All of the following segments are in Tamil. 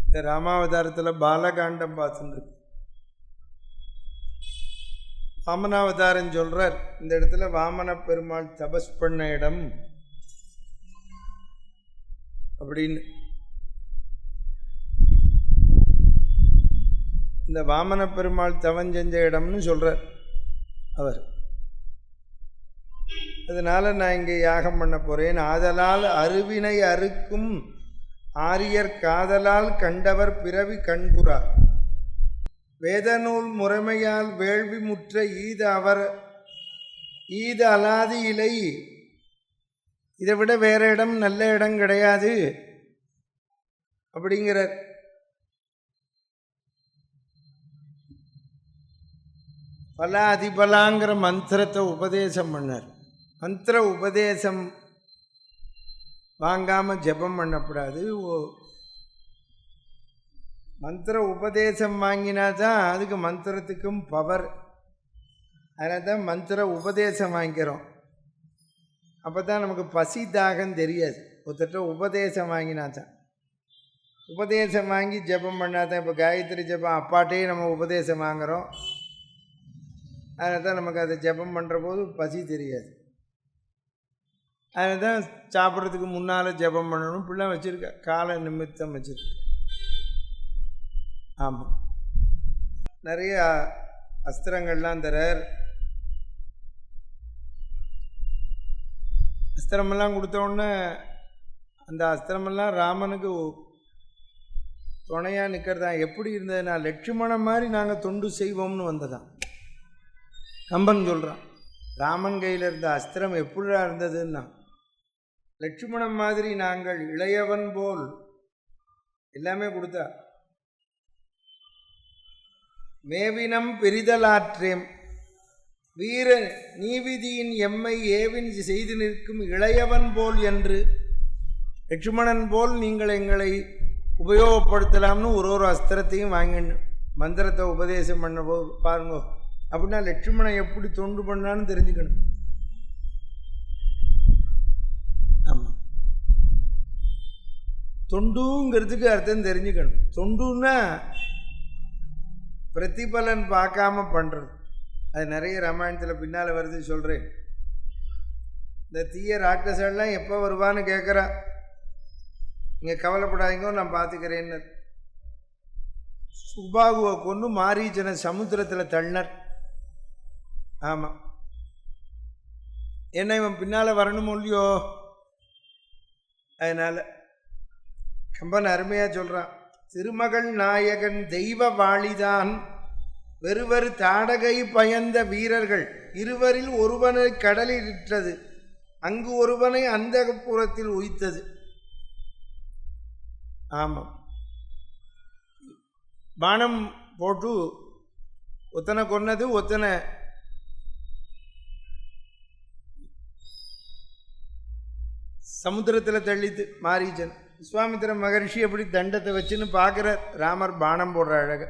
இந்த ராமாவதாரத்தில் பாலகாண்டம் பார்த்துருக்கு. வாமனாவதாரம் சொல்றார். இந்த இடத்துல வாமன பெருமாள் தபஸ் பண்ண இடம் அப்படின்னு. இந்த வாமன பெருமாள் தவம் செஞ்ச இடம்னு சொல்றார் அவர். அதனால நான் இங்கே யாகம் பண்ண போறேன். ஆதலால் அருவினை அறுக்கும் ஆரியர் காதலால் கண்டவர் பிறவி கண்புறா. வேதநூல் முறைமையால் வேள்வி முற்ற ஈது அலாதி இலை. இதை விட வேற இடம் நல்ல இடம் கிடையாது அப்படிங்கிறார். பல அதிபலாங்கிற மந்திரத்தை உபதேசம் பண்ணார். மந்திர உபதேசம் வாங்காமல் ஜெபம் பண்ணக்கூடாது. மந்திர உபதேசம் வாங்கினா தான் அதுக்கு மந்திரத்துக்கும் பவர். அதனால தான் மந்திர உபதேசம் வாங்கிக்கிறோம். அப்போ தான் நமக்கு பசி தாகம் தெரியாது. ஒருத்தட்ட உபதேசம் வாங்கினா தான். உபதேசம் வாங்கி ஜெபம் பண்ணாதான். இப்போ காயத்ரி ஜெபம் அப்பாட்டே நம்ம உபதேசம் வாங்குகிறோம். அதனால தான் நமக்கு அதை ஜெபம் பண்ணுற போது பசி தெரியாது. அதனால தான் சாப்பிட்றதுக்கு முன்னால் ஜெபம் பண்ணணும். இப்படிலாம் வச்சுருக்க கால நிமித்தம் வச்சுருக்க. ஆமாம், நிறைய அஸ்திரங்கள்லாம் தரார். அஸ்திரமெல்லாம் கொடுத்தோடனே அந்த அஸ்திரமெல்லாம் ராமனுக்கு துணையாக நிற்கிறதான். எப்படி இருந்ததுன்னா லட்சுமணன் மாதிரி நாங்கள் தொண்டு செய்வோம்னு வந்ததான். கம்பன் சொல்கிறான், ராமன் கையில் இருந்த அஸ்திரம் எப்படிடா இருந்ததுன்னா, லட்சுமணன் மாதிரி நாங்கள் இளையவன் போல் எல்லாமே கொடுத்தா. மேவினம் பெரிதலாற்றேம் வீர நீவிதியின் எம்மை ஏவின் செய்து நிற்கும் இளையவன் போல் என்று லட்சுமணன் போல் நீங்கள் எங்களை உபயோகப்படுத்தலாம்னு ஒரு அஸ்திரத்தையும் வாங்கிடணும். மந்திரத்தை உபதேசம் பண்ண போது பாருங்க. அப்படின்னா லட்சுமணன் எப்படி தொண்டு பண்ணான்னு தெரிஞ்சுக்கணும். ஆமாம், தொண்டுங்கிறதுக்கு அர்த்தம் தெரிஞ்சுக்கணும். தொண்டுன்னா பிரதிபலன் பார்க்காம பண்ணுறது. அது நிறைய ராமாயணத்தில் பின்னால் வருது, சொல்கிறேன். இந்த தீய ராட்சசெல்லாம் எப்போ வருவான்னு கேட்குறா. நீங்கள் கவலைப்படாதீங்கோ, நான் பார்த்துக்கிறேன்னு. சுபாகுவை கொண்டு மாரீச்சனை சமுத்திரத்தில் தள்ளினர். ஆமாம், என்ன இவன் பின்னால் வரணுமோ இல்லையோ. அதனால் கம்பன் அருமையாக சொல்கிறான், திருமகள் நாயகன் தெய்வ வாழிதான் வெறுவரு தாடகை பயந்த வீரர்கள் இருவரில் ஒருவனை கடலில் இட்டது, அங்கு ஒருவனை அந்தகப்புறத்தில் உய்த்தது. ஆமாம், பானம் போட்டு ஒத்தனை கொன்னது, ஒத்தனை சமுத்திரத்தில் தள்ளித்து மாரீச்சன். விஸ்வாமித்திர மகர்ஷி எப்படி தண்டத்தை வச்சுன்னு பார்க்குறார். ராமர் பானம் போடுற அழக.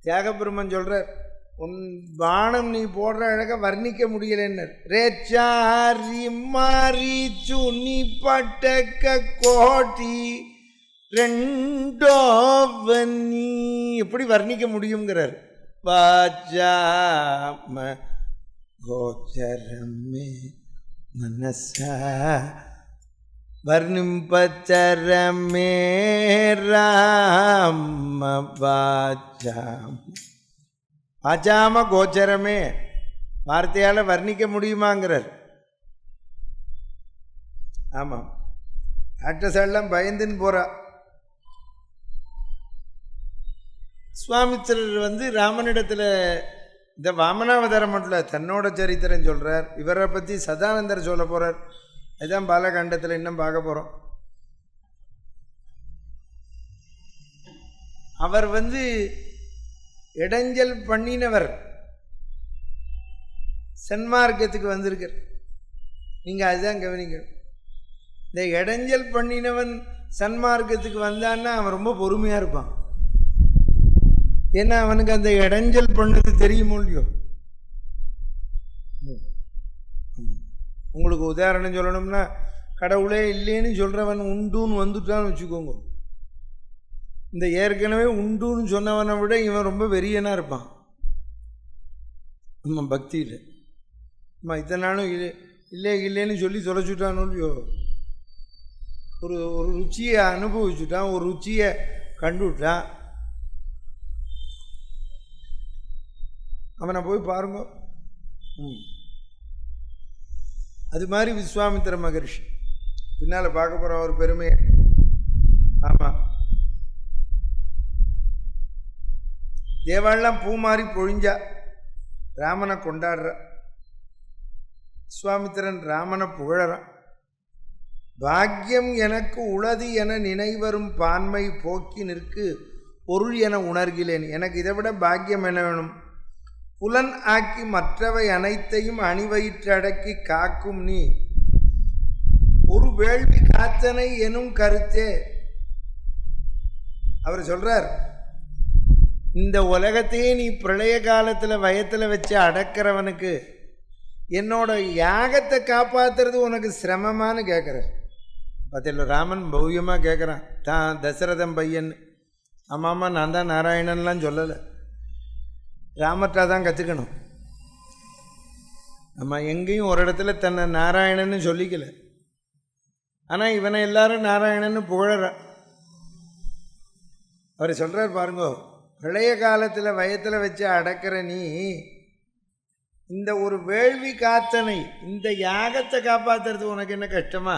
தியாகபிரம்மன் சொல்கிறார், உன் பானம் நீ போடுற அழக வர்ணிக்க முடியலன்னர். ரேச்சாரி மாரீச்சு நீ பட்டக்க கோட்டி ரெண்டோவனி எப்படி வர்ணிக்க முடியுங்கிறார். வாஜாம கோச்சரமே மனசா வர்ணிம்பச்சரமே ராம வாஜாம். வாஜாம கோச்சரமே வார்த்தையால் வர்ணிக்க முடியுமாங்கிறார். ஆமாம், ராட்சசெல்லாம் பயந்துன்னு போகிறா. விஸ்வாமித்திரர் ராமனிடத்தில் இந்த வாமனாவதாரம் மட்டும் தன்னோட சரித்திரம் சொல்கிறார். இவரை பற்றி சதானந்தர் சொல்ல போகிறார். அதுதான் பாலகாண்டத்தில் இன்னும் பார்க்க போகிறோம். அவர் இடைஞ்சல் பண்ணினவர் சன்மார்க்கத்துக்கு வந்திருக்கார். நீங்கள் அதுதான் கவனிக்கணும். இந்த இடைஞ்சல் பண்ணினவன் சன்மார்க்கத்துக்கு வந்தான்னா அவன் ரொம்ப பொறுமையாக இருப்பான். ஏன்னா அவனுக்கு அந்த இடைஞ்சல் பண்ணது தெரியுமோ இல்லையோ. உங்களுக்கு உதாரணம் சொல்லணும்னா, கடவுளே இல்லைன்னு சொல்கிறவன் உண்டுன்னு வந்துட்டான்னு வச்சுக்கோங்க. இந்த ஏற்கனவே உண்டுன்னு சொன்னவனை விட இவன் ரொம்ப வெறியனாக இருப்பான் நம்ம பக்தியில். நம்ம இத்தனை நாளும் இல்லைன்னு சொல்லி தொலைச்சுட்டானோ இல்லையோ, ஒரு ருச்சியை அனுபவிச்சுட்டான், ஒரு ருச்சியை கண்டுவிட்டான். அவனை போய் பாருங்க. அது மாதிரி விஸ்வாமித்திர மகரிஷி பின்னால் பார்க்க போகிறோம் ஒரு பெருமையை. ஆமாம், தேவாலெலாம் பூ மாதிரி பொழிஞ்சா ராமனை கொண்டாடுற. விஸ்வாமித்திரன் ராமனை புகழறான். பாக்கியம் எனக்கு உளது என நினைவரும் பான்மை போக்கி நிற்கு பொருள் என உணர்கிறேன். எனக்கு இதை விட பாக்கியம் என்ன வேணும்? புலன் ஆக்கி மற்றவை அனைத்தையும் அணிவயிற்றடக்கி காக்கும் நீ ஒரு வேள்வி காத்தனை எனும் கருத்தே. அவர் சொல்றார், இந்த உலகத்தையே நீ பிரளய காலத்தில் வயத்தில் வச்சு அடக்கிறவனுக்கு என்னோட யாகத்தை காப்பாற்றுறது உனக்கு சிரமமானு கேட்குறார். பார்த்தில்ல, ராமன் பௌயமாக கேட்குறான், தான் தசரதன் பையன். ஆமாம்மா, நான் தான் நாராயணன்லாம் சொல்லலை, ராமர்கிட்ட தான் கற்றுக்கணும். நம்ம எங்கேயும் ஒரு இடத்துல தன்னை நாராயணன்னு சொல்லிக்கல, ஆனால் இவனை எல்லாரும் நாராயணன்னு புகழற. அவர் சொல்கிறார் பாருங்கோ, பிரளய காலத்தில் வயத்தில் வச்சு அடக்கிற நீ இந்த ஒரு வேள்வி காத்தனை, இந்த யாகத்தை காப்பாற்றுறது உனக்கு என்ன கஷ்டமா?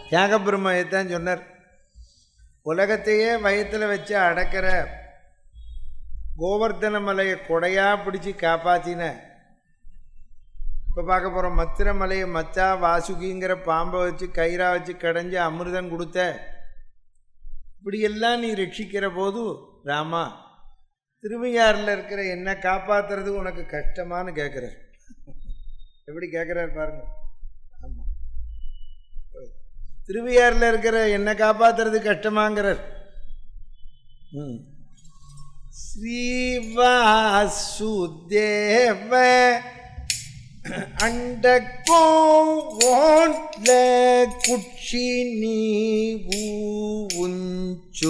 தியாக பிரம்மையத்தான் சொன்னார். உலகத்தையே வயத்தில் வச்சு அடக்கிற கோவர்த்தன மலையை கொடையாக பிடிச்சி காப்பாற்றின. இப்போ பார்க்க போகிறோம், மத்திர மலையை மச்சா வாசுகிங்கிற பாம்பை வச்சு கயிறா வச்சு கடைஞ்சி அமிர்தம் கொடுத்த. இப்படியெல்லாம் நீ ரட்சிக்கிற போது ராமா, திருவையாறில் இருக்கிற என்ன காப்பாற்றுறது உனக்கு கஷ்டமானு கேட்குறார். எப்படி கேட்குறார் பாருங்க. ஆமாம், திருவையாறில் இருக்கிற என்ன காப்பாற்றுறது கஷ்டமாங்கிறார். ஸ்ரீவாசுதேவ அண்டக்கோ ஓன்ல குட்சி நீ உஞ்சுகலேத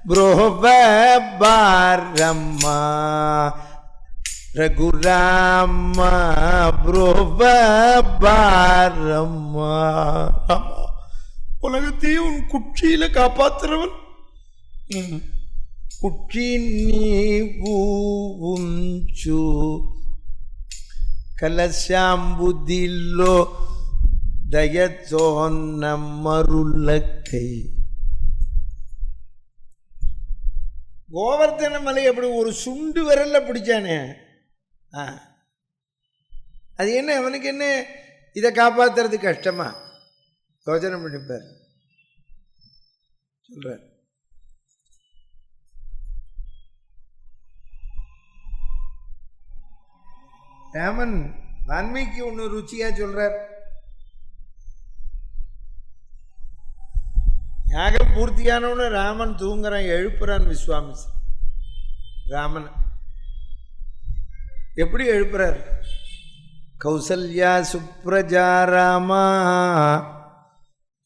புரோப பாரம்மா ரகுராமா புரோப பாரம்மா. உலகத்தையும் உன் குட்சியில் காப்பாற்றுறவன் குட்சி நீ உஞ்சு கலசாம்புதில்லோ தயத்தோன்ன மருளக்கை. கோவர்த்தன மலை அப்படி ஒரு சுண்டு விரல்ல பிடிச்சானே, அது என்ன அவனுக்கு என்ன இதை காப்பாற்றுறது கஷ்டமா? யோசனை பண்ணிப்பார். சொல்ற ராமன் வான்மீகி ஒன்று ருச்சியா சொல்றார். யாகம் பூர்த்தியானவனு ராமன் தூங்குறான், எழுப்புறான் விஸ்வாமித்திரன். ராமன் எப்படி எழுப்புறார்? கௌசல்யா சுப்ரஜா ராமா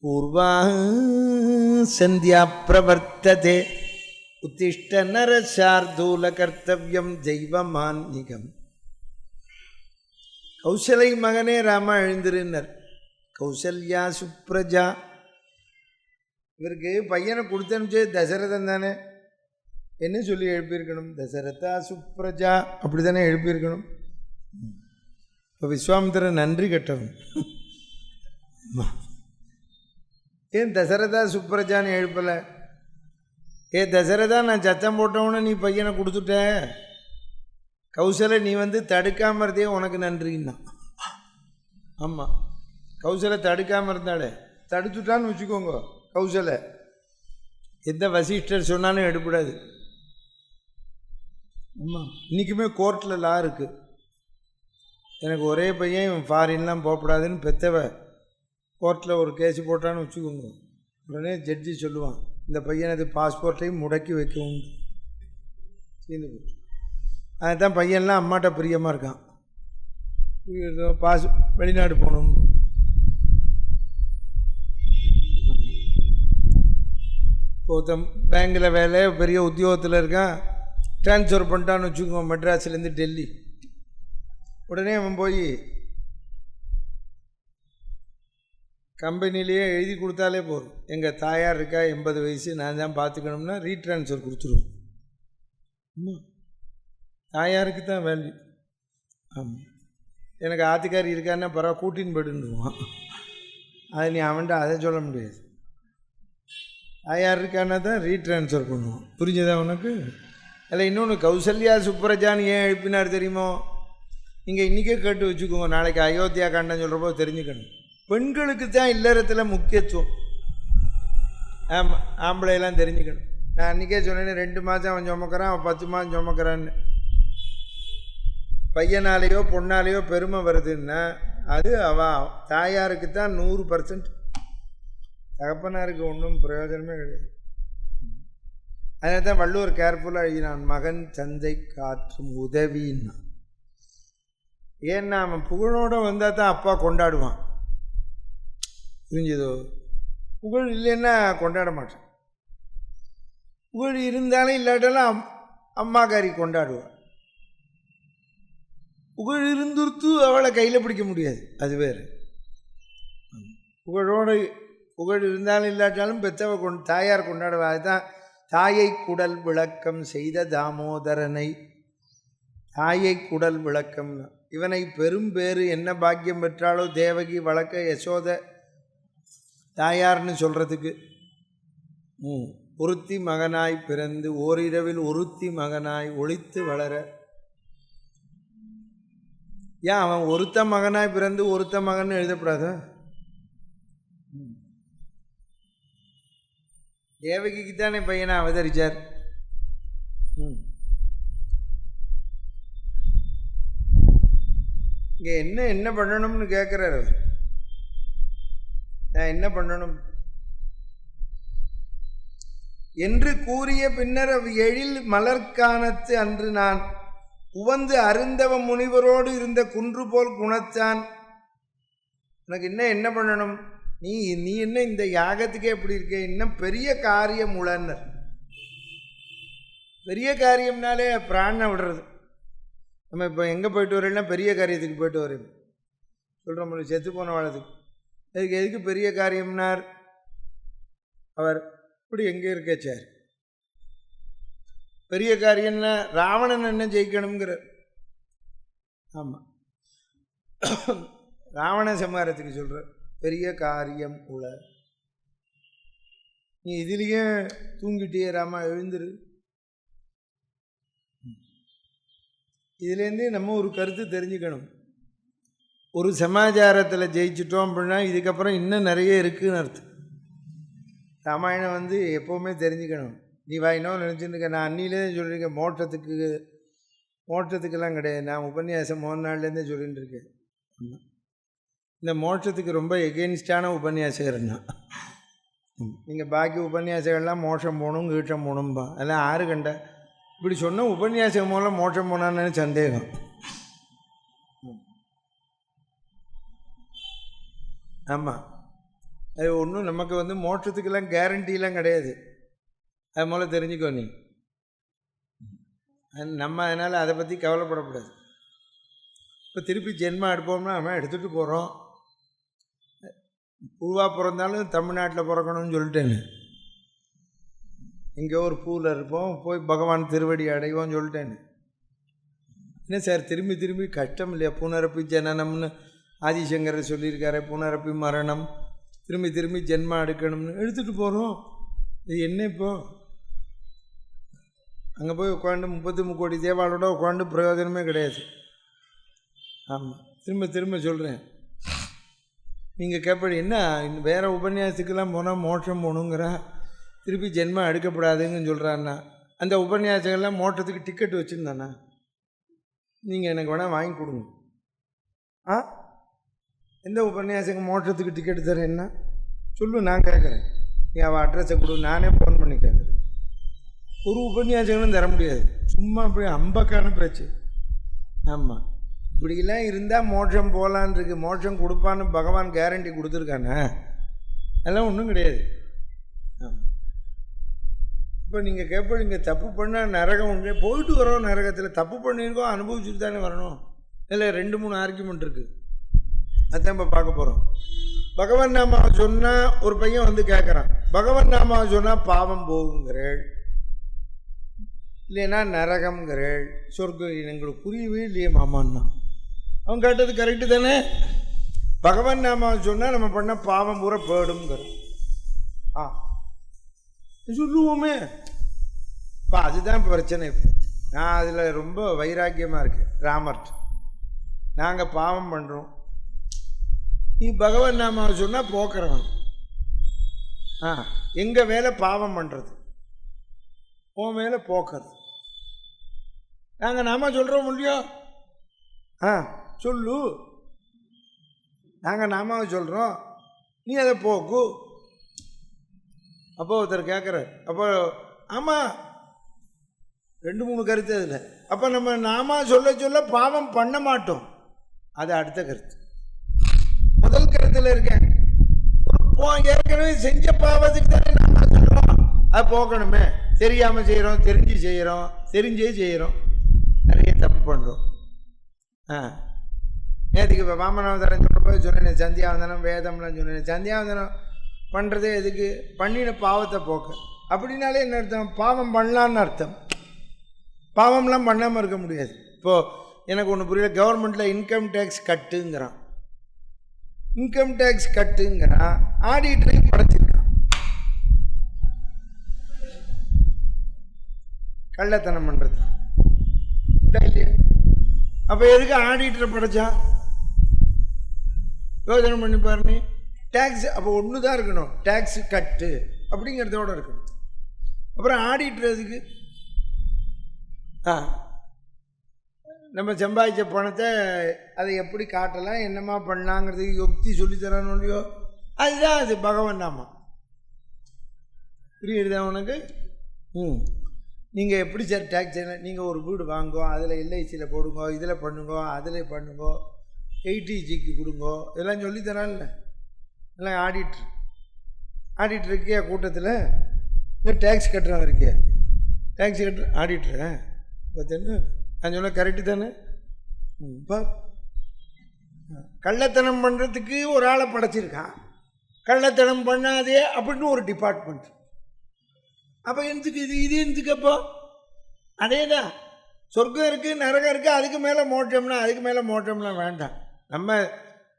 பூர்வா சந்தியா பிரவர்த்ததே உத்திஷ்ட நரசார்தூல கர்த்தவியம் ஜெய்வமான்னிகம். கௌசலை மகனே ராமா எழுந்திருந்தார். கௌசல்யா சுப்ரஜா, இவருக்கு பையனை கொடுத்தனுச்சு தசரதன் தானே, என்ன சொல்லி எழுப்பியிருக்கணும்? தசரதா சுப்ரஜா, அப்படி தானே எழுப்பியிருக்கணும். இப்போ விஸ்வாமித்திரன் நன்றி கட்டவன். ஏன் தசரதா சுப்ரஜான்னு எழுப்பலை? ஏ தசரதா, நான் சத்தம் போட்டவொன்னு நீ பையனை கொடுத்துட்ட, கௌசலை நீ வந்து தடுக்காமல் இருந்தே உனக்கு நன்றின்னா. ஆமாம், கௌசலை தடுக்காமல் இருந்தாலே, தடுத்துட்டான்னு வச்சுக்கோங்க கௌசலை, எந்த வசிஷ்டர் சொன்னாலும் எடுப்படாது. ஆமாம், இன்றைக்குமே கோர்ட்டில் லா இருக்குது. எனக்கு ஒரே பையன் ஃபாரின்லாம் போகக்கூடாதுன்னு பெற்றவ கோர்ட்டில் ஒரு கேஸ் போட்டான்னு வச்சுக்கோங்க, உடனே ஜட்ஜி சொல்லுவான், இந்த பையனது பாஸ்போர்ட்டையும் முடக்கி வைக்கவும். சேர்ந்து போச்சு. அதுதான் பையன்லாம் அம்மாட்ட பிரியமாக இருக்கான். பாஸ் வெளிநாடு போகணும், ஒருத்தன் பேங்கில் வேலை பெரிய உத்தியோகத்தில் இருக்கான், ட்ரான்ஸ்ஃபர் பண்ணிட்டான்னு வச்சுக்கோ மெட்ராஸ்லேருந்து டெல்லி. உடனே அவன் போய் கம்பெனிலேயே எழுதி கொடுத்தாலே போதும், எங்கள் தாயார் இருக்கா 80 வயசு நான் தான் பார்த்துக்கணும்னா ரீட்ரான்ஸ்ஃபர் கொடுத்துருவோம். ஆமாம், தாயாருக்கு தான் வேல்யூ. ஆமாம், எனக்கு ஆத்துக்காரி இருக்கான்னா பரவாயில்ல கூட்டின்னு போயிடுவான். அது நீ அவன்கிட்ட அதை சொல்ல முடியாது. தாயார் இருக்கான்னா தான் ரீட்ரான்ஸ்ஃபர் பண்ணுவான். புரிஞ்சதா உனக்கு? இல்லை இன்னொன்று, கௌசல்யா சுப்ரஜான்னு ஏன் எழுப்பினார் தெரியுமோ? நீங்கள் இன்றைக்கே கேட்டு வச்சுக்கோங்க, நாளைக்கு அயோத்தியா காண்டம் சொல்கிறப்போ தெரிஞ்சுக்கணும். பெண்களுக்கு தான் இல்லறத்தில் முக்கியத்துவம். ஆமாம், ஆம்பளையெல்லாம் தெரிஞ்சுக்கணும். நான் அன்றைக்கே சொன்னேன்னு 2 மாதம் அவன் சுமக்கிறான், அவன் 10 மாதம் சுமக்கிறான்னு. பையனாலேயோ பொண்ணாலேயோ பெருமை வருதுன்னா அது அவன் தாயாருக்கு தான் 100%. தகப்பனாருக்கு ஒன்றும் பிரயோஜனமே கிடையாது. அதனால தான் வள்ளுவர் கேர்ஃபுல்லாக எழுதினான், மகன் தந்தை காற்றும் உதவின்னா. ஏன்னா அவன் புகழோடு வந்தால் தான் அப்பா கொண்டாடுவான். புரிஞ்சதோ? புகழ் இல்லைன்னா கொண்டாட மாட்டான். புகழ் இருந்தாலும் இல்லாட்டாலும் அம்மாக்காரி கொண்டாடுவாள். புகழ் இருந்துருத்து அவளை கையில் பிடிக்க முடியாது, அது வேறு. புகழ் இருந்தாலும் இல்லாட்டாலும் பெற்றவ தாயார் கொண்டாடுவா. அதுதான் தாயை குடல் விளக்கம் செய்த தாமோதரனை. தாயை குடல் விளக்கம். இவனை பெரும் பேறு என்ன பாக்கியம் பெற்றாலோ தேவகி வளர்க்க யசோத தாயார்னு சொல்கிறதுக்கு. ஒருத்தி மகனாய் பிறந்து ஓரிரவில் ஒருத்தி மகனாய் ஒளித்து வளர. ஏன் அவன் ஒருத்த மகனாய் பிறந்து ஒருத்த மகன் எழுதப்படாதா? தேவகிக்கு தானே பையனை அவதரிச்சார். இங்கே என்ன பண்ணணும்னு கேட்குறார் அவர். நான் என்ன பண்ணணும் என்று கூறிய பின்னர் எழில் மலர்கானத்து அன்று நான் உவந்து அருந்தவ முனிவரோடு இருந்த குன்று போல் குணத்தான். உனக்கு என்ன பண்ணணும்? நீ என்ன இந்த யாகத்துக்கே எப்படி இருக்க? இன்னும் பெரிய காரியம் உளன்னர். பெரிய காரியம்னாலே பிராணனை விடுறது. நம்ம இப்போ எங்கே போயிட்டு வரோம்னா பெரிய காரியத்துக்கு போயிட்டு வரோம் சொல்கிறோம், செத்து போன வாழத்துக்கு. அதுக்கு எதுக்கு பெரிய காரியம்னார்? அவர் இப்படி எங்கே இருக்கச்சார் பெரிய காரியம்னா ராவணன் என்ன ஜெயிக்கணுங்கிற. ஆமாம், ராவண சம்ஹாரத்துக்கு சொல்கிற பெரிய காரியம் உள. நீ இதுலேயே தூங்கிட்டே ராமா எழுந்துரு. இதுலேருந்தே நம்ம ஒரு கருத்து தெரிஞ்சுக்கணும். ஒரு சமாச்சாரத்தில் ஜெயிச்சிட்டோம் அப்படின்னா இதுக்கப்புறம் இன்னும் நிறைய இருக்குதுன்னு அர்த்தம். ராமாயணம் எப்போவுமே தெரிஞ்சுக்கணும். நீ வாயினோ நினச்சிருக்க, நான் அன்னிலே சொல்லியிருக்கேன், மோட்சத்துக்கெல்லாம் கிடையாது. நான் உபன்யாசம் 3 நாள்லேருந்தே சொல்லிகிட்டு இருக்கேன். இந்த மோட்சத்துக்கு ரொம்ப எகெயின்ஸ்டான உபன்யாசகர்னா. நீங்கள் பாக்கி உபன்யாசகர்லாம் மோட்சம் போகணும் கீட்சம் போகணும்பா, அதெல்லாம் ஆறு கண்ட இப்படி சொன்ன உபன்யாசம் மூலம் மோட்சம் போனான்னு சந்தேகம். ஆமாம், அது ஒன்றும் நமக்கு மோட்சத்துக்கெல்லாம் கேரண்டிலாம் கிடையாது. அது மூலம் தெரிஞ்சுக்கோ நீ. நம்ம அதனால் அதை பற்றி கவலைப்படக்கூடாது. இப்போ திருப்பி ஜென்மம் எடுப்போம்னா நம்ம எடுத்துகிட்டு போகிறோம். பூவாக பிறந்தாலும் தமிழ்நாட்டில் பிறக்கணும்னு சொல்லிட்டேன்னு, இங்கே ஒரு பூவில் இருப்போம், போய் பகவான் திருவடி அடைவோம்னு சொல்லிட்டேன்னு. என்ன சார் திரும்பி திரும்பி கஷ்டம் இல்லையா? புனரப்பி ஜனனம்னு ஆதிசங்கர் சொல்லியிருக்காரு, புனரப்பி மரணம், திரும்பி திரும்பி ஜென்மம் எடுக்கணும்னு எடுத்துகிட்டு போகிறோம். இது என்ன இப்போ? அங்கே போய் உட்காந்து 33 கோடி தேவாலோட உட்காந்து பிரயோஜனமே கிடையாது. ஆமாம், திரும்ப திரும்ப சொல்கிறேன். நீங்கள் கேட்படி என்ன வேறு உபன்யாசத்துக்கெல்லாம் போனால் மோட்சம் போகணுங்கிறா, திருப்பி ஜென்மம் எடுக்கப்படாதுங்கன்னு சொல்கிறான்னா, அந்த உபன்யாசங்கள்லாம் மோட்சத்துக்கு டிக்கெட் வச்சுருந்தாண்ணா நீங்கள் எனக்கு வேணால் வாங்கி கொடுங்க. எந்த உபன்யாசங்க மோட்சத்துக்கு டிக்கெட் தரேன்னா சொல்லு, நான் கேட்குறேன். நீ அவள் அட்ரஸை கொடு, நானே ஃபோன் பண்ணி கேட்குறேன். ஒரு உபன்யாசங்களும் தர முடியாது, சும்மா போய் அம்பக்கான பேச்சு. ஆமாம், இப்படிலாம் இருந்தால் மோட்சம் போகலான் இருக்கு. மோட்சம் கொடுப்பான்னு பகவான் கேரண்டி கொடுத்துருக்கானே, அதெல்லாம் ஒன்றும் கிடையாது. இப்போ நீங்கள் கேட்பீங்க தப்பு பண்ணால் நரகம் உண்டு. போயிட்டு வரோம் நரகத்தில், தப்பு பண்ணியிருக்கோம் அனுபவிச்சுட்டு தானே வரணும். இதில் 2-3 ஆர்கியூமெண்ட் இருக்குது, அதான் இப்போ பார்க்க போகிறோம். பகவன் நாமாவை சொன்னால் ஒரு பையன் வந்து கேட்குறான், பகவன் நாமாவை சொன்னால் பாவம் போகுங்கிறேள், இல்லைன்னா நரகம்ங்கிறேள், சொர்க்கம் எங்களுக்கு புரியவே இல்லையே மாமான்னா. அவன் கேட்டது கரெக்டு தானே. பகவன் நாமாவை சொன்னால் நம்ம பண்ண பாவம் பூரா போயிடுங்கிற சொல்லுவோமே. இப்போ அதுதான் பிரச்சனை. இப்போ நான் அதில் ரொம்ப வைராக்கியமாக இருக்கேன் ராமர்கிட்ட. நாங்கள் பாவம் பண்ணுறோம், நீ பகவன் நாமாவை சொன்னால் போக்குறவன். எங்கள் வேலை பாவம் பண்ணுறது, உன் மேலே போக்குறது. நாங்கள் நாம சொல்கிறோம் இல்லையோ, சொல்லு, நாங்கள் நாமாவை சொல்கிறோம், நீ அதை போக்கு. அப்போ ஒருத்தர் கேட்குறார், அப்போ ஆமாம் 2-3 கருத்து அதில். அப்போ நம்ம நாமா சொல்ல சொல்ல பாவம் பண்ண மாட்டோம், அது அடுத்த கருத்து. முதல் கருத்தில் இருக்கேன், ஏற்கனவே செஞ்ச பாவத்துக்கு தானே நாம சொல்கிறோம், அது போக்கணுமே. தெரியாமல் செய்கிறோம், தெரிஞ்சு செய்கிறோம், தெரிஞ்சே செய்கிறோம், நிறைய தப்பு பண்ணுறோம். நேற்றுக்கு இப்போ வாமனாவதாரம் சொல்கிறப்போ சொன்னேன், சந்தியாவந்தனம் வேதம்லாம் சொன்னேன். சந்தியாவந்தனம் பண்ணுறதே எதுக்கு? பண்ணின பாவத்தை போக்க. அப்படின்னாலே என்ன அர்த்தம்? பாவம் பண்ணலான்னு அர்த்தம். பாவம்லாம் பண்ணாமல் இருக்க முடியாது. இப்போது எனக்கு ஒன்று புரியல, கவர்மெண்ட்டில் இன்கம் டேக்ஸ் கட்டுங்கிறான். இன்கம் டேக்ஸ் கட்டுங்கிறான், ஆடிட்டரையும் படைச்சிருக்கான். கள்ளத்தனம் பண்ணுறது இல்லையா? அப்போ எதுக்கு ஆடிட்டரை படைச்சான்? யோசனை பண்ணி பாருங்க. டேக்ஸ் அப்போ ஒன்று தான் இருக்கணும், டேக்ஸ் கட்டு அப்படிங்கிறதோடு இருக்கணும். அப்புறம் ஆடிட்டர் எதுக்கு? நம்ம சம்பாதிச்ச பணத்தை அதை எப்படி காட்டலாம், என்னமா பண்ணலாங்கிறதுக்கு யுக்தி சொல்லித்தரணும் இல்லையோ, அதுதான் அது பகவன் நாமா. புரியுதா உனக்கு? நீங்கள் எப்படி சார் டேக்ஸ் செய்யலாம்? நீங்கள் ஒரு வீடு வாங்கோ, அதில் எல்ஐசியில் போடுங்கோ, இதில் பண்ணுங்கோ, அதில் பண்ணுங்கோ, 80Gக்கு கொடுங்கோ, இதெல்லாம் சொல்லித்தரான்ல. எல்லாம் ஆடிட்டர் இருக்கியா கூட்டத்தில்? இல்லை டேக்ஸ் கட்டுறவன் இருக்கியா? டேக்ஸ் கட்டுற ஆடிட்டரு பார்த்தேன்னு நான் சொன்ன கரெக்டு தானே. கள்ளத்தனம் பண்ணுறதுக்கு ஒரு ஆளை படைச்சிருக்கான், கள்ளத்தனம் பண்ணாதே அப்படின்னு ஒரு டிபார்ட்மெண்ட். அப்போ எதுக்கு இது எதுக்கு? அப்போ அதே தான், சொர்க்கம் இருக்குது, நரகம் இருக்குது, அதுக்கு மேலே மோட்சம்லாம் வேண்டாம். நம்ம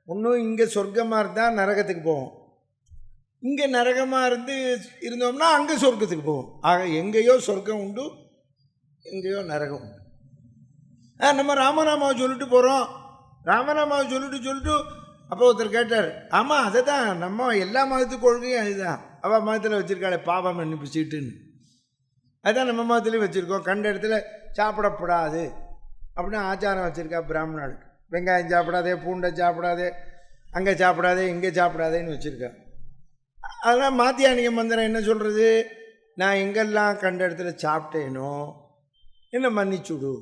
ஒன்றும் இங்கே சொர்க்கமாக இருந்தால் நரகத்துக்கு போவோம், இங்கே நரகமாக இருந்தோம்னா அங்கே சொர்க்கத்துக்கு போவோம். ஆக எங்கேயோ சொர்க்கம் உண்டு, எங்கேயோ நரகம் உண்டு. நம்ம ராமநாமாவை சொல்லிட்டு போகிறோம், ராமநாமாவை சொல்லிட்டு அப்போ ஒருத்தர் கேட்டார், ஆமாம் அதை தான் நம்ம எல்லா மதத்துக்கு கொள்கையும் அதுதான். அவள் மதத்தில் வச்சுருக்காளே பாவம் மன்னிப்பு சீட்டுன்னு, அதுதான் நம்ம மதத்துலேயும் வச்சுருக்கோம். கண்ட இடத்துல சாப்பிடப்படாது அப்படின்னு ஆச்சாரம் வச்சுருக்கா பிராமணர்களுக்கு. வெங்காயம் சாப்பிடாதே, பூண்டை சாப்பிடாதே, அங்கே சாப்பிடாதே, இங்கே சாப்பிடாதேன்னு வச்சுருக்கா. அதெல்லாம் மாத்தியானிக மந்திரம் என்ன சொல்கிறது? நான் எங்கெல்லாம் கண்ட இடத்துல சாப்பிட்டேனோ என்ன மன்னிச்சுடு.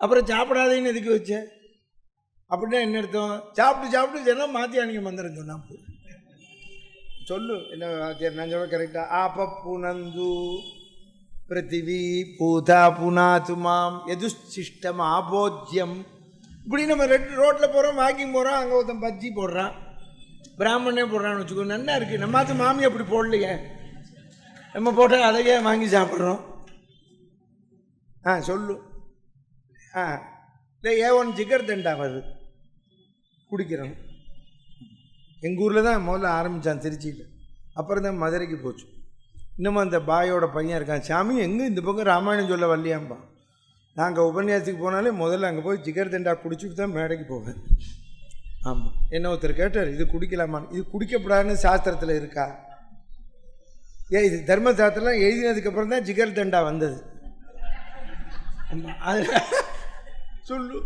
அப்புறம் சாப்பிடாதேன்னு எதுக்கு வச்சேன்? அப்படின்னா என்ன அர்த்தம்? சாப்பிட்டு சொன்னால் மாத்தியானிக மந்திரம் சொன்னால் போதும். சொல்லு என்ன வாத்தியார், நான் சொல்ல கரெக்டாக? ஆப புனந்து பிருத்திவி பூதா புனாத்துமாம் எதுஷ்டிஷ்டம் ஆபோஜ்யம். இப்படி நம்ம ரோட்டில் போகிறோம், வாக்கிங் போகிறோம், அங்கே ஒருத்தன் பஜ்ஜி போடுறான், பிராமணனே போடுறான்னு வச்சுக்கோ, நல்லா இருக்குது. நம்மாத்து மாமி அப்படி போடலையே, நம்ம போட்டால் அதையே வாங்கி சாப்பிட்றோம். சொல்லு. இல்லை A1 ஜிகர் தண்டா வருது குடிக்கிறோம். எங்கள் ஊரில் தான் முதல்ல ஆரம்பித்தான், திருச்சியில். அப்புறம் தான் மதுரைக்கு போச்சு. இன்னமும் அந்த பாயோட பையன் இருக்கான், சாமி எங்கே இந்த பக்கம் ராமாயணம் சொல்ல வரலையாம்பா. நாங்கள் உபன்யாசத்துக்கு போனாலே முதல்ல அங்கே போய் ஜிகர் தண்டா குடிச்சுட்டு தான் மேடைக்கு போவேன். ஆமாம். என்ன ஒருத்தர் கேட்டார், இது குடிக்கலாமான்னு. இது குடிக்கப்படாதுன்னு சாஸ்திரத்தில் இருக்கா? இது தர்மசாஸ்திரம்லாம் எழுதினதுக்கப்புறம் தான் ஜிகர் தண்டா வந்தது. அது சொல்லு.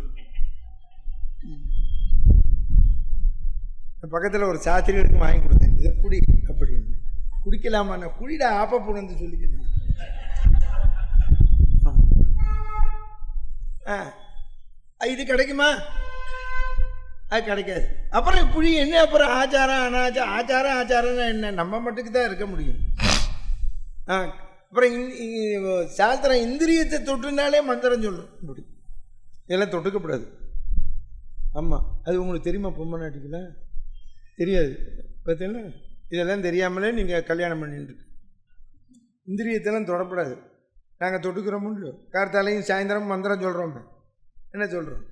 பக்கத்தில் ஒரு சாஸ்திரிகளுக்கு வாங்கி கொடுத்தேன், இதை குடி அப்படின்னு. குடிக்கலாமா? நான் குடிடா ஆப்ப போனது சொல்லிக்கிறேன். இது கிடைக்குமா? அது கிடைக்காது. அப்புறம் இப்படி என்ன? அப்புறம் ஆச்சாரம் அனாச்சாரம், ஆச்சாரம் ஆச்சாரம்னா என்ன? நம்ம மட்டுக்கு தான் இருக்க முடியும். அப்புறம் சாஸ்திரம் இந்திரியத்தை தொட்டுனாலே மந்திரம் சொல்லும். இப்படி இதெல்லாம் தொட்டுக்கப்படாது. ஆமாம், அது உங்களுக்கு தெரியுமா? பொம்மை நாட்டுக்குல தெரியாது. பார்த்தீங்களா? இதெல்லாம் தெரியாமலே நீங்கள் கல்யாணம் பண்ணிட்டு இந்திரியத்தெல்லாம் தொடப்படாது. நாங்கள் தொட்டுக்கிறோம் முடியும். கார்த்தாலையும் சாயந்தரம் மந்திரம் சொல்கிறோம். என்ன சொல்கிறோம்?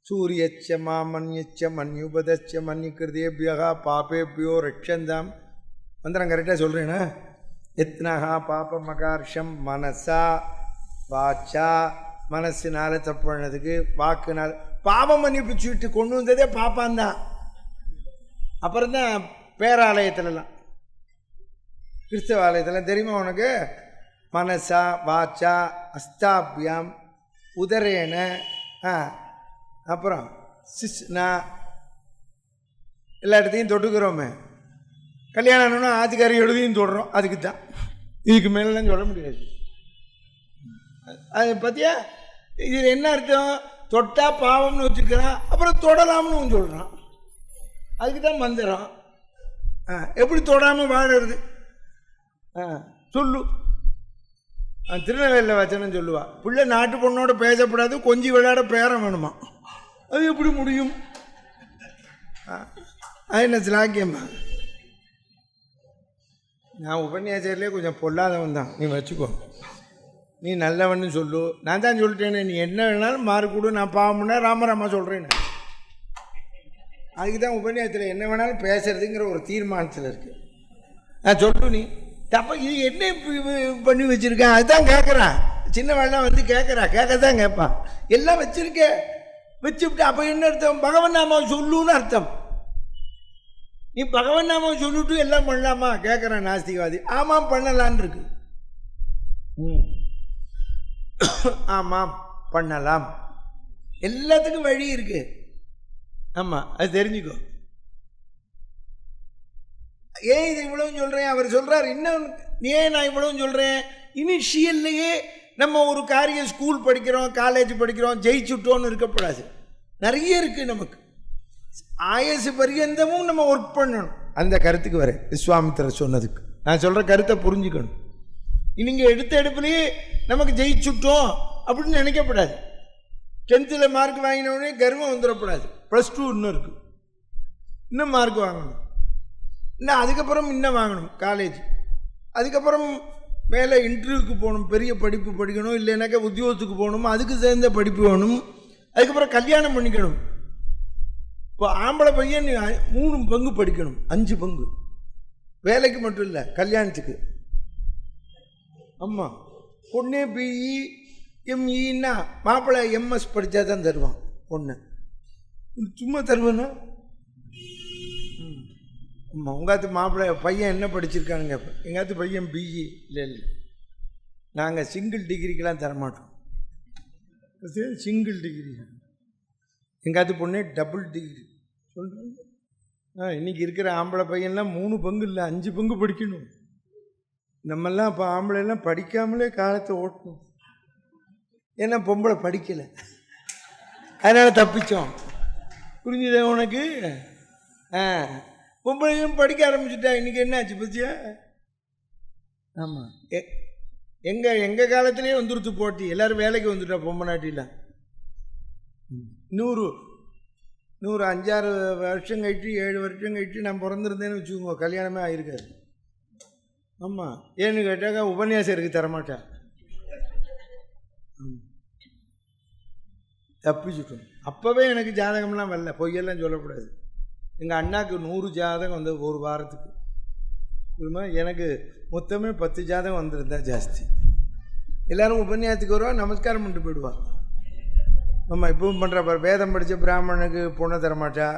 சூரியச்ச மாமன்யச்ச மன்யுபதச்ச மன்யுகிருதேபியா பாபேபியோ ரட்சந்தாம். மந்திரம் கரெக்டாக சொல்கிறேன்னா? எத்னஹா பாப மகார்ஷம் மனசா வாச்சா, மனசுனால தப்பு பண்ணதுக்கு, வாக்குனால பாவம் மன்னிப்பு சீட்டு கொண்டு வந்ததே பாப்பான்தான். அப்புறம்தான் பேராலயத்துலலாம், கிறிஸ்தவ ஆலயத்தில் தெரியுமா உனக்கு? மனசா வாச்சா அஸ்தாபியாம் உதரேன, அப்புறம் சிஸ்னா, எல்லா இடத்தையும் தொட்டுக்கிறோமே. கல்யாணம் ஆனோன்னா ஆதிகாரி எழுதியும் தொடுறோம். அதுக்கு தான். இதுக்கு மேலாம் சொல்ல முடியாது. அது பார்த்தியா? இதில் என்ன அர்த்தம்? தொட்டா பாவம்னு வச்சுக்கிறான், அப்புறம் தொடலாம்னு சொல்கிறான். அதுக்கு தான் மந்திரம். எப்படி தொடாமல் வாழறது? சொல்லு. திருநெல்வேலியில் வச்சனன்னு சொல்லுவா, பிள்ளை நாட்டு பொண்ணோட பேசப்படாது, கொஞ்சம் விளையாட பேரம் வேணுமா. அது எப்படி முடியும்? அது என்ன சிலாக்கியம்மா? நான் உபன்யாசர்லேயே கொஞ்சம் பொல்லாதவன் தான், நீ வச்சுக்கோ. நீ நல்லவன்னு சொல்லு. நான் தான் சொல்லிட்டேனே, நீ என்ன வேணாலும் மார்க் கொடு, நான் பாவம்னா ராமராமா சொல்கிறேன்னு. அதுக்கு தான் உபன்யாசத்தில் என்ன வேணாலும் பேசுறதுங்கிற ஒரு தீர்மானத்தில் இருக்குது. நான் சொல்லு. நீ தப்ப இது என்ன பண்ணி வச்சுருக்கேன்? அதுதான் கேட்குறான். சின்ன வேணா வந்து கேட்கத்தான் கேட்பான். எல்லாம் வச்சுருக்க வச்சுவிட்டு அப்போ என்ன அர்த்தம்? பகவன் நாமாவை சொல்லுன்னு அர்த்தம். நீ பகவன் நாமாவை சொல்லிட்டு எல்லாம் பண்ணலாமா கேட்குறான் நாஸ்திகவாதி. ஆமாம், பண்ணலான் இருக்கு. ஆமாம், பண்ணலாம். எல்லாத்துக்கும் வழி இருக்கு. ஆமாம், அது தெரிஞ்சுக்கோ. ஏன் இது இவ்வளவு சொல்கிறேன்? அவர் சொல்கிறார் இன்னும். ஏன் நான் இவ்வளவு சொல்கிறேன்? இனிஷியல்லையே நம்ம ஒரு காரியம், ஸ்கூல் படிக்கிறோம், காலேஜ் படிக்கிறோம், ஜெயிச்சுட்டோன்னு இருக்கக்கூடாது. நிறைய இருக்குது நமக்கு. ஆயுசு பரியந்தமும் நம்ம ஒர்க் பண்ணணும். அந்த கருத்துக்கு வர விஸ்வாமித்திரர் சொன்னதுக்கு நான் சொல்கிற கருத்தை புரிஞ்சுக்கணும். நீங்கள் எடுத்த எடுப்புலேயே நமக்கு ஜெயிச்சுட்டோம் அப்படின்னு நினைக்கப்படாது. 10th மார்க் வாங்கினோடனே கர்வம் வந்துடக்கூடாது. +2 இன்னும் இருக்குது, இன்னும் மார்க் வாங்கணும். இன்னும் அதுக்கப்புறம் இன்னும் வாங்கணும் காலேஜ். அதுக்கப்புறம் மேலே இன்டர்வியூக்கு போகணும், பெரிய படிப்பு படிக்கணும், இல்லைனாக்கா உத்தியோகத்துக்கு போகணும், அதுக்கு சேர்ந்த படிப்பு வேணும். அதுக்கப்புறம் கல்யாணம் பண்ணிக்கணும். இப்போ ஆம்பளை பையன் 3 பங்கு படிக்கணும், 5 பங்கு. வேலைக்கு மட்டும் இல்லை, கல்யாணத்துக்கு. ஆமாம், பொண்ணே பிஇ எம்இன்னா மாப்பிள்ளை எம்எஸ் படித்தா தான் தருவான் பொண்ணு. சும்மா தருவேன்னா? ஆமாம், உங்காத்து மாப்பிள்ளை பையன் என்ன படிச்சிருக்கானுங்க? எங்காத்து பையன் பிஇ. இல்லை, நாங்கள் சிங்கிள் டிகிரிக்கெலாம் தரமாட்டோம். Single degree. எங்காத்து பொண்ணே டபுள் டிகிரி சொல்கிறாங்க. இன்றைக்கி இருக்கிற ஆம்பளை பையன்லாம் 3 பங்கு இல்லை, 5 பங்கு படிக்கணும். நம்மெல்லாம் இப்போ ஆம்பளைலாம் படிக்காமலே காலத்தை ஓட்டணும். ஏன்னா பொம்பளை படிக்கலை, அதனால் தப்பிச்சோம். புரிஞ்சுதா உனக்கு? பொம்பளையும் படிக்க ஆரம்பிச்சுட்டா. இன்றைக்கி என்ன ஆச்சு பத்தியா? ஆமாம், எங்கள் காலத்திலே வந்துருத்து போட்டி. எல்லோரும் வேலைக்கு வந்துட்டா பொம்பளை நாட்டில். 100 5-6 வருஷம் கழிச்சு, 7 வருஷம் கழிச்சு நான் பிறந்திருந்தேன்னு வச்சுக்கோங்க, கல்யாணமே ஆகிருக்காது. ஆமாம், ஏன்னு கேட்டாக்கா உபன்யாசருக்கு தரமாட்டேன். தப்பிச்சுட்டோம். அப்போவே எனக்கு ஜாதகம்லாம் வரல, பொய்யெல்லாம் சொல்லக்கூடாது. எங்கள் அண்ணாவுக்கு 100 ஜாதகம் வந்து ஒரு வாரத்துக்கு. எனக்கு மொத்தமே 10 ஜாதகம் வந்திருந்தா ஜாஸ்தி. எல்லோரும் உபன்யாசத்துக்கு வருவா, நமஸ்காரம் பண்ணிட்டு போயிடுவா. ஆமாம், இப்பவும் பண்ணுறப்ப வேதம் படித்த பிராமணனுக்கு பொண்ணை தரமாட்டா,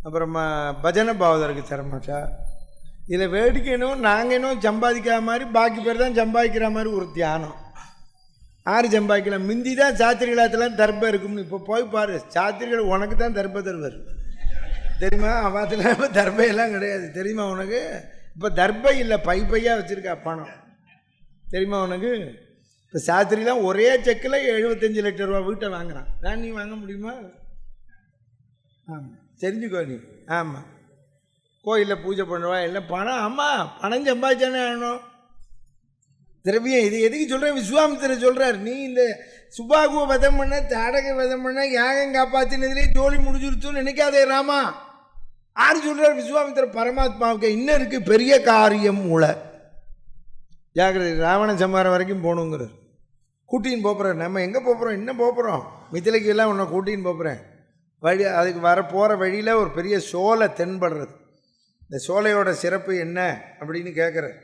அப்புறமா பஜனை பாவதருக்கு தரமாட்டா. இதில் வேடிக்கை என்னவோ, நாங்கள் என்னவோ சம்பாதிக்கிற மாதிரி, பாக்கி பேர் தான் சம்பாதிக்கிற மாதிரி ஒரு தியானம். யார் சம்பாதிக்கலாம்? முந்தி தான் சாத்திரிகளாத்துலாம் தர்ப்பம் இருக்கும்னு. இப்போ போய் பாரு, சாத்திரிகள் உனக்கு தான் தர்ப்பம் தருவார் தெரியுமா? அவாத்தில் இப்போ தர்ப்பையெல்லாம் கிடையாது தெரியுமா உனக்கு? இப்போ தர்ப்பை இல்லை, பையாக வச்சுருக்கா பணம் தெரியுமா உனக்கு? இப்போ சாஸ்திரிலாம் ஒரே செக்கில் 75 லட்சம் ரூபா வீட்டை வாங்குறான். நான் நீ வாங்க முடியுமா? ஆமாம், தெரிஞ்சுக்கோ நீ. ஆமாம், கோயிலில் பூஜை பண்ணுவா, எல்லாம் பணம். ஆமாம், பணம் சம்பாதிச்சானே ஆகணும். திரவியம். இது எதுக்கு சொல்கிறேன்? விஸ்வாமித்திரர் சொல்கிறார், நீ இந்த சுபாகுவை வதம் பண்ண, தாடகை வதம் பண்ண, யாகம் காப்பாற்றினதுலேயே ஜோலி முடிஞ்சிருச்சுன்னு நினைக்காதே ராமா. யாரு சொல்கிறார்? விஸ்வாமித்திரர் பரமாத்மாவுக்கு இன்னும் இருக்குது பெரிய காரியம் உள்ள ஜாகிரதை. ராவண சம்ஹாரம் வரைக்கும் போகணுங்கிறார். கூட்டின்னு போகிறோம். நம்ம எங்கே போகிறோம்? இன்னும் போகிறோம். மித்திலைக்கு எல்லாம் உன்னை கூட்டின்னு போகிறேன். வழி அதுக்கு போகிற வழியில் ஒரு பெரிய சோலை தென்படுறது. இந்த சோலையோட சிறப்பு என்ன அப்படின்னு கேட்குறார்.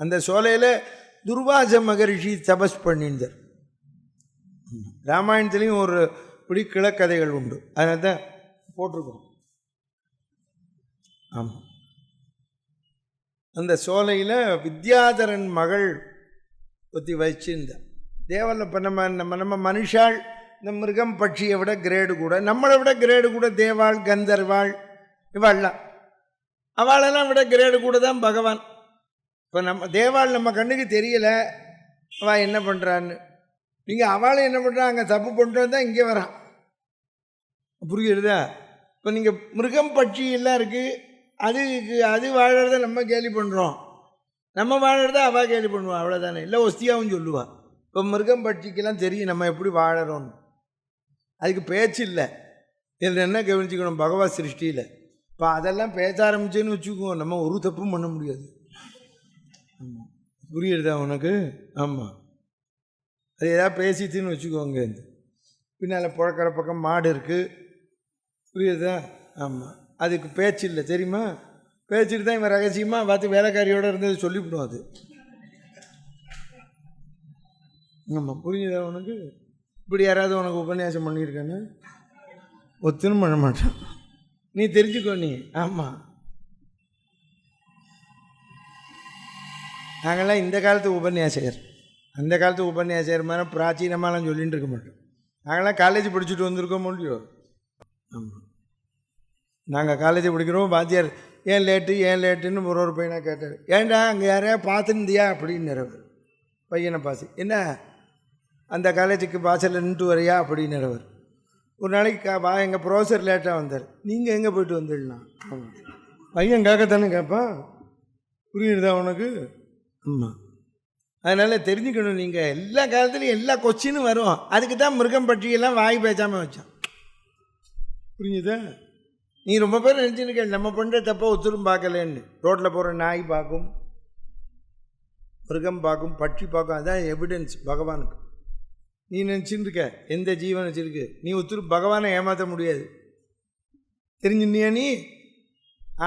அந்த சோலையில் துர்வாச மகரிஷி தபஸ் பண்ணிஇருந்தார். ராமாயணத்துலேயும் ஒரு இப்படி கிளக்கதைகள் உண்டு, அதனால தான் போட்டிருக்கோம். ஆமாம், அந்த சோலையில் வித்யாதரன் மகள் பற்றி வச்சிருந்தார். தேவனில் இப்போ நம்ம மனுஷாள் இந்த மிருகம் பட்சியை விட கிரேடு கூட, நம்மளை விட கிரேடு கூட தேவாள், கந்தர்வாள், இவாள்லாம். அவளெல்லாம் விட கிரேடு கூட தான் பகவான். இப்போ நம்ம தேவாள் நம்ம கண்ணுக்கு தெரியலை அவள் என்ன பண்ணுறான்னு. நீங்கள் அவளை என்ன பண்ணுறா, அங்கே தப்பு பண்ணுறது தான் இங்கே வரான். புரியுறதா? இப்போ நீங்கள் மிருகம் பட்சி எல்லாம் இருக்குது, அது வாழறத நம்ம கேலி பண்ணுறோம், நம்ம வாழறத அவள் கேலி பண்ணுவாள், அவ்வளோதானே. இல்லை ஒஸ்தியாகவும் சொல்லுவாள். இப்போ மிருகம் பட்சிக்கெல்லாம் தெரியும் நம்ம எப்படி வாழறோன்னு. அதுக்கு பேச்சு இல்லை. இதில் என்ன கவனிச்சுக்கணும்? பகவத் சிருஷ்டியில் இப்போ அதெல்லாம் பேச ஆரம்பிச்சேன்னு வச்சுக்குவோம், நம்ம ஒரு தப்பும் பண்ண முடியாது. ஆமாம், புரியுறதா உனக்கு? ஆமாம், அது ஏதாவது பேசிட்டுன்னு வச்சுக்கோங்க. பின்னால் புழக்கிற பக்கம் மாடு இருக்குது, புரியுதா? ஆமாம், அதுக்கு பேச்சு இல்லை தெரியுமா? பேச்சுட்டு தான் இவன் ரகசியமாக பார்த்து வேலைக்காரியோடு இருந்தது சொல்லிவிடும் அது. ஆமாம், புரியுதா உனக்கு? இப்படி யாராவது உனக்கு உபன்யாசம் பண்ணியிருக்கானு? ஒத்துன்னு பண்ண மாட்டான். நீ தெரிஞ்சுக்கோ நீ. ஆமாம், நாங்கள்லாம் இந்த காலத்து உபன்யாசகர், அந்த காலத்து உபன்யாசகர் மாதிரி பிராச்சீனமாலாம் சொல்லிகிட்டு இருக்க மாட்டோம். நாங்கள்லாம் காலேஜ் படிச்சுட்டு வந்திருக்கோம் இல்லையோ. ஆமாம், நாங்கள் காலேஜ் படிக்கிறோம். வாத்தியார் ஏன் லேட்டுன்னு ஒரு பையனாக கேட்டார். ஏன்டா அங்கே யாரையா பார்த்துருந்தியா அப்படின்னு நிறவர். பையனை பாசி என்ன அந்த காலேஜுக்கு வாசலில் நின்றுட்டு வரையா அப்படின்னு நிறவர். ஒரு நாளைக்கு எங்கள் ப்ரொஃபஸர் லேட்டாக வந்தார். நீங்கள் எங்கே போய்ட்டு வந்துடலாம்? பையன் கேட்கத்தானே கேட்பான். புரியுறதா உனக்கு? ஆமாம், அதனால் தெரிஞ்சுக்கணும். நீங்கள் எல்லா காலத்துலையும் எல்லா கொஸ்டினும் வரும். அதுக்கு தான் மிருகம் பற்றியெல்லாம் வாய் பேசாமல் வச்சான். புரிஞ்சுதா? நீ ரொம்ப பேர் நினச்சிருக்க நம்ம பண்ணுற தப்பா ஒத்துரும் பார்க்கலன்னு. ரோட்டில் போகிற நாய் பார்க்கும், மிருகம் பார்க்கும், பட்சி பார்க்கும். அதுதான் எவிடன்ஸ் பகவானுக்கு. நீ நினச்சின்னு இருக்க எந்த ஜீவன் வச்சுருக்கு, நீ ஒத்துரு பகவானை ஏமாற்ற முடியாது. தெரிஞ்சுனியா நீ?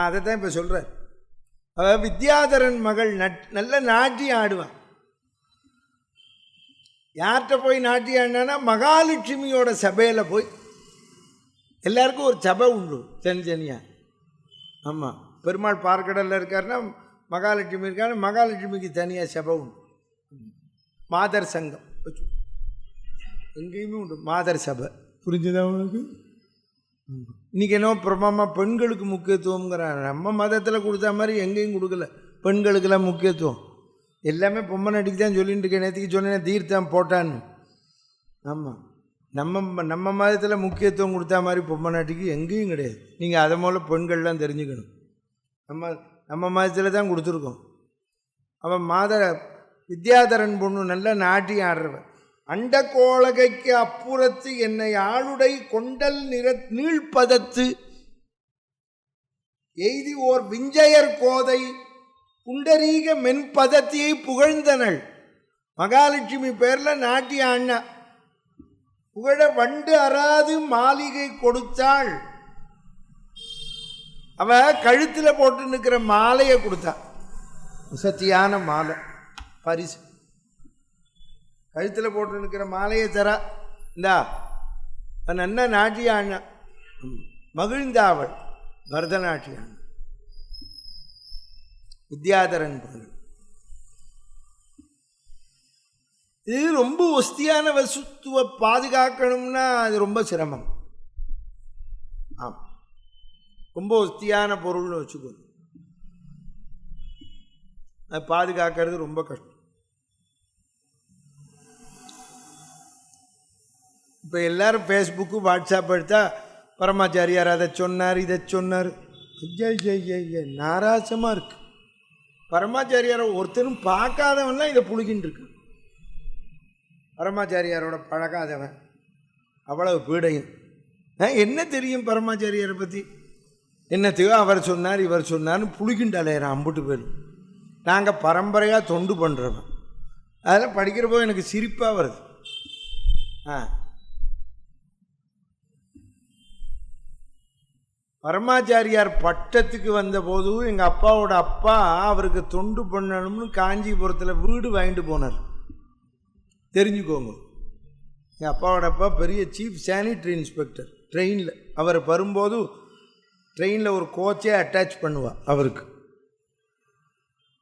அதை தான் இப்போ சொல்கிற. அவள் வித்யாதரன் மகள் நல்ல நாட்டியம் ஆடுவான். யார்கிட்ட போய் நாட்டியம் ஆடினான்னா மகாலட்சுமியோட சபையில் போய். எல்லாருக்கும் ஒரு சபை உண்டு தனித்தனியாக. ஆமாம், பெருமாள் பார்க்கடலில் இருக்காருன்னா மகாலட்சுமி இருக்காரு, மகாலட்சுமிக்கு தனியாக சபை உண்டு. மாதர் சங்கம் எங்கேயுமே உண்டு, மாதர் சபை. புரிஞ்சுதா உனக்கு? இன்றைக்கி என்ன பிரமாமா பெண்களுக்கு முக்கியத்துவங்கிறாங்க. நம்ம மதத்தில் கொடுத்தா மாதிரி எங்கேயும் கொடுக்கல பெண்களுக்கெல்லாம் முக்கியத்துவம். எல்லாமே பொம்மை நடிக்கு தான் சொல்லிட்டு இருக்கேன். நேற்றுக்கு சொன்னேன் தீர்த்தம் போட்டான்னு. ஆமாம், நம்ம மதத்தில் முக்கியத்துவம் கொடுத்தா மாதிரி பொம்மை நாட்டிக்கு எங்கேயும் கிடையாது. நீங்கள் அதை மூலம் பெண்கள்லாம் தெரிஞ்சுக்கணும். நம்ம மதத்தில் தான் கொடுத்துருக்கோம். அவன் வித்யாதரன் பொண்ணு நல்ல நாட்டியம் ஆடுறவன். அண்ட கோளகைக்கு அப்புறத்து என்னை ஆளுடை கொண்டல் நீழ்பதத்து எய்தி ஓர் விஞ்சையர் கோதை புண்டரீக மென்பதத்தியை புகழ்ந்தனள். மகாலட்சுமி பேரில் நாட்டியம் ஆடினா. புகழ வண்டு அறாது மாளிகை கொடுத்தாள். அவ கழுத்தில் போட்டு நிற்கிற மாலையை கொடுத்தா. சத்தியான மாலை பரிசு. கழுத்தில் போட்டு நிற்கிற மாலையை தரா. இந்தா நன்ன நாட்டியாண்ண மகிழ்ந்தாவள் பரதநாட்டியான் வித்யாதரன் பொருள். இது ரொம்ப ஒஸ்தியான வசுத்துவ பாதுகாக்கணும்னா அது ரொம்ப சிரமம். ஆமாம், ரொம்ப ஒஸ்தியான பொருள்னு வச்சுக்கணும். அது பாதுகாக்கிறது ரொம்ப கஷ்டம். இப்போ எல்லோரும் ஃபேஸ்புக்கு வாட்ஸ்அப் எடுத்தால் பரமாச்சாரியார் அதை சொன்னார் இதை சொன்னார். ஐயா நாராசமாக இருக்குது. பரமாச்சாரியாரை ஒருத்தரும் பார்க்காதவன்லாம் இதை புழுகின்னு இருக்கு. பரமாச்சாரியாரோட பழகாதவன் அவ்வளவு பீடையும். என்ன தெரியும் பரமாச்சாரியாரை பற்றி? என்னத்தையோ அவர் சொன்னார் இவர் சொன்னார்னு புழுகின்றாலேறான் அம்புட்டு பேர். நாங்கள் பரம்பரையாக தொண்டு பண்ணுறவன். அதெல்லாம் படிக்கிறப்போ எனக்கு சிரிப்பாக வருது. பரமாச்சாரியார் பட்டத்துக்கு வந்தபோது எங்கள் அப்பாவோட அப்பா அவருக்கு தொண்டு பண்ணணும்னு காஞ்சிபுரத்தில் வீடு வாங்கிட்டு போனார். தெரிஞ்சுக்கோங்க, எங்கள் அப்பாவோட அப்பா பெரிய சீஃப் சானிட்டரி இன்ஸ்பெக்டர். ட்ரெயினில் அவர் வரும்போது ட்ரெயினில் ஒரு கோச்சே அட்டாச் பண்ணுவாள் அவருக்கு.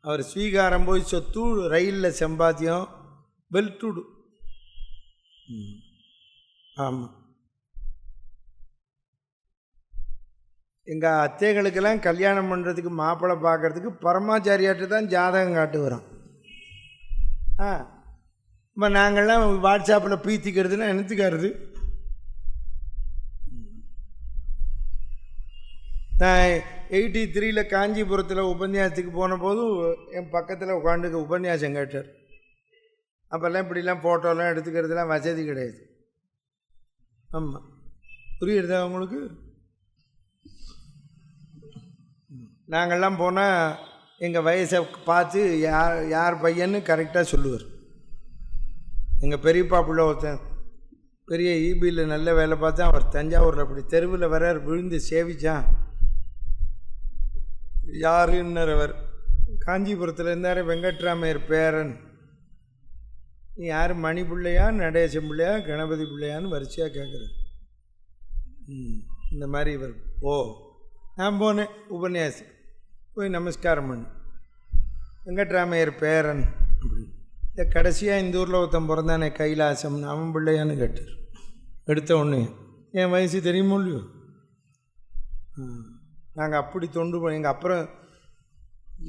அவர் ஸ்வீகாரம் போய் சொத்து, ரயிலில் சம்பாத்தியம், பெல்ட்டுடு. ஆமாம், எங்கள் அத்தைகளுக்கெல்லாம் கல்யாணம் பண்ணுறதுக்கு மாப்பிள்ளை பார்க்குறதுக்கு பரமாச்சாரியார்கிட்ட தான் ஜாதகம் காட்டு வரோம். இப்போ நாங்கள்லாம் வாட்ஸ்அப்பில் பீத்திக்கிறதுனா என்னத்துக்காருது? நான் 83 காஞ்சிபுரத்தில் உபன்யாசத்துக்கு போன போதும் என் பக்கத்தில் உட்காந்துக்கு உபன்யாசம் கேட்டார். அப்போல்லாம் இப்படிலாம் ஃபோட்டோலாம் எடுத்துக்கிறதுலாம் வசதி கிடையாது. ஆமாம், புரியுறதா உங்களுக்கு? நாங்கள்லாம் போனால் எங்கள் வயசை பார்த்து யார் பையன்னு கரெக்டாக சொல்லுவார். எங்கள் பெரியப்பா பிள்ளை ஒருத்தன் பெரிய ஈபியில் நல்ல வேலை பார்த்தா அவர் தஞ்சாவூரில் அப்படி தெருவில் வர விழுந்து சேவிச்சான். யாருன்னார் அவர். காஞ்சிபுரத்தில் இருந்தார், வெங்கட்ராமையர் பேரன். நீ யார், மணி பிள்ளையா நடேசன் பிள்ளையா கணபதி பிள்ளையான்னு வரிசையாக கேட்குறார். இந்த மாதிரி இவர். நான் போனேன் உபன்யாசம், போய் நமஸ்காரம் பண்ணு. வெங்கட்ராமையர் பேரன் அப்படி. இந்த கடைசியாக இந்த ஊரில் ஒருத்தன் பிறந்தானே கைலாசம், அவன் பிள்ளையான்னு கேட்டார். எடுத்த உடனே என் வயசு தெரியுமோ இல்லையோ. நாங்கள் அப்படி தொண்டு பண்ணி எங்கள் அப்புறம்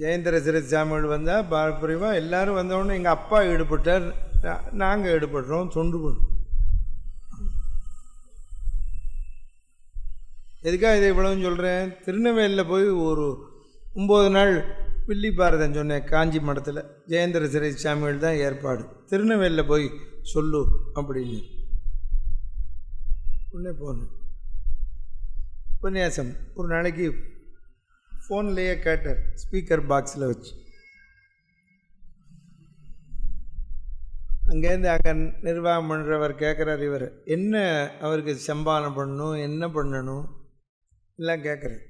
ஜெயந்திர சிரசாமிகள் வந்தால் பாரம்பரியமா எல்லோரும் வந்தோடனே எங்கள் அப்பா ஈடுபட்டார், நாங்கள் ஈடுபடுறோம், தொண்டு பண்ணுறோம். எதுக்காக இதை இவ்வளோன்னு சொல்கிறேன்? திருநெல்வேலியில் போய் ஒரு 9 நாள் வில்லி பாரதம் சொன்னேன் காஞ்சி மடத்தில். ஜெயந்திர சிரசாமிகள் தான் ஏற்பாடு. திருநெல்வேலியில் போய் சொல்லு அப்படின்னு உடனே போனேன். உபன்யாசம் ஒரு நாளைக்கு ஃபோன்லேயே கேட்டார், ஸ்பீக்கர் பாக்ஸில் வச்சு. அங்கேருந்து அங்கே நிர்வாகம் பண்ணுறவர் கேட்குறார், இவர் என்ன அவருக்கு சம்பாதனம் பண்ணணும், என்ன பண்ணணும் எல்லாம் கேட்குறார்.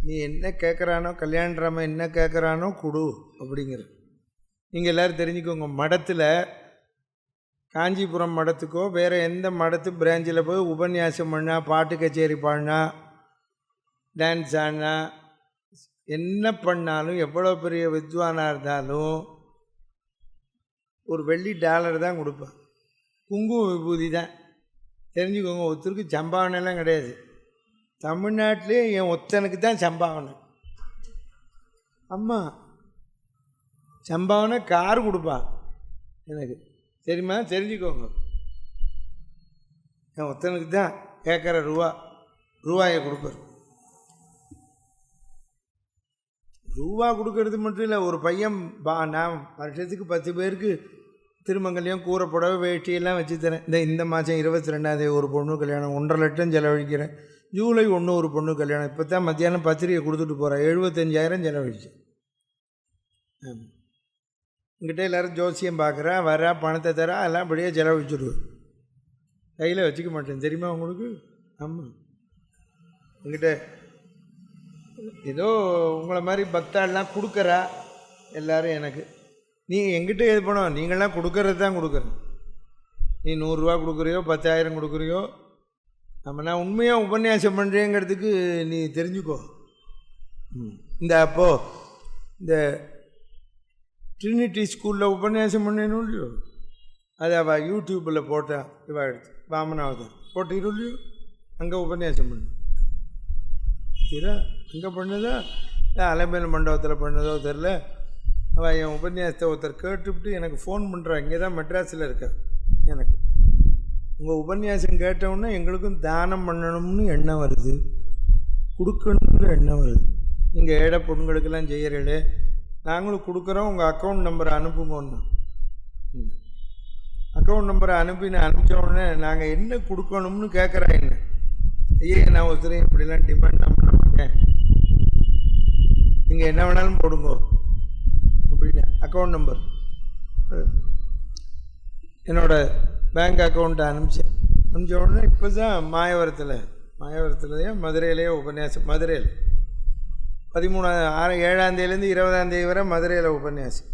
நீ என்ன கேட்குறானோ, கல்யாணராம என்ன கேட்குறானோ கொடு அப்படிங்கிற. நீங்கள் எல்லோரும் தெரிஞ்சுக்கோங்க, மடத்தில் காஞ்சிபுரம் மடத்துக்கோ வேறு எந்த மடத்து பிரான்ச்சில் போய் உபன்யாசம் பண்ணால், பாட்டு கச்சேரி பாடினா, டான்ஸ் ஆடினா, என்ன பண்ணாலும், எவ்வளோ பெரிய வித்வானாக இருந்தாலும் ஒரு வெள்ளி டாலர் தான் கொடுப்பேன். குங்கும விபூதி தான். தெரிஞ்சுக்கோங்க, ஒருத்தருக்கு சம்பாவனைலாம் கிடையாது. தமிழ்நாட்டிலே என் ஒத்தனுக்கு தான் சம்பாவனை. அம்மா சம்பாவனை கார் கொடுப்பா எனக்கு, தெரியுமா? தெரிஞ்சுக்கோங்க, என் ஒத்தனுக்கு தான் கேட்குற ரூபாயை கொடுப்பார். ரூபா கொடுக்கறது மட்டும் இல்லை, ஒரு பையன் நான் வருஷத்துக்கு 10 பேருக்கு திருமங்கல்யம் கூரை புடவை வேட்டியெல்லாம் வச்சு தரேன். இந்த மாதம் 22ஆம் தேதி ஒரு பொண்ணு கல்யாணம், 1.5 லட்சம் செலவழிக்கிறேன். ஜூலை 1 ஒரு பொண்ணு கல்யாணம். இப்போ தான் மத்தியானம் பத்திரிகை கொடுத்துட்டு போகிறேன், 75,000 செலவழிச்சு. என்கிட்ட எல்லோரும் ஜோசியம் பார்க்குறேன், வரா, பணத்தை தரா, எல்லாம் அப்படியே செலவழிச்சுடுவேன், கையில் வச்சுக்க மாட்டேன். தெரியுமா உங்களுக்கு? ஆமாம், என்கிட்ட ஏதோ உங்களை மாதிரி பக்தாலாம் கொடுக்குறா எல்லோரும் எனக்கு. நீ எங்கிட்ட எது பண்ணுவோம், நீங்களாம் கொடுக்கறது தான் கொடுக்குறேன். நீ 100 ரூபா கொடுக்குறியோ 10,000 கொடுக்குறியோ, நான் உண்மையாக உபன்யாசம் பண்ணுறேங்கிறதுக்கு நீ தெரிஞ்சுக்கோ. இந்த அப்போது இந்த ட்ரினிட்டி ஸ்கூலில் உபன்யாசம் பண்ணேன்னு இல்லையோ, அது அவள் யூடியூப்பில் போட்டால், இவா எடுத்து வாமனாவதர் போட்டிரு இல்லையோ, அங்கே உபன்யாசம் பண்ணு தீரா. அங்கே பண்ணதா அலமேல் மண்டபத்தில் பண்ணதோ தெரில. அவள் என் உபன்யாசத்தை ஒருத்தர் கேட்டுவிட்டு எனக்கு ஃபோன் பண்ணுறான். இங்கே தான் மெட்ராஸில் இருக்க. எனக்கு உங்கள் உபன்யாசம் கேட்டவுடனே எங்களுக்கும் தானம் பண்ணணும்னு எண்ணம் வருது, கொடுக்கணுங்கிற எண்ணம் வருது. நீங்கள் ஏழை பொண்ணுங்களுக்கெல்லாம் செய்கிறீங்களே, நாங்களும் கொடுக்குறோம், உங்கள் அக்கௌண்ட் நம்பரை அனுப்புங்கன்னு. அக்கௌண்ட் நம்பரை அனுப்பிச்ச உடனே நாங்கள் என்ன கொடுக்கணும்னு கேட்குறேன். என்ன ஐயே, நான் ஒருத்தரையும் இப்படிலாம் டிமாண்ட் நான் பண்ண மாட்டேன், நீங்கள் என்ன வேணாலும் போடுங்கோ அப்படின்னு அக்கௌண்ட் நம்பர் என்னோடய பேங்க் அக்கௌண்ட்டை அனுப்பிச்ச உடனே இப்போ தான் மாயவரத்துலையே மதுரையிலேயே உபன்யாசம். மதுரையில் 7ஆந்தேதியிலேருந்து 20ஆந்தேதி வரை மதுரையில் உபன்யாசம்.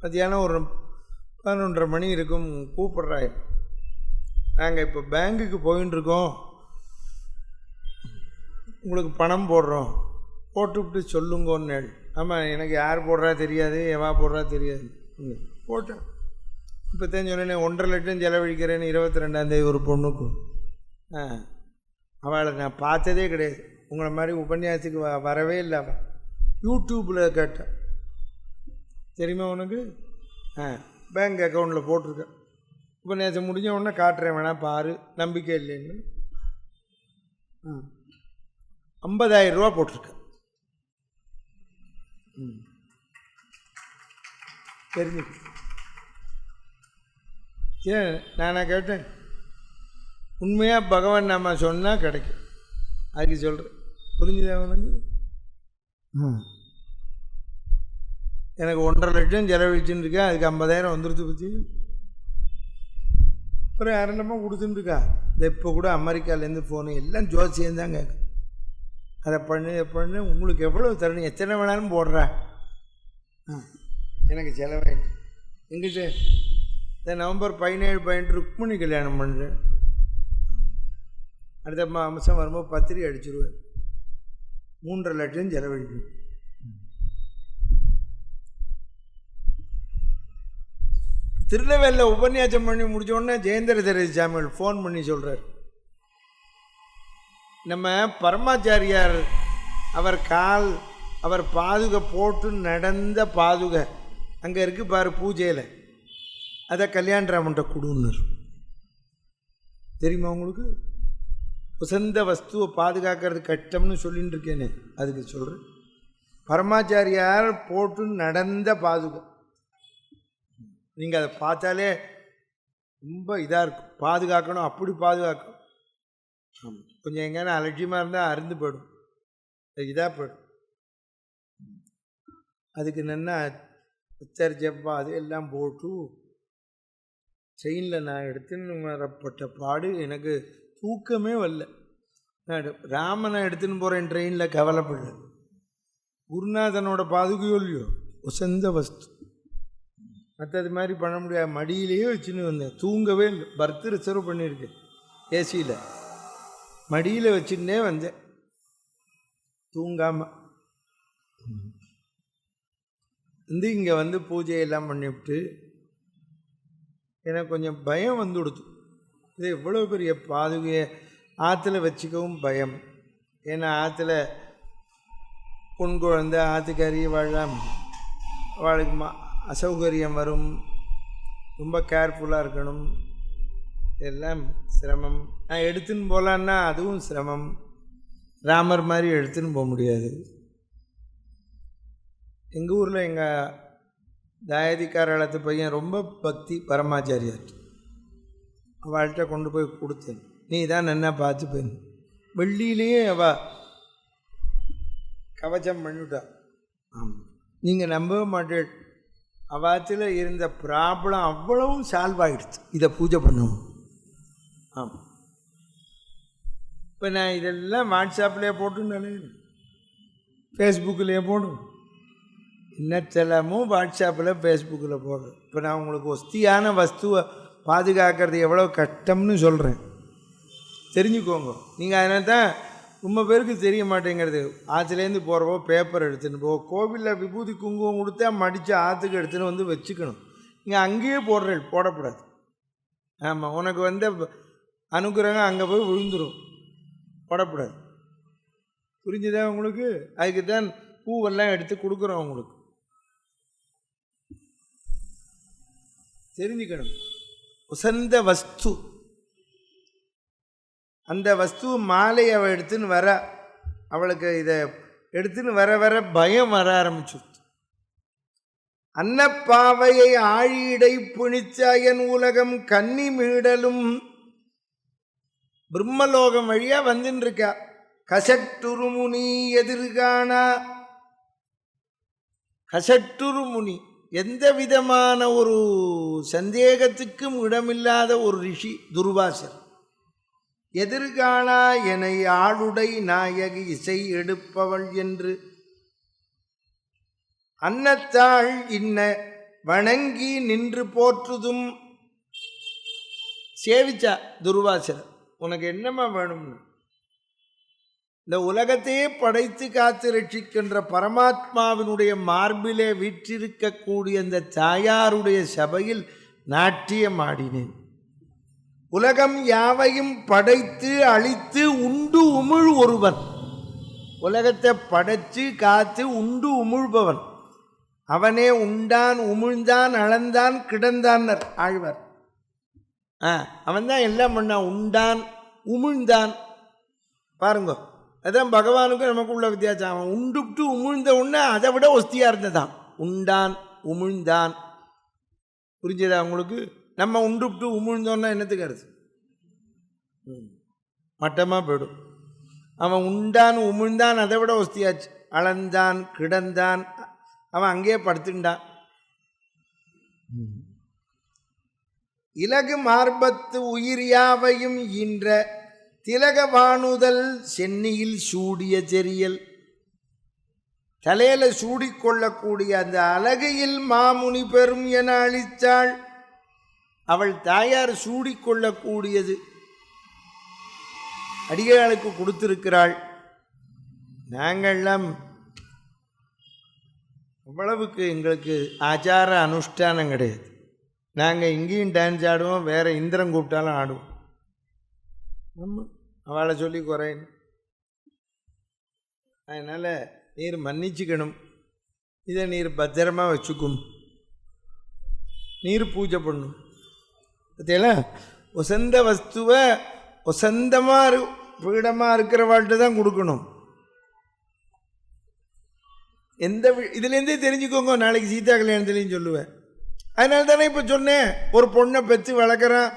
மத்தியானம் ஒரு 11:30 மணி இருக்கும். கூப்பிட்றாங்க, நாங்கள் இப்போ பேங்குக்கு போயின்ட்டுருக்கோம், உங்களுக்கு பணம் போடுறோம், போட்டுவிட்டு சொல்லுங்கன்னு. ஆமாம், எனக்கு யார் போடுறா தெரியாது, எவா போடுறா தெரியாது. போட்டேன். இப்போ தான் சொன்னேன் 1.5 லட்சம் செலவழிக்கிறேன்னு 22ஆந்தேதி ஒரு பொண்ணுக்கும். அவளை நான் பார்த்ததே கிடையாது, உங்களை மாதிரி உபன்யாசத்துக்கு வரவே இல்லை. அவள் யூடியூப்பில் கேட்டேன், தெரியுமா உனக்கு? பேங்க் அக்கௌண்ட்டில் போட்டிருக்கேன், உபன்யாசம் முடிஞ்ச உடனே காட்டுறேன், வேணா பாரு, நம்பிக்கை இல்லைன்னு 50,000 ரூபா போட்டிருக்கேன். தெரிஞ்சுக்க. ஏன் நானா கேட்டேன்? உண்மையாக பகவான் நாம சொன்னால் கிடைக்கும், அதுக்கு சொல்கிறேன். புரிஞ்சுதா உனக்கு? எனக்கு 1.5 லட்சம் செலவழிச்சுன்னு இருக்கேன், அதுக்கு 50,000 வந்துடுச்சு பற்றி. அப்புறம் யாரெல்லாமோ கொடுத்துட்டுருக்கா. இந்த இப்போ கூட அமெரிக்காலேருந்து ஃபோனு, எல்லாம் ஜோசியம் தான் கேட்கும். அதை பண்ணு உங்களுக்கு எவ்வளோ தரணும், எத்தனை வேணாலும் போடுறா, எனக்கு செலவாயிடுச்சு. எங்கிட்ட இந்த நவம்பர் 17 ருக்மிணி கல்யாணம் பண்ணுறேன், அடுத்த அம்சம் வரும்போது பத்திரிக்கை அடிச்சிருவேன், 3.5 லட்சம் செலவழிக்கும். திருநெல்வேலியில் உபன்யாசம் பண்ணி முடித்தோடனே ஜெயேந்திர தரதி சாமிகள் ஃபோன் பண்ணி சொல்கிறார், நம்ம பரமாச்சாரியார் அவர் பாதுகை போட்டு நடந்த பாதுகை அங்கே இருக்குது பாரு பூஜையில், அதை கல்யாணராமன்ட்ட கொடுன்னார். தெரியுமா உங்களுக்கு? உசந்த வஸ்துவை பாதுகாக்கிறது கஷ்டம்னு சொல்லின்னு இருக்கேனே, அதுக்கு சொல்கிறேன். பரமாச்சாரியார் போட்டு நடந்த பாதுகை, நீங்கள் அதை பார்த்தாலே ரொம்ப இதாக இருக்கும். பாதுகாக்கணும், அப்படி பாதுகாக்கணும். ஆமாம், கொஞ்சம் எங்கேனா அலட்சியமாக இருந்தால் அருந்து போயிடும், இதாக போயிடும். அதுக்கு என்னென்னா உச்சரிச்சப்பா அது எல்லாம் போட்டு செயினில் நான் எடுத்துன்னு வரப்பட்ட பாடு எனக்கு தூக்கமே வரல. நான் ராமனை எடுத்துன்னு போகிறேன் ட்ரெயினில், கவலைப்படல. குருநாதனோட பாதுகையோ இல்லையோ, உசந்த வஸ்து. மற்றது மாதிரி பண்ண முடியாது, மடியிலேயே வச்சுன்னு வந்தேன், தூங்கவே இல்லை. பர்த் ரிசர்வ் பண்ணியிருக்கேன் ஏசியில், மடியில் வச்சுன்னே வந்தேன் தூங்காமல். இங்கே வந்து பூஜையெல்லாம் பண்ணிவிட்டு எனக்கு கொஞ்சம் பயம் வந்து கொடுத்து, இது எவ்வளோ பெரிய பாதுகையை ஆற்றுல வச்சுக்கவும் பயம். ஏன்னா ஆற்றுல பொன் குழந்தை ஆற்றுக்கறி அவளுக்கு அசௌகரியம் வரும், ரொம்ப கேர்ஃபுல்லாக இருக்கணும், எல்லாம் சிரமம். நான் எடுத்துன்னு போகலான்னா அதுவும் சிரமம், ராமர் மாதிரி எடுத்துன்னு போக முடியாது. எங்கள் ஊரில் எங்கள் தாயதிக்காரத்து பையன் ரொம்ப பக்தி பரமாச்சாரியார், அவள்கிட்ட கொண்டு போய் கொடுத்தேன், நீ தான் நல்லா பார்த்துப்பேன். வெள்ளியிலேயே அவள் கவச்சம் பண்ணிவிட்டா. ஆமாம், நீங்கள் நம்பவே மாட்டேன், அவாத்தில் இருந்த ப்ராப்ளம் அவ்வளவும் சால்வ் ஆகிடுச்சு இதை பூஜை பண்ணவும். ஆமாம், இப்போ நான் இதெல்லாம் வாட்ஸ்அப்லேயே போட்டுனாலே, ஃபேஸ்புக்கிலேயே போடுறேன், இன்னத்தெல்லாமும் வாட்ஸ்அப்பில் ஃபேஸ்புக்கில் போடுறேன். இப்போ நான் உங்களுக்கு ஒஸ்தியான வஸ்துவை பாதுகாக்கிறது எவ்வளோ கஷ்டம்னு சொல்கிறேன், தெரிஞ்சுக்கோங்க. நீங்கள் அதனால தான் ரொம்ப பேருக்கு தெரிய மாட்டேங்கிறது. ஆற்றுலேருந்து போகிறப்போ பேப்பர் எடுத்துன்னு போ, கோவிலில் விபூதி குங்குமம் கொடுத்தா மடித்து ஆற்றுக்கு எடுத்துன்னு வந்து வச்சுக்கணும். நீங்கள் அங்கேயே போடக்கூடாது. ஆமாம், உனக்கு வந்து அனுகிரகம் அங்கே போய் விழுந்துடும், போடக்கூடாது. புரிஞ்சுதா உங்களுக்கு? அதுக்கு தான் பூவெல்லாம் எடுத்து கொடுக்குறோம் உங்களுக்கு, தெரிஞ்சுக்கணும். உசந்த வஸ்து அந்த வஸ்து மாலை அவள் எடுத்துன்னு வர, அவளுக்கு இதை எடுத்துன்னு வர வர பயம் வர ஆரம்பிச்சு. அன்னப்பாவையை ஆழியிடை புனிச்சாயன் உலகம் கன்னி மீடலும் பிரம்மலோகம் வழியா வந்துன்னு இருக்கா. கசட்டுருமுனி எதிர்காணா. கசட்டுருமுனி எந்த விதமான ஒரு சந்தேகத்துக்கும் இடமில்லாத ஒரு ரிஷி துர்வாசர். எதிர்காணா எனை ஆளுடை நாயகி இசை எடுப்பவள் என்று அன்னத்தாள் இன்ன வணங்கி நின்று போற்றுதும். சேவிச்சா துர்வாசர், உனக்கு என்னம்மா வேணும்னு. இந்த உலகத்தையே படைத்து காத்து ரட்சிக்கின்ற பரமாத்மாவினுடைய மார்பிலே வீற்றிருக்கக்கூடிய அந்த தாயாருடைய சபையில் நாட்டியம் ஆடினேன். உலகம் யாவையும் படைத்து அழித்து உண்டு உமிழ் ஒருவன். உலகத்தை படைத்து காத்து உண்டு உமிழ்பவன் அவனே. உண்டான் உமிழ்ந்தான் அளந்தான் கிடந்தான் ஆழ்வார். அவன்தான் எல்லாம் பண்ணான். உண்டான் உமிழ்ந்தான். பாருங்க, அதான் பகவானுக்கும் நமக்குள்ள வித்தியாசம். அவன் உண்டுட்டு உமிழ்ந்த உடனே அதை விட ஒஸ்தியாக இருந்ததான். உண்டான் உமிழ்ந்தான். புரிஞ்சதா உங்களுக்கு? நம்ம உண்டுட்டு உமிழ்ந்தோன்னா என்னத்துக்கு அர்த்தம்? மட்டமாக போயிடும். அவன் உண்டான் உமிழ்ந்தான், அதை விட ஒஸ்தியாச்சு. அளந்தான் கிடந்தான், அவன் அங்கேயே படுத்துட்டான். இலகு மார்பத்து உயிர் யாவையும் ஈன்ற திலகவானுதல் சென்னியில் சூடிய செரியல். தலையில சூடிக்கொள்ளக்கூடிய அந்த அழகையில் மாமுனி பெறும் என அளித்தாள். அவள் தாயார் சூடிக்கொள்ளக்கூடியது அடியாளுக்கு கொடுத்திருக்கிறாள். நாங்கள்லாம் அவ்வளவுக்கு எங்களுக்கு ஆச்சார அனுஷ்டானம் கிடையாது. நாங்கள் இங்கேயும் டான்ஸ் ஆடுவோம், வேறு இந்திரன் கூப்பிட்டாலும் ஆடுவோம். ஆமாம், அவளை சொல்லி குறையணும். அதனால் நீர் மன்னிச்சுக்கணும். இதை நீர் பத்திரமாக வச்சுக்கும். நீர் பூஜை பண்ணும். பார்த்தீங்களா? ஒசந்த வஸ்துவை ஒசந்தமாக பீடமாக இருக்கிறவாள்கிட்ட தான் கொடுக்கணும். எந்த இதுலேருந்தே தெரிஞ்சுக்கோங்க. நாளைக்கு சீதா கல்யாணத்துலேயும் சொல்லுவேன். அதனால தானே இப்போ சொன்னேன், ஒரு பொண்ணை பெற்று வளர்க்குறான்,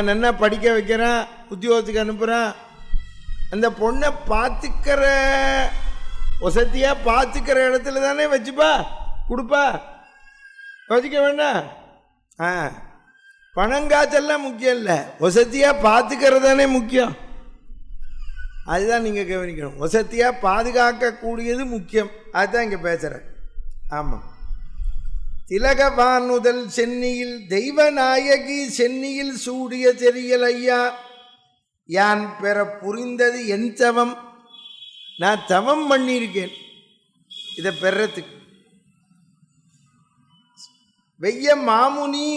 நன்னா படிக்க வைக்கிறான், உத்தியோகத்துக்கு அனுப்புகிறான். அந்த பொண்ணை பார்த்துக்கிற வசதியாக பார்த்துக்கிற இடத்துல தானே வச்சுப்பா கொடுப்பா. வச்சுக்க வேண்டாம். பணங்காய்ச்சல்லாம் முக்கியம் இல்லை, வசதியாக பார்த்துக்கிறது தானே முக்கியம். அதுதான் நீங்கள் கவனிக்கணும். வசதியாக பாதுகாக்கக்கூடியது முக்கியம். அதுதான் இங்கே பேசுகிறேன். ஆமாம். திலகவானுதல் சென்னியில் தெய்வநாயகி சென்னியில் சூடிய செரியல் ஐயா. யான் பெற புரிந்தது என் தவம். நான் தவம் பண்ணியிருக்கேன் இதை பெறத்துக்கு. வெய்ய மாமுனி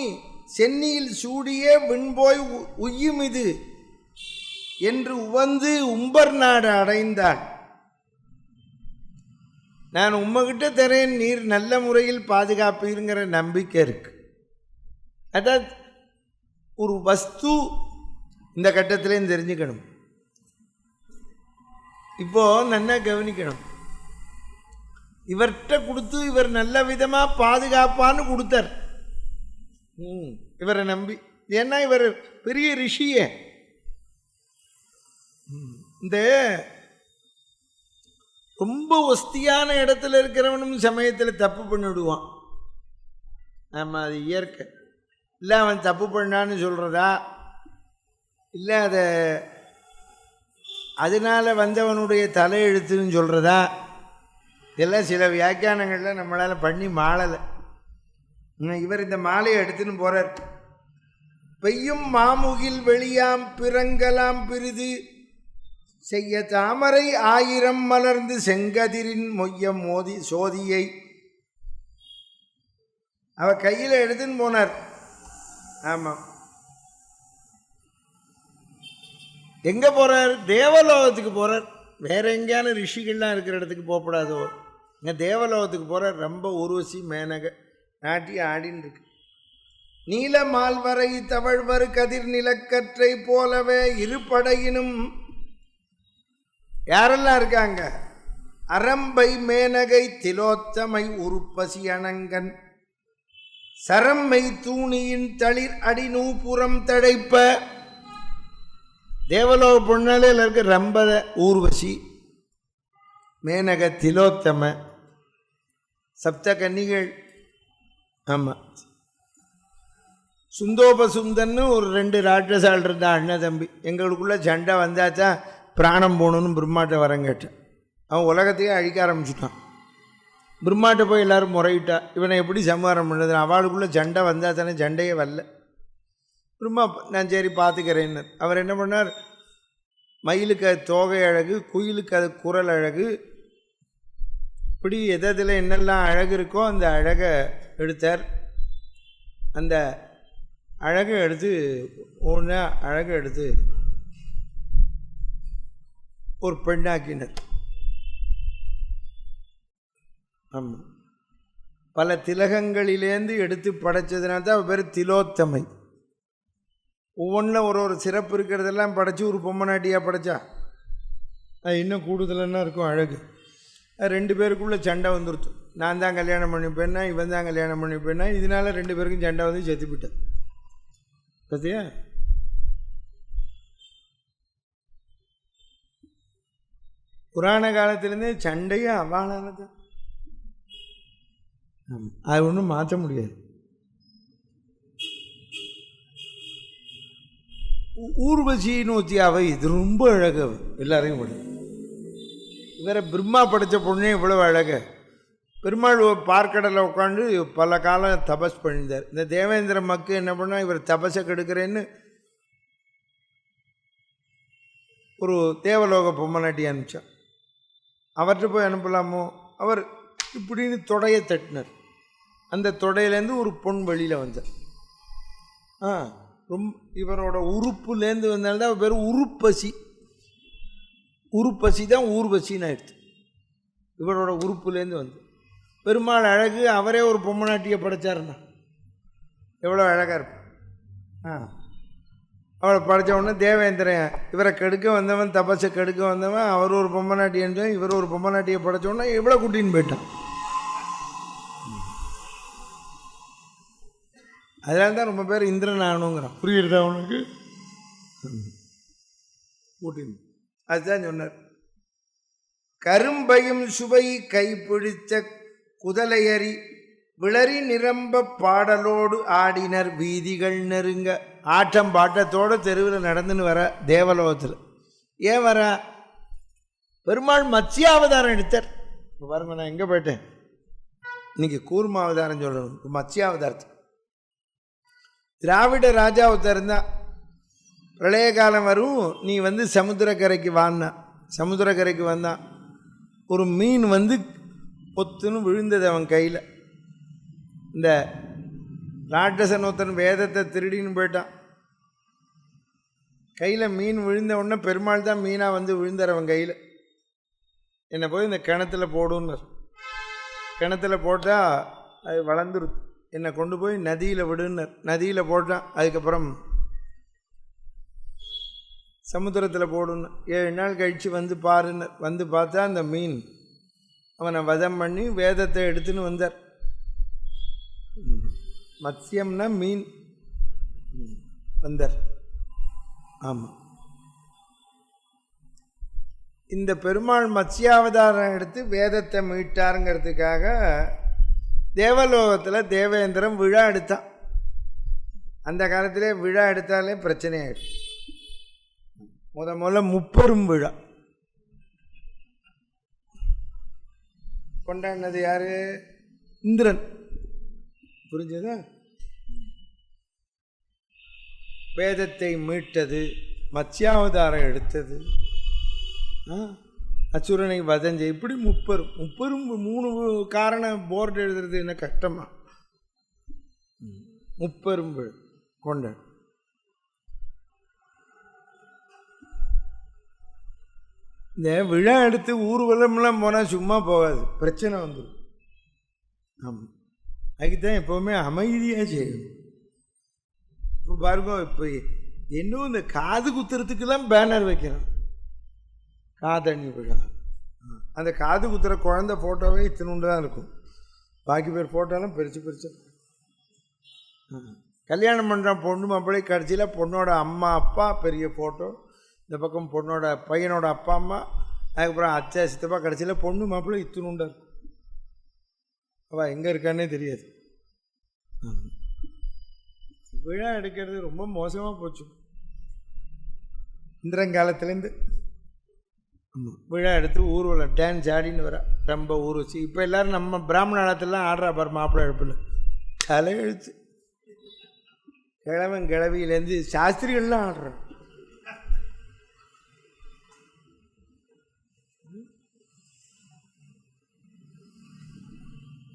சென்னியில் சூடிய விண்போய் உய்யும் இது என்று உவந்து உம்பர் நாடு அடைந்தான். நான் உம்மகிட்ட தரேன், நீர் நல்ல முறையில் பாதுகாப்பீருங்கிற நம்பிக்கை இருக்கு. அதான் ஒரு வஸ்து இந்த கட்டத்திலேயும் தெரிஞ்சுக்கணும். இப்போ நல்லா கவனிக்கணும். இவர்கிட்ட கொடுத்து இவர் நல்ல விதமாக பாதுகாப்பான்னு கொடுத்தார். இவரை நம்பி. ஏன்னா இவர் பெரிய ரிஷியே. இந்த ரொம்ப ஒஸ்தியான இடத்துல இருக்கிறவனும் சமயத்தில் தப்பு பண்ணிவிடுவான். ஆமாம், அது இயற்கை. இல்லை அவன் தப்பு பண்ணான்னு சொல்கிறதா, இல்லை அதை அதனால் வந்தவனுடைய தலையெழுத்துன்னு சொல்கிறதா, இதெல்லாம் சில வியாக்கியானங்களில் நம்மளால் பண்ணி மாளலை. இவர் இந்த மாலையை எடுத்துன்னு போகிறார். பெய்யும் மாமுகில் வெளியாம் பிறங்கலாம் பிரிது செய்ய தாமரை ஆயிரம் மலர்ந்து செங்கதிரின் மொய்யம் மோதி சோதியை அவர் கையில் எடுத்துன்னு போனார். ஆமாம். எங்கே போகிறார்? தேவலோகத்துக்கு போகிறார். வேற எங்கேயான ரிஷிகள்லாம் இருக்கிற இடத்துக்கு போகக்கூடாதோ, இங்கே தேவலோகத்துக்கு போகிறார். ரொம்ப உருவசி மேனக நாட்டி ஆடின்னு இருக்கு. நீல மால்வரை தவழ்வர் கதிர் நிலக்கற்றை போலவே இருபடையினும் யாரெல்லாம் இருக்காங்க? அரம்பை மேனகை திலோத்தமை உருப்பசி அணங்கன் சரம்மை தூணியின் தளிர் அடிநூபுறம் தடைப்ப. தேவலோக பொண்ணாலே இருக்க ரம்பத ஊர்வசி, மேனக திலோத்தம, சப்த கன்னிகள். ஆமாம், சுந்தோபசுந்தன்னு ஒரு 2 ராட்சசால் இருந்தா அண்ணன் தம்பி. எங்களுக்குள்ளே சண்டை வந்தாச்சா பிராணம் போகணுன்னு பிரம்மாட்ட வரம் கேட்டேன். அவன் உலகத்தையே அழிக்க ஆரம்பிச்சுட்டான். பிரம்மாட்ட போய் எல்லோரும் முறையிட்டா, இவனை எப்படி சம்ஹாரம் பண்ணுறது? அவளுக்குள்ளே சண்டை வந்தால் தானே, சண்டையே வரல. பிரம்மா நான் சரி பார்த்துக்கிறேன்னு அவர் என்ன பண்ணார், மயிலுக்கு அது தோகை அழகு, குயிலுக்கு அது குரல் அழகு, இப்படி எதில் என்னெல்லாம் அழகு இருக்கோ அந்த அழகை எடுத்தார். அந்த அழகை எடுத்து ஒன்று அழகை எடுத்து ஒரு பெண்ணாக்கினர். ஆமாம், பல திலகங்களிலேருந்து எடுத்து படைச்சதுனால தான் பேர் திலோத்தமை. ஒவ்வொன்றில் ஒரு சிறப்பு இருக்கிறதெல்லாம் படைச்சி ஒரு பொம்மை நாட்டியாக படைச்சா அது இன்னும் கூடுதலாக இருக்கும் அழகு. 2 பேருக்குள்ளே சண்டை வந்துருச்சு. நான் தான் கல்யாணம் பண்ணிப்பேன்னா இவன் தான் கல்யாணம் பண்ணிப்பேன்னா, இதனால் 2 பேருக்கும் சண்டை வந்து செத்துப்பிட்டேன். பார்த்தியா? புராண காலத்திலேருந்தே சண்டையே அவாளானது. அது ஒன்றும் மாற்ற முடியாது. ஊர்வசி நோத்தியாவை இது ரொம்ப அழகு, எல்லாரையும் விட. இவரை பிரம்மா படைத்த பொண்ணே இவ்வளவு அழகு. பெருமாள் பார்க்கடலில் உட்காந்து பல காலம் தபஸ் பண்ணியிருந்தார். இந்த தேவேந்திர மக்கு என்ன பண்ணால் இவர் தபஸை கெடுக்கிறேன்னு ஒரு தேவலோக பொம்மநாட்டி அனுப்பிச்சான். அவர்கிட்ட போய் அனுப்பலாமோ? அவர் இப்படின்னு தொடையை தட்டினார். அந்த தொடையிலேருந்து ஒரு பொன் வெளியில் வந்தார். ரொம்ப இவரோட உறுப்புலேருந்து வந்தால்தான் அவர் பேர் உருப்பசி. உருப்பசி தான் ஊர்வசின்னு ஆயிடுச்சு. இவரோட உறுப்புலேருந்து வந்து பெருமாள் அழகு. அவரே ஒரு பொம்மநாட்டியை படைச்சாருன்னா எவ்வளோ அழகாக இருப்பான். அவளை படைத்த உடனே தேவேந்திரன் இவரை கெடுக்க வந்தவன், தபஸை கெடுக்க வந்தவன், அவர் ஒரு பொம்மநாட்டியன், இவர் ஒரு பொம்மநாட்டியை படைச்ச உடனே எவ்வளோ குட்டின்னு போயிட்டான். அதனால தான் ரொம்ப பேர் இந்திரன் ஆகணுங்கிறான். புரியுறதா அவனுக்கு? கூட்டின்னு அதுதான் சொன்னார். கரும்பையும் சுவை கைப்பிடித்த குதலையறி விளரி நிரம்ப பாடலோடு ஆடினர் வீதிகள் நெருங்க. ஆட்டம் பாட்டத்தோடு தெருவில் நடந்துன்னு வர தேவலோகத்தில். ஏன் வர? பெருமாள் மத்ஸ்யாவதாரம் எடுத்தார். இப்போ பாருங்க, நான் எங்கே போயிட்டேன், இன்னைக்கு கூர்மாவதாரம் சொல்லணும். இப்போ மத்ஸ்யாவதாரத்துக்கு திராவிட ராஜாவை இருந்தால் பிரளய காலம் வரும், நீ வந்து சமுத்திரக்கரைக்கு வான்னா. சமுத்திரக்கரைக்கு வந்தான். ஒரு மீன் வந்து பொத்துன்னு விழுந்தது அவன் கையில். இந்த ராட்சசன் ஒருத்தன் வேதத்தை திருடின்னு போயிட்டான். கையில் மீன் விழுந்த உடனே பெருமாள் தான் மீனாக வந்து விழுந்தார் அவன் கையில். என்னை போய் இந்த கிணத்துல போடுன்னார். கிணத்துல போட்டால் அது வளர்ந்துருது. என்னை கொண்டு போய் நதியில் விடுன்னார். நதியில் போட்டான். அதுக்கப்புறம் சமுத்திரத்தில் போடுன்னு 7 நாள் கழித்து வந்து பாருன்னு. வந்து பார்த்தா அந்த மீன் அவனை வதம் பண்ணி வேதத்தை எடுத்துன்னு வந்தார். மத்ஸ்யம்னா மீன் வந்தார். ஆமாம், இந்த பெருமாள் மத்ஸ்யாவதாரம் எடுத்து வேதத்தை மீட்டாருங்கிறதுக்காக தேவலோகத்தில் தேவேந்திரன் விழா எடுத்தான். அந்த காலத்திலே விழா எடுத்தாலே பிரச்சனை ஆகிடும். முதல்ல முப்பெரும் விழா கொண்டாடினது யாரு? இந்திரன். புரிஞ்சதா? வேதத்தை மீட்டது, மத்ஸ்யாவதாரம் எடுத்தது, அசுரனை வதஞ்ச, இப்படி முப்பெரும் 3 காரணம் போர்டு எழுதுறது என்ன கஷ்டமா? முப்பெரும் விழா கொண்டாடு. இந்த விழா எடுத்து ஊர்வலம்லாம் போனால் சும்மா போகாது, பிரச்சனை வந்துடும். ஆமாம், அதுக்குத்தான் எப்போவுமே அமைதியாக செய்யணும். இப்போ பாருங்க, இப்போ இன்னும் இந்த காது குத்துறதுக்கெல்லாம் பேனர் வைக்கிறோம். காதணி விழா. அந்த காது குத்துற குழந்தை ஃபோட்டோவே இத்தினுண்டு தான் இருக்கும். பாக்கி பேர் ஃபோட்டோலாம் பெருசு. கல்யாணம் பண்ணுற பொண்ணு மாப்பிள்ளை கடைசியில் பொண்ணோட அம்மா அப்பா பெரிய ஃபோட்டோ, இந்த பக்கம் பொண்ணோட பையனோட அப்பா அம்மா, அதுக்கப்புறம் அச்சா சித்தப்பா, கடைசியில் பொண்ணு மாப்பிள்ளை இத்தினுண்டா இருக்கும். அவள் எங்கே இருக்கான்னே தெரியாது. விழா எடுக்கிறது ரொம்ப மோசமாக போச்சு. இந்திரங்காலத்துலேருந்து விழா எடுத்து ஊர்வலம் டான்ஸ் ஆடின்னு வர ரொம்ப ஊர் வச்சு. இப்போ எல்லோரும் நம்ம பிராமணாலத்திலாம் ஆடுறா பாரு மாப்பிள்ளை எழுப்பில் தலையெழுத்து. கிழவன் கிழவியிலேருந்து சாஸ்திரிகள்லாம் ஆடுறான்.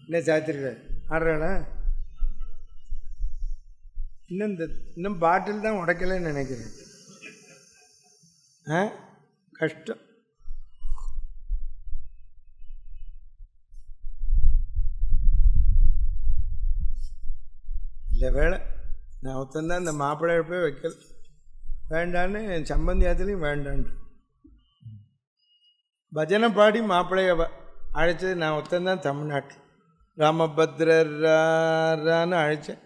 என்ன சாஸ்திரிகள் ஆடுறானா? இன்னும் பாட்டில் தான் உடைக்கலன்னு நினைக்கிறேன். கஷ்டம். இல்லை வேலை, நான் ஒருத்தந்தான் இந்த மாப்பிள்ளை போய் வைக்கல வேண்டான்னு என் சம்பந்தியாத்துலேயும் வேண்டான்னு பஜனை பாடி மாப்பிள்ளைய அழைச்சது நான் ஒருத்தந்தான். தமிழ்நாட்டில் ராமபத்ரரான்னு அழைச்சேன்.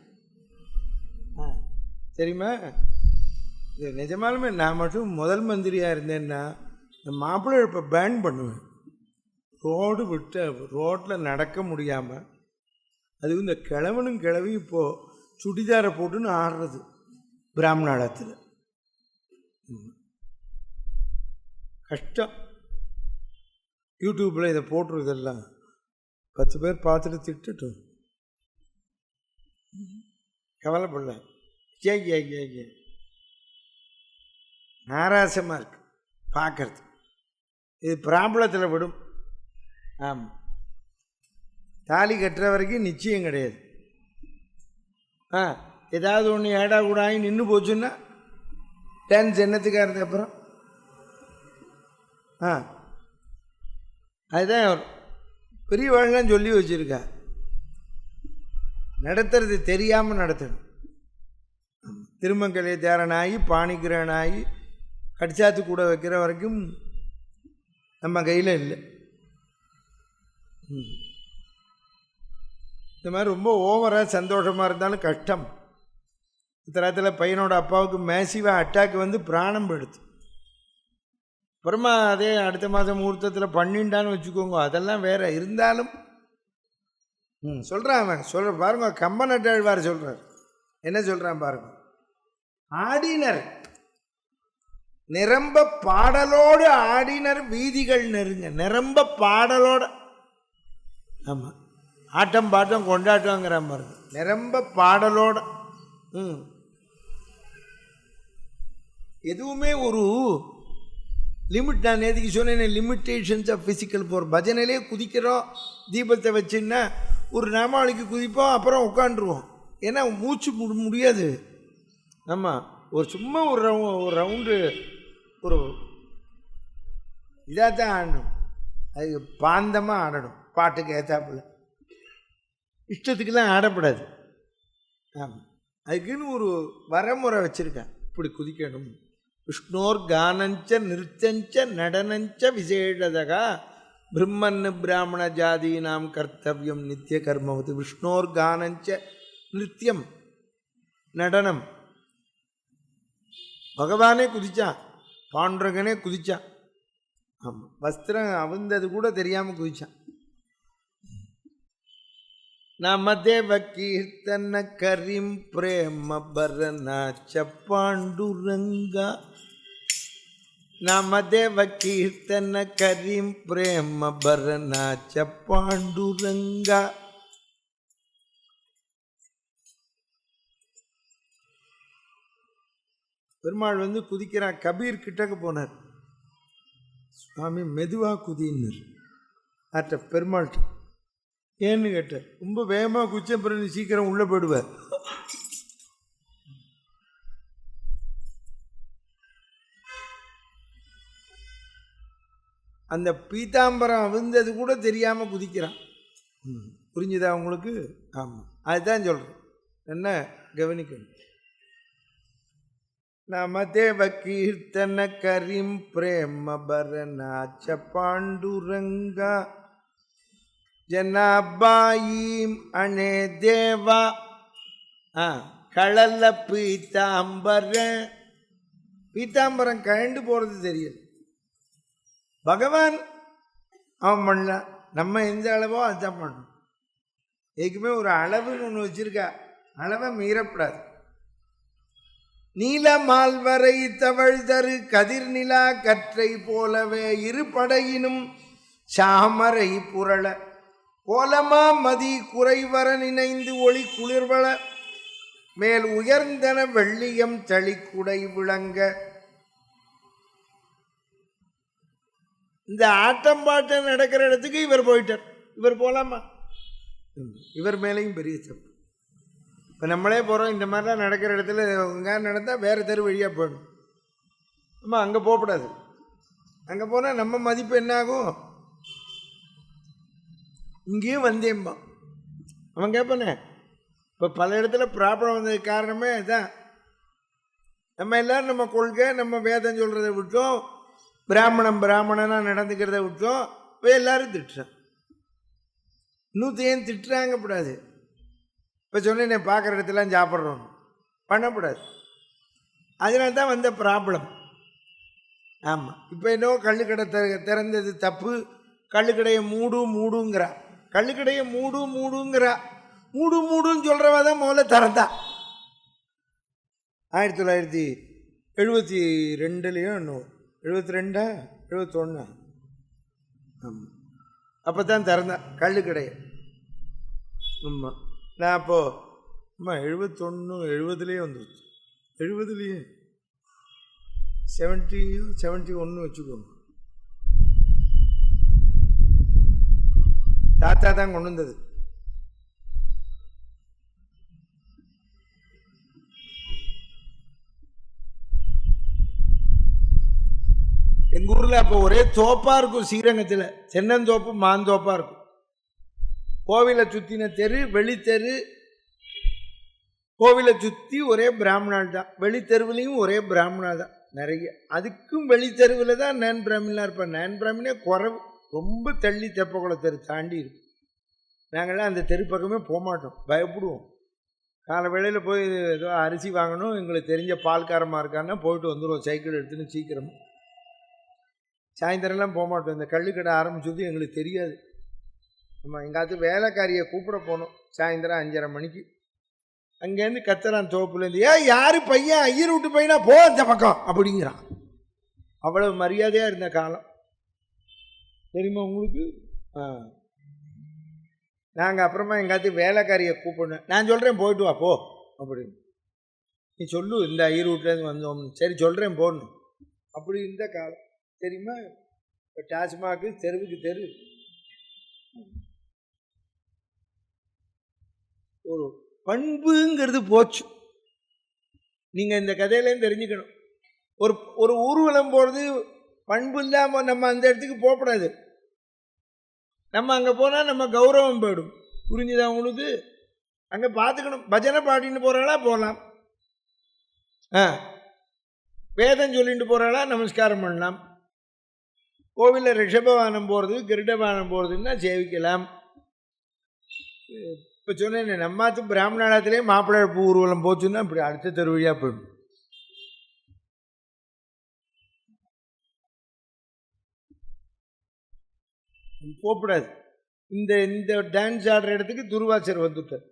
சரிம்மா, இது நிஜமாலுமே நான் மட்டும் முதல் மந்திரியாக இருந்தேன்னா இந்த மாப்பிள்ளை இப்போ பேன் பண்ணுவேன். ரோடு விட்டு ரோட்டில் நடக்க முடியாமல், அதுவும் இந்த கிழவனும் கிழவி இப்போது சுடிதாரை போட்டுன்னு ஆடுறது பிராமணாலத்தில். கஷ்டம். யூடியூப்பில் இதை போட்டுருதெல்லாம் 10 பேர் பார்த்துட்டு திட்டுட்டும், கவலைப்படல. ஏ நாராசமாக இருக்கு பார்க்கறது. இது பிராபலத்தில் விடும். ஆமாம், தாலி கட்டுற வரைக்கும் நிச்சயம் கிடையாது. ஏதாவது ஒன்று ஏடா கூடாயி நின்று போச்சுன்னா டான்ஸ் என்னத்துக்காக இருந்த அப்புறம் அதுதான் பெரியவாழ்லாம் சொல்லி வச்சுருக்கா. நடத்துறது தெரியாமல் நடத்தணும். திருமங்கலை தேரனாகி பாணிகிரனாகி கடிச்சாத்து கூட வைக்கிற வரைக்கும் நம்ம கையில் இல்லை. இந்த மாதிரி ரொம்ப ஓவராக சந்தோஷமாக இருந்தாலும் கஷ்டம். இத்தரத்தில் பையனோட அப்பாவுக்கு மேசிவாக அட்டாக் வந்து பிராணம் போயிடுது. அப்புறமா அதே அடுத்த மாதம் முகூர்த்தத்தில் பண்ணிண்டான்னு வச்சுக்கோங்க, அதெல்லாம் வேற. இருந்தாலும் சொல்கிறான் அவன் பாருங்க, கம்பனட்டாழ்வார் சொல்கிறார். என்ன சொல்கிறான் பாருங்க, ஆடினர் நிரம்ப பாடலோடு ஆடினர் வீதிகள் நெருங்க. நிரம்ப பாடலோடு. ஆமாம், ஆட்டம் பாட்டம் கொண்டாட்டங்கிற மாதிரி நிரம்ப பாடலோட. எதுவுமே ஒரு லிமிட். நான் நேற்றுக்கு சொன்னேன், லிமிட்டேஷன்ஸ் ஆஃப் ஃபிசிக்கல் ஃபோர். பஜனையிலே குதிக்கிறோம், தீபத்தை வச்சுன்னா ஒரு நாமாவளிக்கு குதிப்போம், அப்புறம் உட்காந்துருவோம். ஏன்னா மூச்சு முடியாது. ஆமாம், ஒரு சும்மா ஒரு ரவுண்டு ஒரு இதாக தான் ஆடணும். அது பாந்தமாக ஆடணும், பாட்டுக்கு ஏற்றாப்புல. இஷ்டத்துக்கெல்லாம் ஆடப்படாது. ஆமாம், அதுக்குன்னு ஒரு வரமுறை வச்சுருக்கேன். இப்படி குதிக்கணும். விஷ்ணோர் கானஞ்ச நிருத்தஞ்ச நடனஞ்ச விசேஷதகா பிரம்மன் பிராமண ஜாதீனாம் கர்த்தவியம் நித்திய கர்மவத்து. விஷ்ணோர் கானஞ்ச நிருத்தியம், நடனம். பகவானே குதிச்சான், பாண்டரங்கனே குதிச்சான். ஆமாம், வஸ்திரம் அவிழ்ந்தது கூட தெரியாமல் குதிச்சான். நாமதேவ கீர்த்தன கரிம் பிரேம பரநாச்ச பாண்டுரங்கா. நாமதேவ கீர்த்தன கரிம் பிரேம பரநாச்ச பாண்டுரங்கா. பெருமாள் வந்து குதிக்கிறான். கபீர் கிட்டக்கு போனார். சுவாமி மெதுவாக குதின்னார். ஆற்ற பெருமாள்கிட்ட ஏன்னு கேட்டார். ரொம்ப வேகமாக குச்ச பிறகு சீக்கிரம் உள்ளே போயிடுவார். அந்த பீதாம்பரம் அவிழ்ந்தது கூட தெரியாமல் குதிக்கிறான். புரிஞ்சுதா உங்களுக்கு? ஆமாம், அதுதான் சொல்கிறேன். என்ன கவனிக்கணும். நமதேவ கீர்த்தன கரிம் பிரேம பரநாச்ச பாண்டுரங்கா ஜனாபாயீம் அனே தேவா. கழல்ல பீத்தாம்பரம். பீத்தாம்பரம் கழண்டு போகிறது தெரியல. பகவான் அவன் பண்ணல, நம்ம எந்த அளவோ அதுதான் பண்ணணும். எதுக்குமே ஒரு அளவுன்னு ஒன்று வச்சிருக்கா, அளவை மீறப்படாது. நீல மால்வரை தவழ்தரு கதிர்நிலா கற்றை போலவே இரு படையினும் சாமரை புரள கோலமா மதி குறைவர நினைந்து ஒளி குளிர்வள மேல் உயர்ந்தன வெள்ளியம் தளிக்குடை விளங்க. இந்த ஆட்டம் பாட்டம் நடக்கிற இடத்துக்கு இவர் போயிட்டார். இவர் போகலாமா? இவர் மேலேயும் பெரிய தப்பு. இப்போ நம்மளே போகிறோம், இந்த மாதிரிலாம் நடக்கிற இடத்துல எங்கே நடந்தால் வேறு தெரு வழியாக போயிடும். நம்ம அங்கே போகக்கூடாது. அங்கே போனால் நம்ம மதிப்பு என்னாகும்? இங்கேயும் வந்தேன்பா அவன் கேட்பானே. இப்போ பல இடத்துல ப்ராப்ளம் வந்ததுக்கு காரணமே இதுதான். நம்ம எல்லோரும் நம்ம கொள்கை, நம்ம வேதம் சொல்கிறத விட்டோம், பிராமணனாக நடந்துக்கிறத விட்டோம். இப்போ எல்லோரும் திட்டுறோம். இன்னும் ஏன் திட்டுறாங்கப்படாது. இப்போ சொன்னேன் பார்க்குற இடத்துலாம் சாப்பிட்றோம், பண்ணக்கூடாது. அதனால தான் வந்த ப்ராப்ளம். ஆமாம், இப்போ இன்னும் கள்ளுக்கடை திறந்தது தப்பு, கள்ளுக்கடையை மூடுங்கிறா. கள்ளுக்கடையை மூடுங்கிறா. மூடுன்னு சொல்கிறவ தான் முதல்ல திறந்தா. 1972 இன்னும் 72 71 ஆமாம், அப்போ தான் திறந்தா கள்ளுக்கடையை. ஆமாம், நான் அப்போது 71 70 வந்துருச்சு. 70 71 வச்சுக்கோங்க. தாத்தா தான் கொண்டு வந்தது. எங்கள் ஊரில் அப்போ ஒரே தோப்பாக இருக்கும். ஸ்ரீரங்கத்தில் தென்னந்தோப்பு மாந்தோப்பாக இருக்கும். கோவிலை சுற்றின தெரு, வெளித்தெரு, கோவிலை சுற்றி ஒரே பிராமணால் தான். வெளித்தெருவுலையும் ஒரே பிராமணால் தான் நிறைய. அதுக்கும் வெளித்தெருவில் தான் நான் பிராமணாக இருப்பேன். நான் பிராமணே குறைவு, ரொம்ப தள்ளி தெப்பக்குள தெரு தாண்டி இருக்கு. நாங்கள்லாம் அந்த தெரு பக்கமே போக மாட்டோம், பயப்படுவோம். காலை வேளையில் போய் ஏதோ அரிசி வாங்கணும், எங்களுக்கு தெரிஞ்ச பால்காரமாக இருக்கான்னா போயிட்டு வந்துடுவோம் சைக்கிள் எடுத்துன்னு சீக்கிரமாக. சாயந்தரம்லாம் போக மாட்டோம். இந்த கள்ளுக்கடை ஆரம்பிச்சது எங்களுக்கு தெரியாது. நம்ம எங்காவது வேலைக்காரியை கூப்பிட போனோம் சாயந்தரம் 5:30 மணிக்கு. அங்கேருந்து கத்துறான் தோப்புலேருந்து, யார் பையன், ஐயர் விட்டு பையனா போ அந்த பக்கம் அப்படிங்கிறான். அவ்வளவு மரியாதையாக இருந்த காலம் தெரியுமா உங்களுக்கு? நாங்கள் அப்புறமா எங்காவது வேலைக்காரியை கூப்பிடணும். நான் சொல்கிறேன் போயிட்டு வா போ அப்படின்னு. நீ சொல்லு, இந்த ஐயர் வீட்டிலேருந்து வந்தோம், சரி சொல்கிறேன் போடணும் அப்படி இருந்த காலம் தெரியுமா? இப்போ டாஸ்மாக்கு தெருவுக்கு தெரு. ஒரு பண்புங்கிறது போச்சு. நீங்கள் இந்த கதையிலேருந்து தெரிஞ்சுக்கணும். ஒரு ஊர்வலம் போகிறது பண்பு இல்லாமல் நம்ம அந்த இடத்துக்கு போகக்கூடாது. நம்ம அங்கே போனால் நம்ம கௌரவம் போயிடும். புரிஞ்சுதா உங்களுக்கு? அங்கே பார்த்துக்கணும். பஜனை பாடின்னு போகிறாளா போகலாம், வேதம் சொல்லிட்டு போகிறாளா நமஸ்காரம் பண்ணலாம். கோவிலில் ரிஷபவானம் போகிறது, கிருடவானம் போகிறதுன்னா சேவிக்கலாம். இப்போ சொன்னேன், நம்மாத்து பிராமணாலத்திலே மாப்பிள்ளை பூ ஊர்வலம் போச்சுன்னா இப்படி அடுத்த தெரு வழியாக போயிடும். போகக்கூடாது. இந்த டான்ஸ் ஆடுற இடத்துக்கு துருவாசர் வந்துட்டார்.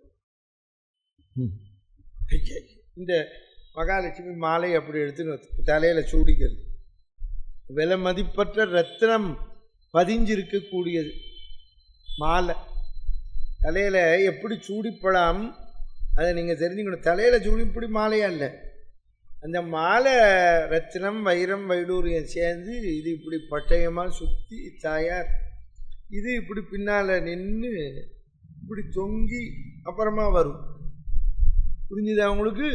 இந்த மகாலட்சுமி மாலை அப்படி எடுத்துன்னு தலையில் சூடிக்கிறது. விலை மதிப்பற்ற ரத்தினம் பதிஞ்சிருக்கக்கூடியது மாலை. தலையில் எப்படி சூடிப்படாம் அதை நீங்கள் தெரிஞ்சுக்கணும். தலையில் சூடிப்படி மாலையா இல்லை, அந்த மாலை ரத்தினம் வைரம் வைடூரியம் சேர்ந்து இது இப்படி பட்டயமாக சுற்றி தாயார் இது இப்படி பின்னால் நின்று இப்படி தொங்கி அப்புறமா வரும். புரிஞ்சுதா உங்களுக்கு?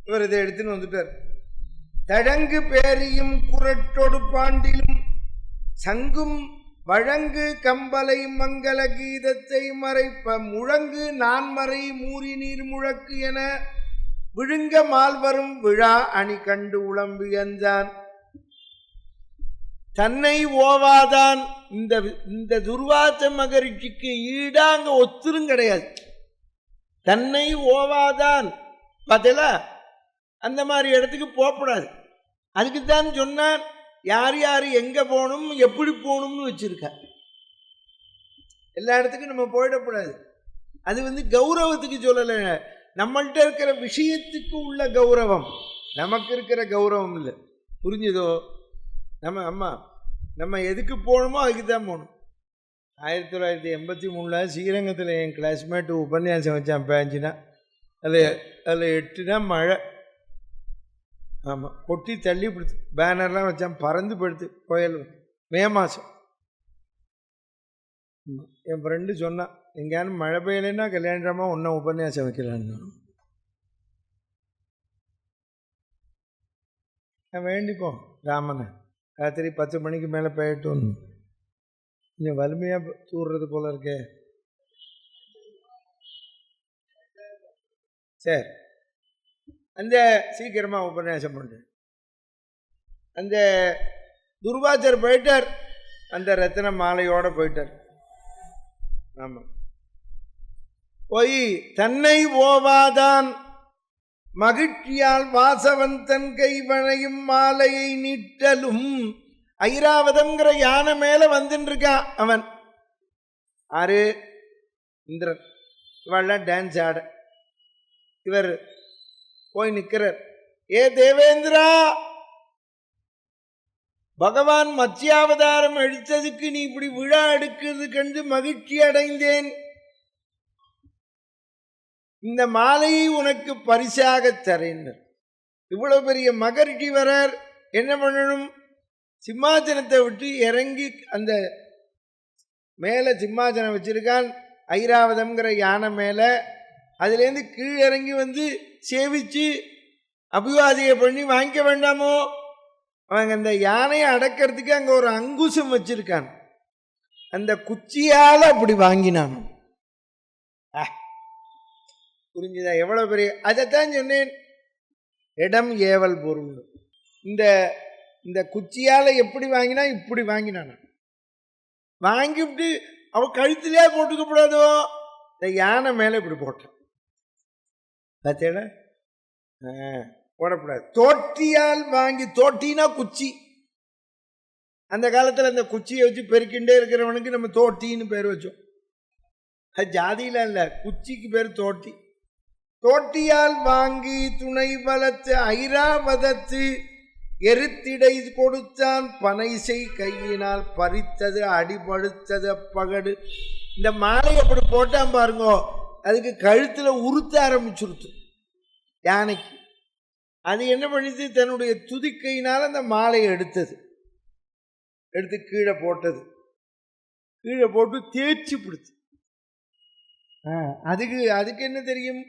இவர் இதை எடுத்துன்னு வந்துட்டார். தடங்கு பேரியும் குரட்டொடு பாண்டிலும் சங்கும் வழங்கு கம்பலை மங்கள கீதத்தை மறைப்ப முழங்கு நான்மறை மூறி நீர் முழக்கு என விழுங்க மால்வரும் விழா அணி கண்டு உளம்பியந்தான். தன்னை ஓவாதான். இந்த துர்வாச மகரிஷிக்கு ஈடாங்க ஒத்துரும் கிடையாது. தன்னை ஓவாதான் பார்த்தல, அந்த மாதிரி இடத்துக்கு போகக்கூடாது. அதுக்குத்தான் சொன்னான் யார் யார் எங்கே போகணும் எப்படி போகணும்னு வச்சிருக்க. எல்லா இடத்துக்கும் நம்ம போயிடக்கூடாது. அது கௌரவத்துக்கு சொல்லலை, நம்மள்கிட்ட இருக்கிற விஷயத்துக்கு உள்ள கௌரவம், நமக்கு இருக்கிற கௌரவம் இல்லை. புரிஞ்சுதோ? நம்ம எதுக்கு போகணுமோ அதுக்கு தான் போகணும். 1983 ஸ்ரீரங்கத்தில் என் கிளாஸ்மேட்டு உபன்யாசம் வச்சான் பேஞ்சுனா, அதில் 8 மழை. ஆமாம், கொட்டி தள்ளி பிடிச்சி பேனர்லாம் வச்சான், பறந்து படுத்து புயல் மே மாதம். என் ஃப்ரெண்டு சொன்னான், எங்கேயானு மழை பெய்யலைன்னா கல்யாணமாக ஒன்றும் உபன்யாசம் வைக்கலான்னு. நான் வேண்டிப்போம் ராமனை, ராத்திரி 10 மணிக்கு மேலே பெய்யட்டும். கொஞ்சம் வலிமையாக தூர்றது போல இருக்கே. சரி, அந்த சீக்கிரமாக உபன்யாசம் பண்ணுறேன். அந்த துர்வாசர் போயிட்டார், அந்த ரத்தின மாலையோடு போயிட்டார். ஆமாம், போய் தன்னை ஓவாதான் மகிழ்ச்சியால் வாசவன் தன் கைவனையும் மாலையை நீட்டலும். ஐராவதம்ங்கிற யானை மேலே வந்துட்டு இருக்கான் அவன். ஆறு இந்திரன், இவெல்லாம் டான்ஸ் ஆட. இவர் போய் நிற்கிறார். ஏ தேவேந்திரா, பகவான் மத்ஸ்யாவதாரம் அழித்ததுக்கு நீ இப்படி விழா எடுக்கிறது கண்டு மகிழ்ச்சி அடைந்தேன். இந்த மாலையை உனக்கு பரிசாக தரேன்னர். இவ்வளவு பெரிய மகரிஷி வரார், என்ன பண்ணணும்? சிம்மாசனத்தை விட்டு இறங்கி, அந்த மேலே சிம்மாசனம் வச்சிருக்கான் ஐராவதம்ங்கிற யானை மேலே, அதுலேருந்து கீழே இறங்கி சேவிச்சு அபிவாதியை பண்ணி வாங்கிக்க வேண்டாமோ? அவங்க அந்த யானையை அடக்கிறதுக்கு அங்கே ஒரு அங்குசம் வச்சிருக்கான், அந்த குச்சியால் அப்படி வாங்கினானோ. புரிஞ்சுதா? எவ்வளோ பெரிய, அதைத்தான் சொன்னேன், இடம் ஏவல் பொருள். இந்த குச்சியால் எப்படி வாங்கினா இப்படி வாங்கினான். வாங்கிவிட்டு அவள் கழுத்திலே போட்டுக்கப்படாதோ, இந்த யானை மேலே இப்படி போட்டான். பார்த்தேடா, போடக்கூடாது. தோட்டியால் வாங்கி, தோட்டினா குச்சி. அந்த காலத்தில் அந்த குச்சியை வச்சு பெருக்கிண்டே இருக்கிறவனுக்கு நம்ம தோட்டின்னு பேர் வச்சோம். அது ஜாதியில் இல்லை, குச்சிக்கு பேர் தோட்டி. தோட்டியால் வாங்கி துணை வளர்த்து ஐராவதத்து எருத்திடை கொடுத்தான். பனைசை கையினால் பறித்தது அடிபடுத்தது பகடு. இந்த மாலை அப்படி போட்டான் பாருங்கோ, அதுக்கு கழுத்தில் உறுத்த ஆரம்பிச்சுருத்து யானைக்கு. அது என்ன பண்ணிது? தன்னுடைய துதிக்கையினால் அந்த மாலையை எடுத்து கீழே போட்டது. கீழே போட்டு தேய்ச்சி பிடிச்சு. அதுக்கு என்ன தெரியும்?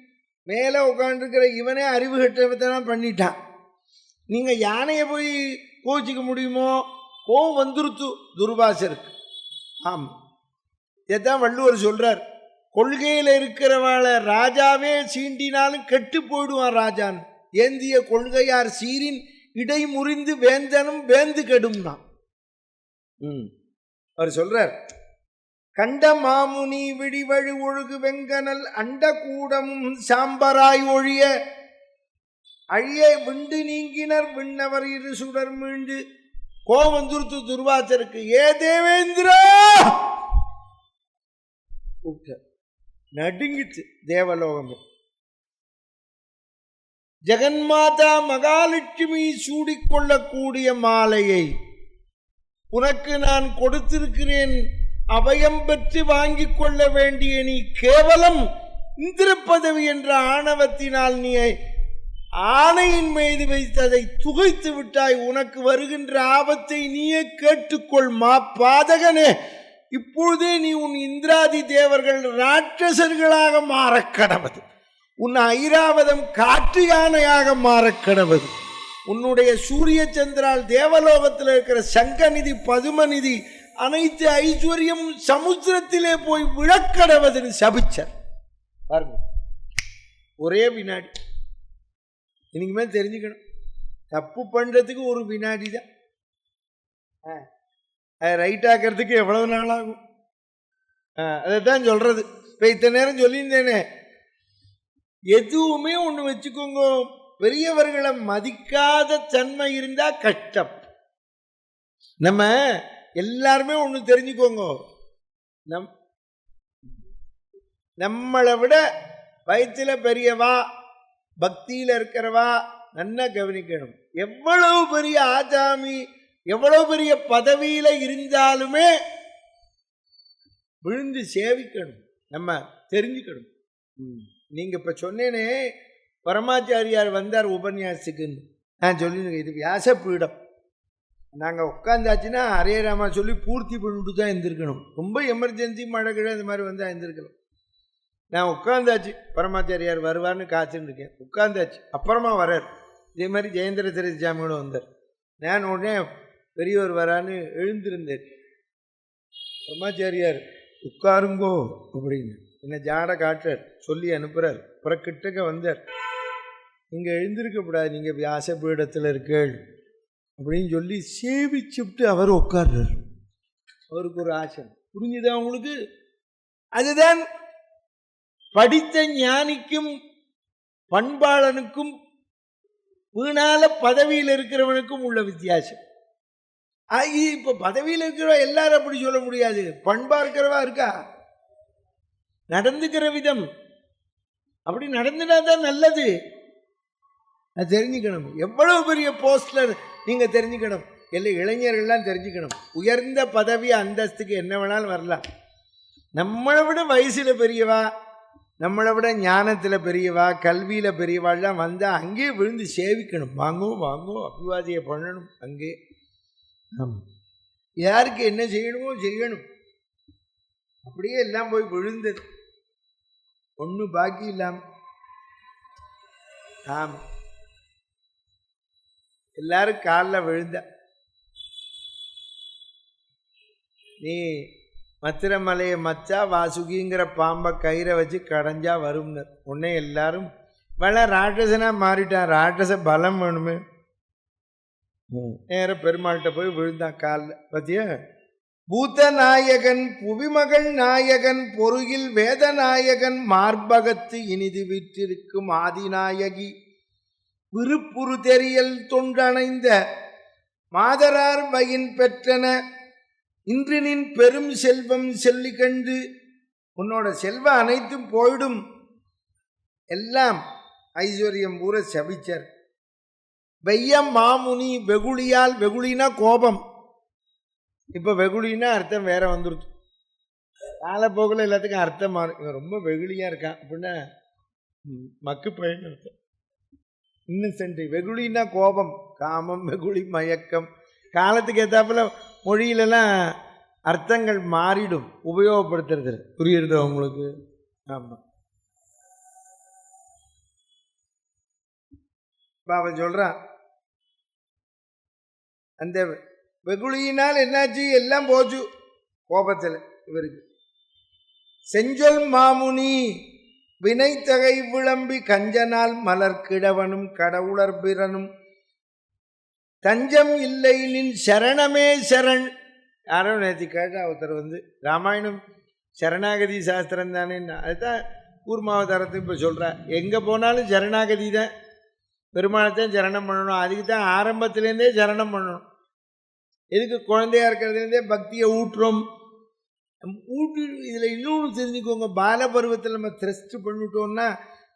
மேலே உட்காந்துருக்கிற இவனே அறிவு கட்டத்தான் பண்ணிட்டான். நீங்கள் யானையை போய் கோச்சிக்க முடியுமோ? கோவம் வந்துருத்து துர்வாசருக்கு. ஆமாம், இதைத்தான் வள்ளுவர் சொல்கிறார், கொள்கையில் இருக்கிறவாளை ராஜாவே சீண்டினாலும் கெட்டு போயிடுவான் ராஜான். ஏந்திய கொள்கையார் சீரின் இடை முறிந்து வேந்தனும் வேந்து கெடும்னா. அவர் சொல்றார், கண்ட மாமுனி விடிவழி ஒழுகு வெங்கனல் அண்ட கூடமும் சாம்பராய் ஒழிய அழிய விண்டு நீங்கினர் விண்ணவர் இரு சுடர் மீண்டு. கோவந்துருத்து துர்வாசருக்கு. ஏ தேவேந்திரா, நடுங்கிச்சு தேவலோகமே. ஜெகன்மாதா மகாலட்சுமி சூடிக்கொள்ளக்கூடிய மாலையை உனக்கு நான் கொடுத்திருக்கிறேன். அபயம் பெற்று வாங்கிக் கொள்ள வேண்டிய நீ கேவலம் இந்திர பதவி என்ற ஆணவத்தினால் நீ ஆணையின் மீது வைத்ததை துகைத்து விட்டாய். உனக்கு வருகின்ற ஆபத்தை நீயே கேட்டுக்கொள் மா பாதகனே. இப்பொழுதே நீ உன் இந்திராதி தேவர்கள் ராட்சசர்களாக மாறக்கடவது. உன் ஐராவதம் காற்று யானையாக மாறக்கடவது. உன்னுடைய சூரிய சந்திரால் தேவலோகத்தில் இருக்கிற சங்கநிதி பதுமநிதி அனைத்து ஐஸ்வர்யம் சமுத்திரத்திலே போய் விழக்கடவதுன்னு சபிச்சார் பாருங்க. ஒரே வினாடி. இன்னைக்குமே தெரிஞ்சுக்கணும், தப்பு பண்றதுக்கு ஒரு வினாடி தான், அதை ரைட் ஆக்கிறதுக்கு எவ்வளவு நாள் ஆகும்? அதைத்தான் சொல்றது. இப்ப இத்தனை நேரம் சொல்லியிருந்தேனே, எதுவுமே ஒண்ணு வச்சுக்கோங்க, பெரியவர்களை மதிக்காத தன்மை இருந்தா கஷ்டம். நம்ம எல்லாருமே ஒண்ணு தெரிஞ்சுக்கோங்க, நம்மளை விட வயத்துல பெரியவா, பக்தியில இருக்கிறவா நல்லா கவனிக்கணும். எவ்வளவு பெரிய ஆசாமி, எவ்வளவு பெரிய பதவியில இருந்தாலுமே விழுந்து சேவிக்கணும், நம்ம தெரிஞ்சுக்கணும். நீங்க இப்ப சொன்னேனே, பரமாச்சாரியார் வந்தார் உபன்யாசத்துக்குன்னு, நான் சொல்லி, இது வியாச பீடம். நாங்கள் உட்காந்தாச்சுன்னா ஹரே ராமா சொல்லி பூர்த்தி பண்ணிட்டு தான் எழுந்திருக்கணும். ரொம்ப எமர்ஜென்சி, மழை கிழ இந்த மாதிரி வந்தால் எழுந்திருக்கணும். நான் உட்காந்தாச்சு, பரமாச்சாரியார் வருவார்னு காத்துன்னு இருக்கேன். உட்காந்தாச்சு, அப்புறமா வரார். இதே மாதிரி ஜெயேந்திர சரஸ்வதி சாமியோட வந்தார். நான் உடனே பெரியவர் வரான்னு எழுந்திருந்தேன். பரமாச்சாரியார் உட்காருங்கோ அப்படின்னு என்னை ஜாட காட்டுறார், சொல்லி அனுப்புகிறார். அப்புறம் கிட்டக்க வந்தார். நீங்கள் எழுந்திருக்கப்படாது, நீங்கள் வியாச பீடத்தில் இருக்கேள் அப்படின்னு சொல்லி சேவிச்சுட்டு அவர் உட்கார்றார். அவருக்கு ஒரு ஆசனம். புரிஞ்சுதா உங்களுக்கு? அதுதான் படித்த ஞானிக்கும் பண்பாளனுக்கும் வீணால பதவியில் இருக்கிறவனுக்கும் உள்ள வித்தியாசம். இப்ப பதவியில் இருக்கிறவ எல்லாரும் அப்படி சொல்ல முடியாது. பண்பா இருக்கிறவா இருக்கா, நடந்துக்கிற விதம் அப்படி நடந்துனா தான் நல்லது. அது தெரிஞ்சுக்கணும். எவ்வளவு பெரிய போஸ்ட்ல நீங்க தெரிஞ்சுக்கணும். எல்லா இளைஞர்கள்லாம் தெரிஞ்சுக்கணும். உயர்ந்த பதவி அந்தஸ்துக்கு என்ன வேணாலும் வரலாம். நம்மளை விட வயசுல பெரியவா, நம்மளை விட ஞானத்தில் பெரியவா, கல்வியில் பெரியவாள்லாம் வந்தால் அங்கேயே விழுந்து சேவிக்கணும். வாங்கோ வாங்கோ, அபிவாதியை பண்ணணும் அங்கே. யாருக்கு என்ன செய்யணுமோ செய்யணும். அப்படியே எல்லாம் போய் விழுந்தது, ஒன்றும் பாக்கி இல்லாம. ஆமாம், எல்லாரும் காலில் விழுந்த. நீ மத்திரமலையை மச்சா வாசுகிங்கிற பாம்பை கயிறை வச்சு கடைஞ்சா வரும்னு உடனே எல்லாரும் வேலை ராட்சசனா மாறிட்டான். ராட்சச பலம் வேணுமே. நேர பெருமாள்கிட்ட போய் விழுந்தான் காலில். பத்தியா, பூத்த நாயகன் புவிமகள் நாயகன் பொருகில் வேத நாயகன் மார்பகத்து இனிது விற்றிருக்கும் ஆதிநாயகி விருப்புறு தெரியல் தொண்டணைந்த மாதரார் வயின் பெற்றன இன்று நின் பெரும் செல்வம் செல்லி கண்டு. உன்னோட செல்வம் அனைத்தும் போயிடும், எல்லாம் ஐஸ்வர்யம் பூரா சபிச்சர். வெய்யம் மாமுனி வெகுளியால், வெகுளினா கோபம். இப்ப வெகுளினா அர்த்தம் வேற வந்துருச்சு. காலப்போக்கில் எல்லாத்துக்கும் அர்த்தம் மாறும். இவன் ரொம்ப வெகுளியா இருக்கான் அப்படின்னா மக்கு பழம் அர்த்தம். இன்னசென்ட். வெகுளினா கோபம், காமம், வெகுளி, மயக்கம். காலத்துக்கு ஏற்றாப்புல மொழியிலெல்லாம் அர்த்தங்கள் மாறிடும், உபயோகப்படுத்துறது. புரியுறது உங்களுக்கு? ஆமாம். அவன் சொல்றான், அந்த வெகுளியினால் என்னாச்சு, எல்லாம் போச்சு கோபத்தில் இவருக்கு. செஞ்சொல் மாமுனி வினைத்தகை விளம்பி கஞ்சனால் மலர் கிழவனும் கடவுளர் பிறனும் தஞ்சம் இல்லை நின் சரணமே சரண். யாரோ நேற்று கேட்டா ஒருத்தர் வந்து, ராமாயணம் சரணாகதி சாஸ்திரம் தானே. அதுதான் கூர்மாவதாரத்தை இப்போ சொல்கிறா. எங்கே போனாலும் சரணாகதி தான், பெருமாளைத்தான் சரணம் பண்ணணும். அதுக்கு தான் ஆரம்பத்துலேருந்தே சரணம் பண்ணணும். எதுக்கு? குழந்தையா இருக்கிறதுலேருந்தே பக்தியை ஊட்டுறோம். ஊட்டு. இதில் இன்னொன்று தெரிஞ்சுக்கோங்க, பாலபருவத்தில் நம்ம த்ரெஸ்ட் பண்ணிட்டோம்னா,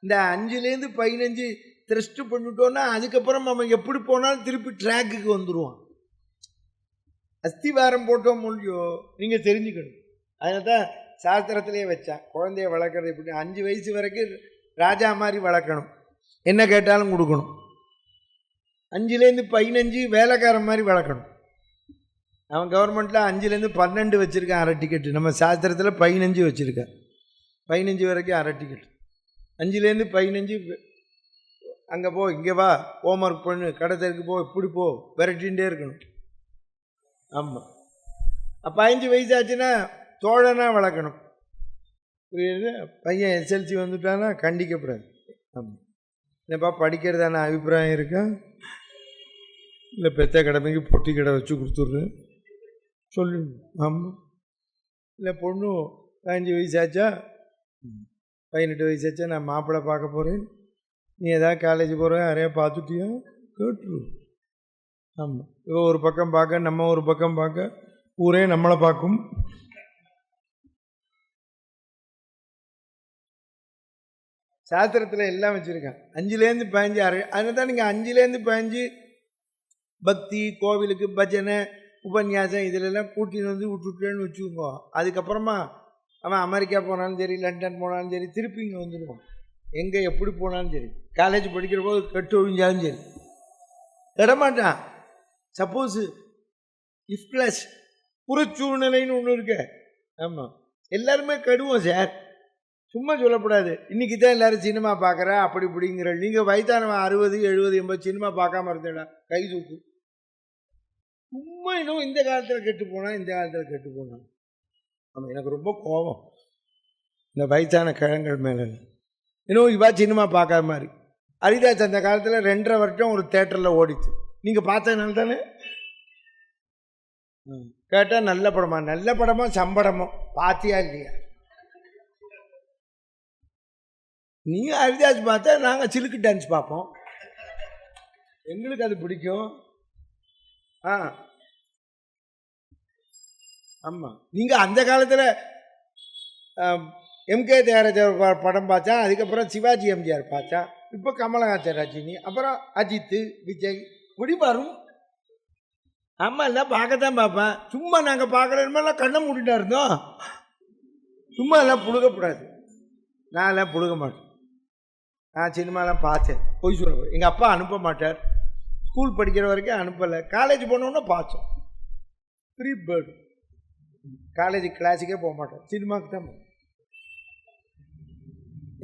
இந்த 5லேருந்து 15 த்ரெஸ்ட் பண்ணிட்டோம்னா அதுக்கப்புறம் நம்ம எப்படி போனாலும் திருப்பி ட்ராக்குக்கு வந்துடுவோம். அஸ்திவாரம் போட்டோம் மொழியோ நீங்கள் தெரிஞ்சுக்கணும். அதில் தான் சாஸ்திரத்திலே வச்சான், குழந்தைய வளர்க்குறது எப்படி. 5 வயசு வரைக்கும் ராஜா மாதிரி வளர்க்கணும், என்ன கேட்டாலும் கொடுக்கணும். 5லேருந்து 15 வேலைக்காரன் மாதிரி வளர்க்கணும். அவன் கவர்மெண்ட்டில் 5லேருந்து 12 வச்சுருக்கான் அரை டிக்கெட்டு. நம்ம சாஸ்திரத்தில் 15 வச்சுருக்கான். 15 வரைக்கும் அரை டிக்கெட். 5லேருந்து 15 அங்கே போ, இங்கே வா, ஹோம்ஒர்க் பண்ணு, கடை தெருக்கு போ, இப்படி போ, விரட்டிகிட்டே இருக்கணும். ஆமாம். 15 வயசு ஆச்சுன்னா தோழனா வளர்க்கணும். புரியுது? பையன் எஸ்எல்சி வந்துட்டான்னா கண்டிக்கப்படாது. ஆமாம், என்னப்பா படிக்கிறதான அபிப்பிராயம் இருக்கா, இல்லை பெத்த கடமைக்கு பொட்டி கடை வச்சு கொடுத்துட்றேன் சொல்லு. ஆமாம், இல்லை பொண்ணு 15 வயசாச்சா 18 வயசாச்சா நான் மாப்பிள்ளை பார்க்க போகிறேன், நீ எதாவது காலேஜ் போகிறேன் யாரையா பார்த்துட்டியா கேட்டுரு. ஆமாம், இவ ஒரு பக்கம் பார்க்க நம்ம ஒரு பக்கம் பார்க்க ஊரே நம்மளை பார்க்கும். சாஸ்திரத்தில் எல்லாம் வச்சுருக்கேன். 5லேருந்து 15 அதனால தான் நீங்கள் 5லேருந்து 15 பக்தி, கோவிலுக்கு, பஜனை, உபன்யாசம் இதிலெல்லாம் கூட்டின்னு வந்து விட்டுட்டேன்னு வச்சுக்கோங்க. அதுக்கப்புறமா அவன் அமெரிக்கா போனாலும் சரி, லண்டன் போனாலும் சரி, திருப்பி இங்கே வந்துடுவான். எங்கே எப்படி போனாலும் சரி, காலேஜ் படிக்கிற போது கட்டு ஒழிஞ்சாலும் சரி தரமாட்டான். சப்போஸு இஃப் ப்ளஸ் புறச்சூழ்நிலைன்னு ஒன்று இருக்கு. ஆமாம், எல்லாருமே கெடுவோம் சார், சும்மா சொல்லக்கூடாது. இன்றைக்கி தான் எல்லோரும் சினிமா பார்க்குறா அப்படி இப்படிங்கிற. நீங்கள் வயதானவன் 60, 70, 80 சினிமா பார்க்காம இருந்தேடா கை தூக்கு. சும்மா இன்னும் இந்த காலத்தில் கெட்டு போனால் இந்த காலத்தில் கெட்டு போனான். ஆமாம், எனக்கு ரொம்ப கோபம் இந்த வயசான கிழங்கள் மேலே. இன்னும் இவா சினிமா பார்க்காத மாதிரி. ஹரிதாஸ் அந்த காலத்தில் 2.5 வருஷம் ஒரு தேட்டரில் ஓடிச்சு. நீங்கள் பார்த்ததுனால தானே கேட்டால் நல்ல படமா, நல்ல படமோ சம்படமோ பார்த்தியா இல்லையா? நீங்கள் ஹரிதாஸ் பார்த்தா நாங்கள் சிலுக்கு டான்ஸ் பார்ப்போம், எங்களுக்கு அது பிடிக்கும். ஆமாம், நீங்கள் அந்த காலத்தில் எம்கே தியாகராஜர் படம் பார்த்தா, அதுக்கப்புறம் சிவாஜி எம்ஜிஆர் பார்த்தா, இப்போ கமலஹாசன், ரஜினி, அப்புறம் அஜித்து, விஜய் இப்படி வரும். ஆமாம், எல்லாம் பார்க்கத்தான் பார்ப்பேன். சும்மா நாங்கள் பார்க்கலன்னா கண்ணை மூடிட்டா இருந்தோம். சும்மா எல்லாம் புழுகக்கூடாது. நான் எல்லாம் புழுக மாட்டேன். நான் சினிமாலாம் பார்த்தேன், போய் சொல்லுவேன். எங்கள் அப்பா அனுப்ப மாட்டார், ஸ்கூல் படிக்கிற வரைக்கும் அனுப்பலை. காலேஜ் போனோன்னா பார்த்தோம். Free bird. காலேஜ் கிளாஸுக்கே போக மாட்டோம், சினிமாவுக்கு தான் போவோம்.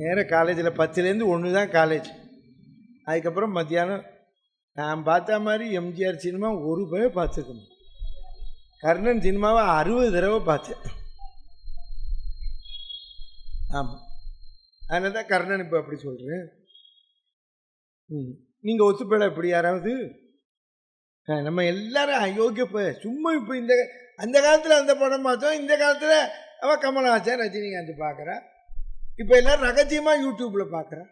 நேராக காலேஜில் 10லேருந்து 1 தான் காலேஜ். அதுக்கப்புறம் மத்தியானம் நான் பார்த்த மாதிரி எம்ஜிஆர் சினிமா ஒரு பேர் பார்த்துக்கணும். கர்ணன் சினிமாவை 60 தடவை பார்த்தேன். ஆமாம், அதனால தான் கர்ணன் இப்போ அப்படி சொல்கிறேன். நீங்கள் ஒத்துப்பேல இப்படி யாராவது? நம்ம எல்லாரும் அயோக்கியப்ப சும்மா. இப்போ இந்த அந்த காலத்தில் அந்த படம் பார்த்தோம், இந்த காலத்தில் அவள் கமலஹாசன், ரஜினிகாந்த் பார்க்குறா. இப்போ எல்லோரும் ரகசியமாக யூடியூப்பில் பார்க்குறா.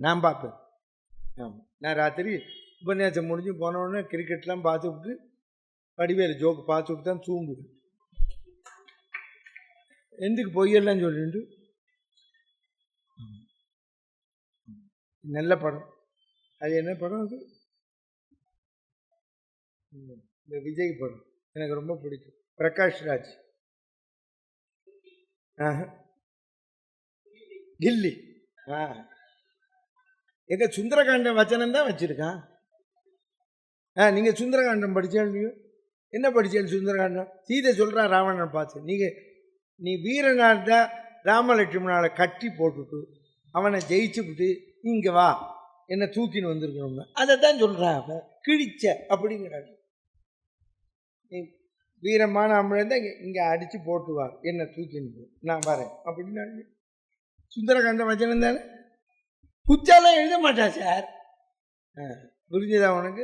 நான் பார்ப்பேன். ஆமாம், நான் ராத்திரி உபன்யாசம் முடிஞ்சு போனோடனே கிரிக்கெட்லாம் பார்த்துவிட்டு வடிவேலு ஜோக்கு பார்த்துவிட்டு தான் தூங்குது. எதுக்கு பொய்யெல்லாம் சொல்லிட்டு. நல்ல படம். அது என்ன படம்? அது இந்த விஜய் படம் எனக்கு ரொம்ப பிடிக்கும். பிரகாஷ் ராஜ். கில்லி. எங்க சுந்தரகாண்டம் வச்சனம் தான் வச்சிருக்கான். நீங்கள் சுந்தரகாண்டம் படித்தேன். என்ன படித்தேன் சுந்தரகாண்டம்? சீதை சொல்கிறா ராவணன் பார்த்து. நீ வீரனாட்ட ராமலட்சுமணாவை கட்டி போட்டுட்டு அவனை ஜெயிச்சு விட்டு இங்கே வா என்னை தூக்கின்னு வந்திருக்கணுங்க. அதை தான் சொல்கிறா அவன். கிழிச்ச அப்படிங்கிறாங்க. நீ வீரமான அம்மன் தான் இங்கே அடித்து போட்டுவா என்னை தூக்கின்னு நான் வரேன் அப்படின்னு. சுந்தரகாண்டம் வச்சனம் தானே. புச்சாலாம் எழுத மாட்டா சார். புரிஞ்சுதா உனக்கு?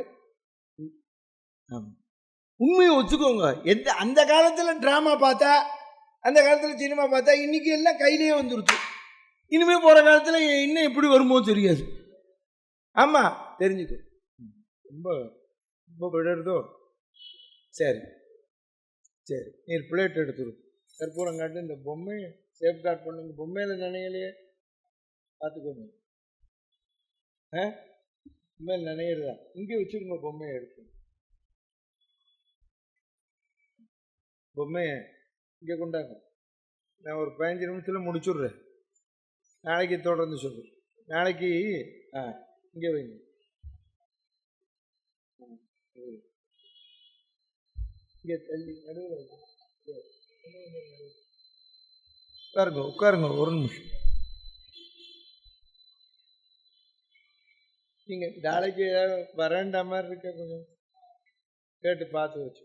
ஆமாம், உண்மையை ஒத்துக்கோங்க. அந்த காலத்தில் ட்ராமா பார்த்தா, அந்த காலத்தில் சினிமா பார்த்தா, இன்றைக்கி எல்லாம் கையிலேயே வந்துருச்சு. இனிமேல் போகிற காலத்தில் இன்னும் எப்படி வருமோ தெரியாது. ஆமாம், தெரிஞ்சுக்கோ. ரொம்ப ரொம்ப விடுறதோ. சரி சரி, நீ பிளேட் எடுத்துரும். கற்பூரம் காட்டு. இந்த பொம்மையை சேஃப்கார்ட் பண்ணுங்க. பொம்மையில் நினைக்கலையே, பார்த்துக்கோங்க. பொம்மையில் நினைக்கிறதா? இங்கே வச்சுருங்க. பொம்மையை எடுத்து பொம்மையை இங்கே கொண்டாங்க. நான் ஒரு 15 நிமிஷத்தில் முடிச்சுட்றேன். நாளைக்கு தொடர்ந்து சொல்கிறேன். நாளைக்கு இங்கே வைங்க. இங்கே தள்ளி நடுவில் உட்காருங்க உட்காருங்க. ஒரு நிமிஷம். நீங்கள் நாளைக்கு வராண்டா மாதிரி இருக்க கொஞ்சம் கேட்டு பார்த்து வச்சு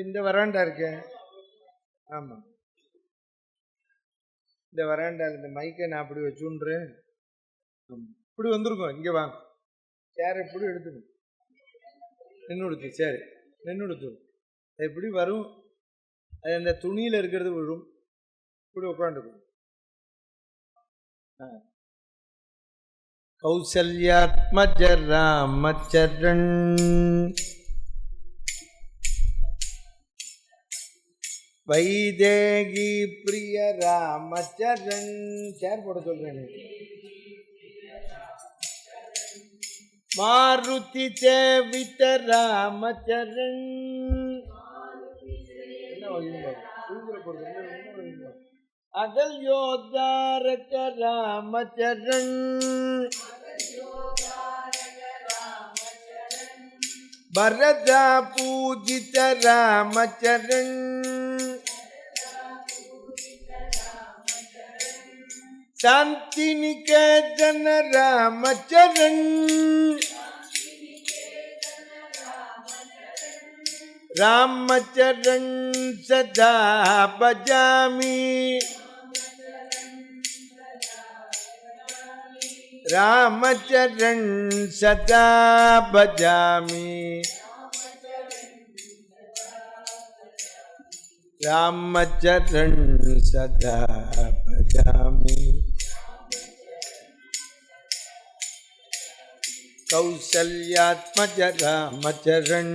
இந்த வராண்டா இருக்கேன். ஆமாம், இந்த வராண்டால் இந்த மைக்கை நான் அப்படி வச்சுன்றேன். இப்படி வந்துருக்கோம். இங்கே வாங்க, சேர் எப்படி எடுத்துக்கணும், நின்று கொடுத்து சரி நின்று கொடுத்து எப்படி வரும், அது அந்த துணியில் இருக்கிறது விழும். இப்படி உட்காந்துக்கணும். கௌசல்யாத்மஜ ராமச்சரண் வைதேகி பிரிய ராமச்சரண். சேர் போட சொல்றேன். மாருதி சேவித ராமச்சரண். அகல் யோதாரக ராமச்சரண். பரதா பூஜித ராமச்சரண். शांति निकेतन रामचरण. रामचरण सदा भजामि. रामचरण सदा भजामि. रामचरण सदा भजामि. कौसल्यात्मज रामचरण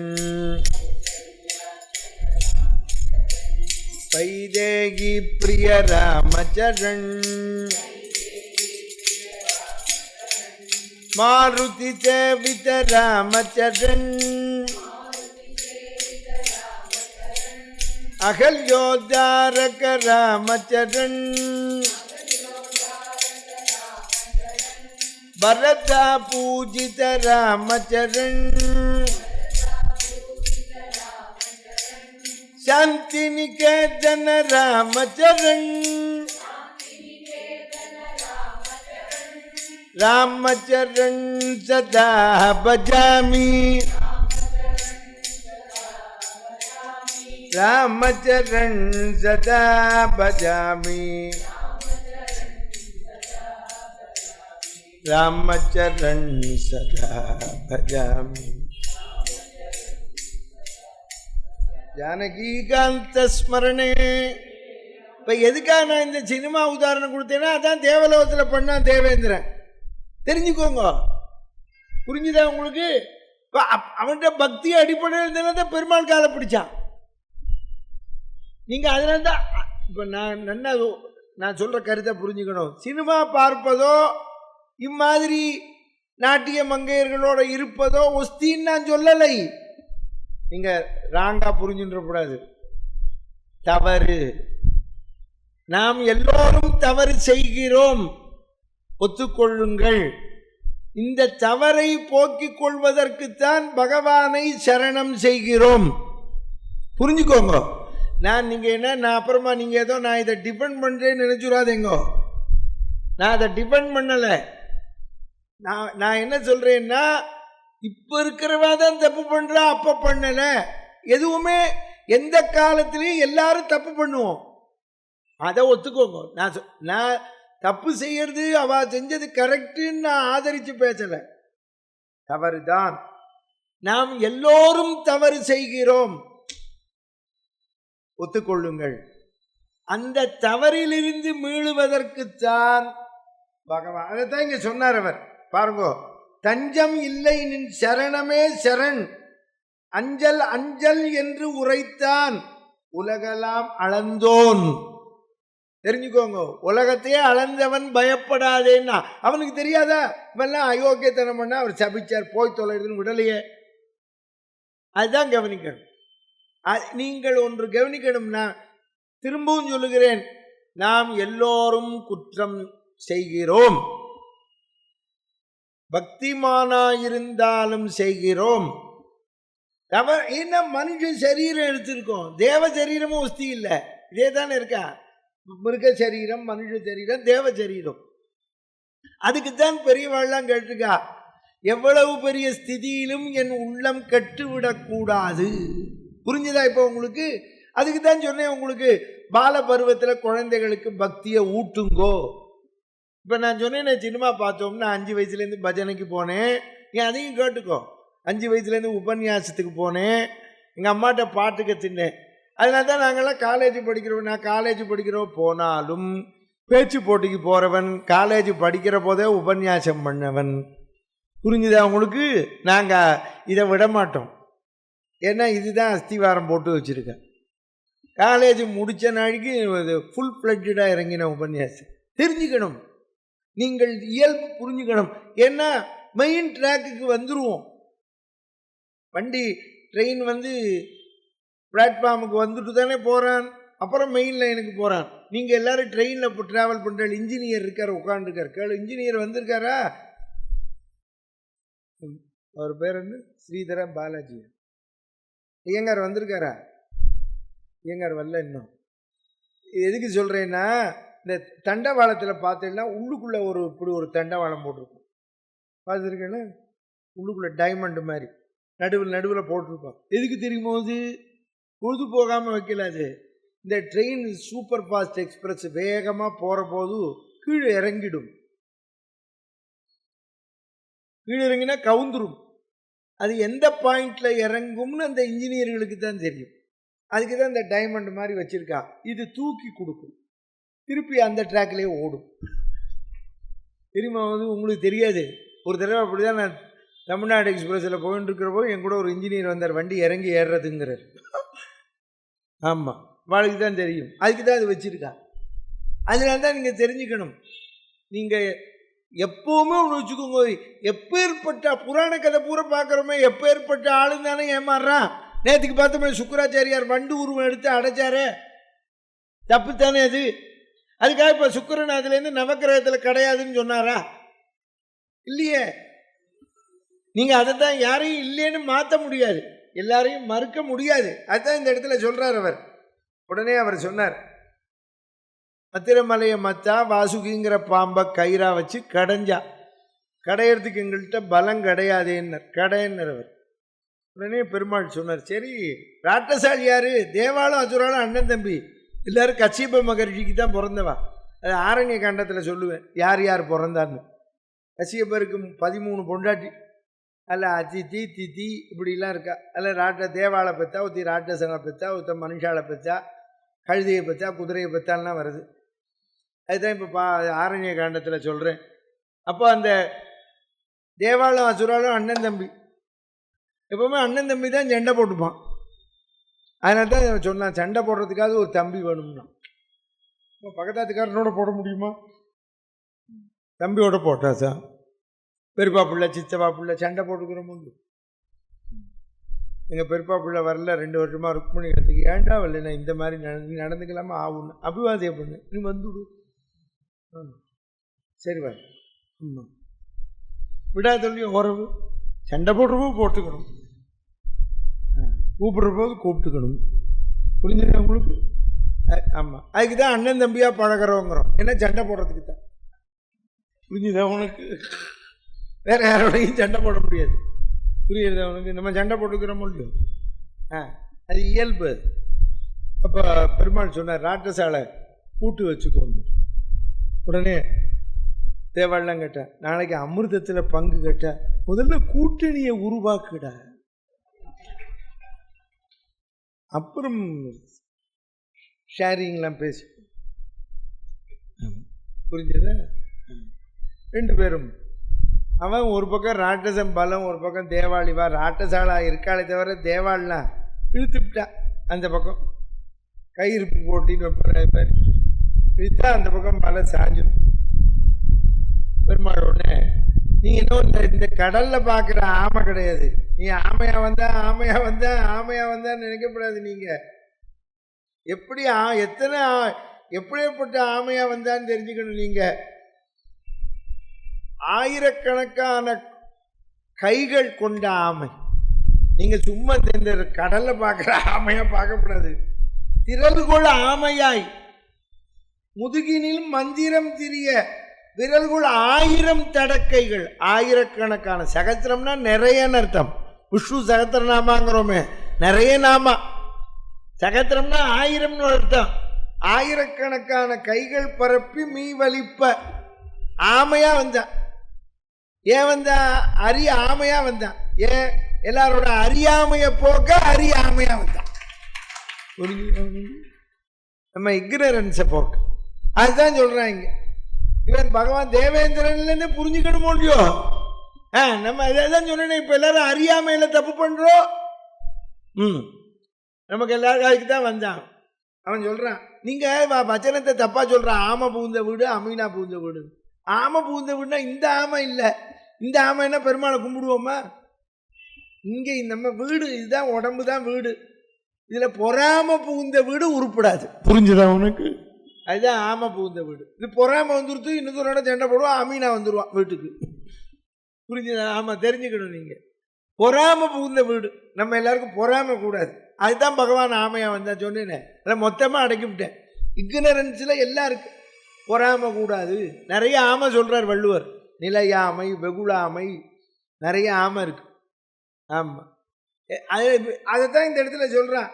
वैदेही प्रिय रामचरण. मारुति सेवित रामचरण. अहल्योद्धारक रामचरण. भरता पूजित रामचरण. शांति निकेतन रामचरण. रामचरण सदा भजामि. रामचरण सदा भजामि. रामचरण सदा भजामि. ஜானகீகாந்த ஸ்மரணே. இப்போ எதுக்காக நான் இந்த சினிமா உதாரணம் கொடுத்தேன்னா, அதான் தேவலோகத்தில் பண்ணான் தேவேந்திரன். தெரிஞ்சுக்கோங்க, புரிஞ்சுதா உங்களுக்கு? இப்போ அவன்கிட்ட பக்தி அடிப்படையில் தான் பெருமாள் காலை பிடிச்சான். நீங்கள் அதனால தான் இப்போ நான் சொல்கிற கருத்தை புரிஞ்சுக்கணும். சினிமா பார்ப்பதோ இம்மாதிரி நாட்டிய மங்கையர்களோட இருப்பதோ ஒஸ்தின்னு நான் சொல்லலை. நீங்கள் ராங்கா புரிஞ்சுன்றக்கூடாது. தவறு. நாம் எல்லோரும் தவறு செய்கிறோம், ஒத்துக்கொள்ளுங்கள். இந்த தவறை போக்கிக் கொள்வதற்குத்தான் பகவானை சரணம் செய்கிறோம். புரிஞ்சுக்கோங்க. நீங்கள் என்ன, நான் அப்புறமா நீங்கள் ஏதோ நான் இதை டிபெண்ட் பண்ணுறேன்னு நினைச்சுடாதேங்கோ. நான் அதை டிபெண்ட் பண்ணலை. நான் என்ன சொல்கிறேன்னா, இப்போ இருக்கிறவா தான் தப்பு பண்ணுறா, அப்போ பண்ணலை. எதுவுமே எந்த காலத்திலையும் எல்லாரும் தப்பு பண்ணுவோம், அதை ஒத்துக்கோங்க. நான் தப்பு செய்யறது அவ செஞ்சது கரெக்டுன்னு நான் ஆதரித்து பேசலை. தவறு தான். நாம் எல்லோரும் தவறு செய்கிறோம், ஒத்துக்கொள்ளுங்கள். அந்த தவறிலிருந்து மீளுவதற்குத்தான் பகவான் அதைத்தான் இங்கே சொன்னார். அவர் பாருங்கோ, தஞ்சம் இல்லை நின் சரணமே சரண், அஞ்சல் அஞ்சல் என்று உரைத்தான் உலகெல்லாம் அளந்தோன். தெரிஞ்சுக்கோங்க, உலகத்தையே அளந்தவன் பயப்படாதேன்னா அவனுக்கு தெரியாதா? இவெல்லாம் அயோக்கியத்தனம் பண்ண அவர் சபிச்சார், போய் தொலைதுன்னு விடலையே. அதுதான் கவனிக்கணும். நீங்கள் ஒன்று கவனிக்கணும்னா, திரும்பவும் சொல்லுகிறேன், நாம் எல்லோரும் குற்றம் செய்கிறோம். பக்திமானாயிருந்தாலும் செய்கிறோம். என்ன மனுஷ சரீரம் எடுத்திருக்கோம், தேவ சரீரமும் ஒஸ்தி இல்லை. இதே தானே இருக்கா? மிருக சரீரம், மனுஷ சரீரம், தேவ சரீரம். அதுக்குத்தான் பெரியவாள்லாம் கேட்டிருக்கா, எவ்வளவு பெரிய ஸ்திதியிலும் என் உள்ளம் கெட்டுவிடக்கூடாது. புரிஞ்சுதா இப்போ உங்களுக்கு? அதுக்கு தான் சொன்னேன் உங்களுக்கு பால பருவத்தில் குழந்தைகளுக்கு பக்தியை ஊட்டுங்கோ. இப்போ நான் சொன்னேன் சினிமா பார்த்தோம்னா 5 வயசுலேருந்து பஜனைக்கு போனேன். ஏன் அதையும் கேட்டுக்கோ. 5 வயசுலேருந்து உபன்யாசத்துக்கு போனேன். எங்கள் அம்மாட்ட பாட்டு கற்றுனேன். அதனால தான் நாங்கள்லாம் காலேஜ் படிக்கிறோம். நான் காலேஜ் படிக்கிறோம் போனாலும் பேச்சு போட்டிக்கு போகிறவன், காலேஜ் படிக்கிற போதே உபன்யாசம் பண்ணவன். புரிஞ்சுதா உங்களுக்கு? நாங்கள் இதை விட மாட்டோம். ஏன்னா இதுதான் அஸ்திவாரம் போட்டு வச்சுருக்கேன். காலேஜ் முடித்த நாளைக்கு ஃபுல் ஃப்ளெட்ஜாக இறங்கின உபன்யாசம். தெரிஞ்சுக்கணும், நீங்கள் இயல்பு புரிஞ்சுக்கணும். ஏன்னா மெயின் ட்ராக்குக்கு வந்துடுவோம். வண்டி ட்ரெயின் பிளாட்ஃபார்முக்கு வந்துட்டு தானே போகிறான், அப்புறம் மெயின் லைனுக்கு போகிறான். நீங்கள் எல்லோரும் ட்ரெயினில் இப்போ ட்ராவல் பண்ணுற இன்ஜினியர் இருக்கார், உட்காந்துருக்கார். கேளு, இன்ஜினியர் வந்திருக்காரா? அவர் பேர் ஸ்ரீதர பாலாஜி. ஐயங்கார் வந்திருக்காரா? ஐயங்கார் வரல இன்னும். எதுக்கு சொல்கிறேன்னா, இந்த தண்டவாளத்தில் பார்த்தீங்கன்னா உள்ளுக்குள்ளே இப்படி ஒரு தண்டவாளம் போட்டிருக்கும். பார்த்துருக்கேன்னா உள்ளுக்குள்ளே டைமண்டு மாதிரி நடுவில் போட்டிருக்கோம். எதுக்கு தெரியுமோ? அது பொழுது போகாமல் வைக்கல. அது இந்த ட்ரெயின் சூப்பர் ஃபாஸ்ட் எக்ஸ்பிரஸ் வேகமாக போகிற போது கீழே இறங்கிடும். கீழே இறங்கினா கவுந்துரும். அது எந்த பாயிண்டில் இறங்கும்னு அந்த இன்ஜினியர்களுக்கு தான் தெரியும். அதுக்கு தான் இந்த டைமண்ட் மாதிரி வச்சுருக்கா. இது தூக்கி கொடுக்கும், திருப்பி அந்த ட்ராக்லேயே ஓடும். தெரியுமா? உங்களுக்கு தெரியாது. ஒரு தடவை அப்படி தான் நான் தமிழ்நாடு எக்ஸ்பிரஸில் போயின்னு இருக்கிறப்போ என் கூட ஒரு இன்ஜினியர் வந்தார், வண்டி இறங்கி ஏறுறதுங்கிறார். ஆமாம், வாழ்க்கை தான் தெரியும். அதுக்கு தான் அது வச்சுருக்கா. அதனால தான் நீங்கள் தெரிஞ்சுக்கணும். நீங்கள் எப்போவுமே ஒன்று வச்சுக்கோங்க, எப்பேற்பட்ட புராண கதை பூரா பார்க்குறோமே, எப்பேற்பட்ட ஆளுன்னு தானே ஏமாறுறான். நேற்றுக்கு பார்த்தோமே சுக்கராச்சாரியார் வண்டு உருவம் எடுத்து அடைச்சாரே, தப்பு தானே அது? அதுக்காக இப்போ சுக்கரன் அதுலேருந்து நவக்கிரகத்தில் கிடையாதுன்னு சொன்னாரா? இல்லையே. நீங்கள் அதை தான் யாரையும் இல்லைன்னு மாற்ற முடியாது, எல்லாரையும் மறுக்க முடியாது. அதுதான் இந்த இடத்துல சொல்கிறார் அவர். உடனே அவர் சொன்னார், மத்திரமலையை மத்தா வாசுகிங்கிற பாம்பை கயிறா வச்சு கடைஞ்சா, கடையிறதுக்கு எங்கள்கிட்ட பலம் கிடையாதேன்னர், கடையன்னர் அவர். உடனே பெருமாள் சொன்னார், சரி ராட்டசாலி யாரு? தேவாலும் அசுராலும் அண்ணன் தம்பி, எல்லாரும் கச்சிப மகர்ஷிக்கு தான் பிறந்தவா. அது ஆரண்ய காண்டத்தில் சொல்லுவேன் யார் யார் பிறந்தான்னு. கச்சியப்பருக்கு 13 பொண்டாட்டி, அல்ல அதித்தி தித்தி இப்படிலாம் இருக்கா. அல்ல தேவாலை பெற்றா, ஒருத்தி ராட்டசனை பெற்றா, ஒருத்த மனுஷாலை பெற்றா, கழுதையை பெற்றா, குதிரையை பெற்றாலாம் வருது. அதுதான் இப்போ ஆரண்ய காண்டத்தில் சொல்கிறேன். அப்போ அந்த தேவாலும் அசுராலும் அண்ணன் தம்பி, எப்பவுமே அண்ணன் தம்பி தான் சண்டை போட்டுப்பான். அதனால தான் சொன்னான், சண்டை போடுறதுக்காக ஒரு தம்பி வேணும்னா. இப்போ பக்கத்தாத்துக்காரனோட போட முடியுமா? தம்பியோட போட்டா சார், பெருப்பா பிள்ளை சித்தப்பா பிள்ளை சண்டை போட்டுக்கிறோமோ. எங்கள் பெருப்பா பிள்ளை வரல 2 வருஷமாக ருக்மணி இடத்துக்கு. ஏன்டா வரல? நான் இந்த மாதிரி நடந்துக்கலாமா ஆகுன்னு அபிவாதியம் பண்ணு, நீ வந்துவிடு. சரி வர விடாதொல்லியும் உறவு. சண்டை போடுறப்போ போட்டுக்கணும், கூப்பிடுற போது கூப்பிட்டுக்கணும். புரிஞ்சுது உங்களுக்கு? ஆமாம், அதுக்கு தான் அண்ணன் தம்பியாக பழகிறோங்கிறோம். ஏன்னா சண்டை போடுறதுக்கு தான். புரிஞ்சுதா உனக்கு? வேற யாரோடையும் சண்டை போட முடியாது. புரியுது அவனுக்கு? நம்ம சண்டை போட்டுக்கிறோமோ இல்லையோ, அது இயல்பு. அப்போ பெருமாள் சொன்னார், ராட்டசாலை கூட்டு வச்சுக்கோங்க. உடனே தேவாலாம் கேட்டேன், நாளைக்கு அமிர்தத்தில் பங்கு கேட்ட முதல்ல கூட்டணியை உருவாக்குட, அப்புறம் ஷேரிங்லாம் பேசி. புரிஞ்சதா? 2 பேரும், அவன் ஒரு பக்கம் ராட்டசம் பலம், ஒரு பக்கம் தேவாளிவா. ராட்டசாலா இருக்காளே தவிர தேவாள்லாம் இழுத்துவிட்டான். அந்த பக்கம் கயிறுப்பு போட்டின்னு வைப்பேன் மாதிரி இழுத்தா அந்த பக்கம் பலம் சாஞ்சிடும். பெருமாள் உடனே, நீ இன்னும் இந்த கடலில் பார்க்குற ஆமை கிடையாது, நீ ஆமையா வந்தான்னு நினைக்கப்படாது. நீங்கள் எப்படி எப்படிப்பட்ட ஆமையா வந்தான்னு தெரிஞ்சுக்கணும். நீங்கள் ஆயிரக்கணக்கான கைகள் கொண்ட ஆமை. நீங்கள் சும்மா இந்த கடலில் பார்க்குற ஆமையா பார்க்கப்படாது. திரள்கொள் ஆமையாய் முதுகினில் மந்திரம் திரிய விரல்கள் 1000 தடக்கைகள், ஆயிரக்கணக்கான. சகத்திரம்னா நிறையன்னு அர்த்தம். விஷ்ணு சகத்திரநாமாங்கிறோமே, நிறைய நாமா. சகத்திரம்னா 1000ன்னு அர்த்தம். ஆயிரக்கணக்கான கைகள் பரப்பி மீ வலிப்ப ஆமையா வந்தான். ஏன் வந்தா? அரிய ஆமையா வந்தான். ஏன்? எல்லாரோட அறியாமைய போக்க அரிய ஆமையா வந்தான். நம்ம இக்னரன்ஸை போக்க. அதுதான் சொல்றாங்க. இவன் பகவான் தேவேந்திரன்ல புரிஞ்சுக்கணும் இல்லையோ? நம்ம இதான் சொன்னேன். இப்ப எல்லாரும் அறியாமையில தப்பு பண்றோம். நமக்கு எல்லாரும் அதுக்கு தான் வந்தான். அவன் சொல்றான், நீங்க வச்சனத்தை தப்பா சொல்றான். ஆமை பூந்த வீடு, அமீனா பூந்த வீடு. ஆமை பூந்த வீடுனா இந்த ஆமை இல்லை. இந்த ஆமை என்ன பெருமாளை கும்பிடுவோமா? இங்க நம்ம வீடு இதுதான், உடம்பு தான் வீடு. இதுல பொறாம பூந்த வீடு உருப்படாது. புரிஞ்சுதா உனக்கு? அதுதான் ஆமை பூந்த வீடு. இது பொறாம வந்துருத்து, இன்னொரு சண்டை போடுவான், அமீனா வந்துடுவான் வீட்டுக்கு. புரிஞ்சுதா? ஆமா, தெரிஞ்சுக்கணும். நீங்க பொறாம பூந்த வீடு. நம்ம எல்லாருக்கும் பொறாம கூடாது. அதுதான் பகவான் ஆமையா வந்தா சொன்னேன். அதை மொத்தமா அடக்கிவிட்டேன். இக்னரன்ஸ்ல எல்லாம் இருக்கு. பொறாம கூடாது. நிறைய ஆமை சொல்றார் வள்ளுவர். நிலையாமை, வெகுளாமை, நிறைய ஆமை இருக்கு. ஆமா, அதைத்தான் இந்த இடத்துல சொல்றான்.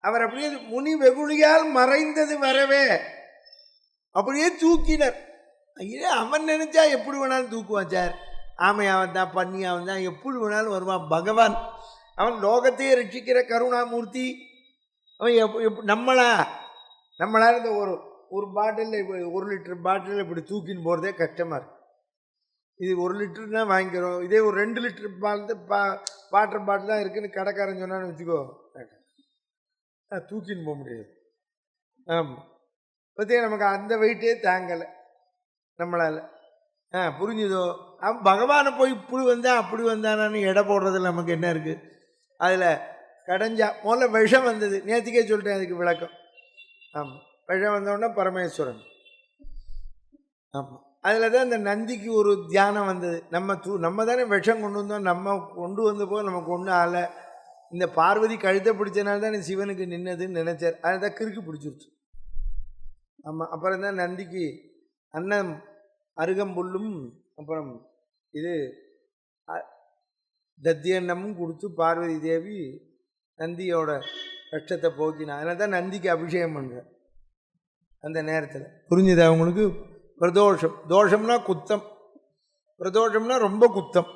அவர் அப்படியே முனி வெகுளியால் மறைந்தது வரவே அப்படியே தூக்கினர். அவன் நினைச்சா எப்படி வேணாலும் தூக்குவான் சார். ஆமையா வந்தான், பன்னியா வந்தான், எப்படி வேணாலும் வருவான் பகவான். அவன் லோகத்தையே ரட்சிக்கிற கருணாமூர்த்தி. அவன் நம்மளா இந்த ஒரு பாட்டிலில் 1 லிட்டர் பாட்டில் இப்படி தூக்கின்னு போகிறதே கஷ்டமாக இருக்கு. இது 1 லிட்டர்னா வாங்கிக்கிறோம். இதே ஒரு 2 லிட்டர் வாட்டர் பாட்டில் தான் இருக்குன்னு கடைக்காரன் சொன்னான்னு வச்சுக்கோ, தூக்கின்னு போக முடியாது. ஆமாம், பற்றியா நமக்கு அந்த வெயிட்டே தாங்கலை நம்மளால். புரிஞ்சுதோ? அவன் பகவானை போய் இப்படி வந்தான் அப்படி வந்தானான்னு எடை போடுறதுல நமக்கு என்ன இருக்குது? அதில் கடைஞ்சா முதல்ல விஷம் வந்தது. நேற்றுக்கே சொல்லிட்டேன் அதுக்கு விளக்கம். ஆமாம், விஷம் வந்தோடனே பரமேஸ்வரன். ஆமாம், அதில் தான் இந்த நந்திக்கு ஒரு தியானம் வந்தது. நம்ம தானே விஷம் கொண்டு வந்தோம். நம்ம கொண்டு வந்த போது நமக்கு ஒன்றும் ஆலை. இந்த பார்வதி கழுத்தை பிடிச்சனால தான் சிவனுக்கு நின்னதுன்னு நினைச்சார். அதுதான் கிறுக்கு பிடிச்சிருச்சு. ஆமாம், அப்புறம் தான் நந்திக்கு அன்னம் அருகம்புல்லும் அப்புறம் இது தத்தியன்னமும் கொடுத்து பார்வதி தேவி நந்தியோட கஷ்டத்தை போக்கினா. அதனால தான் நந்திக்கு அபிஷேகம் பண்ணுறேன் அந்த நேரத்தில். புரிஞ்சுதா அவங்களுக்கு? பிரதோஷம், தோஷம்னா குத்தம், பிரதோஷம்னா ரொம்ப குத்தம்.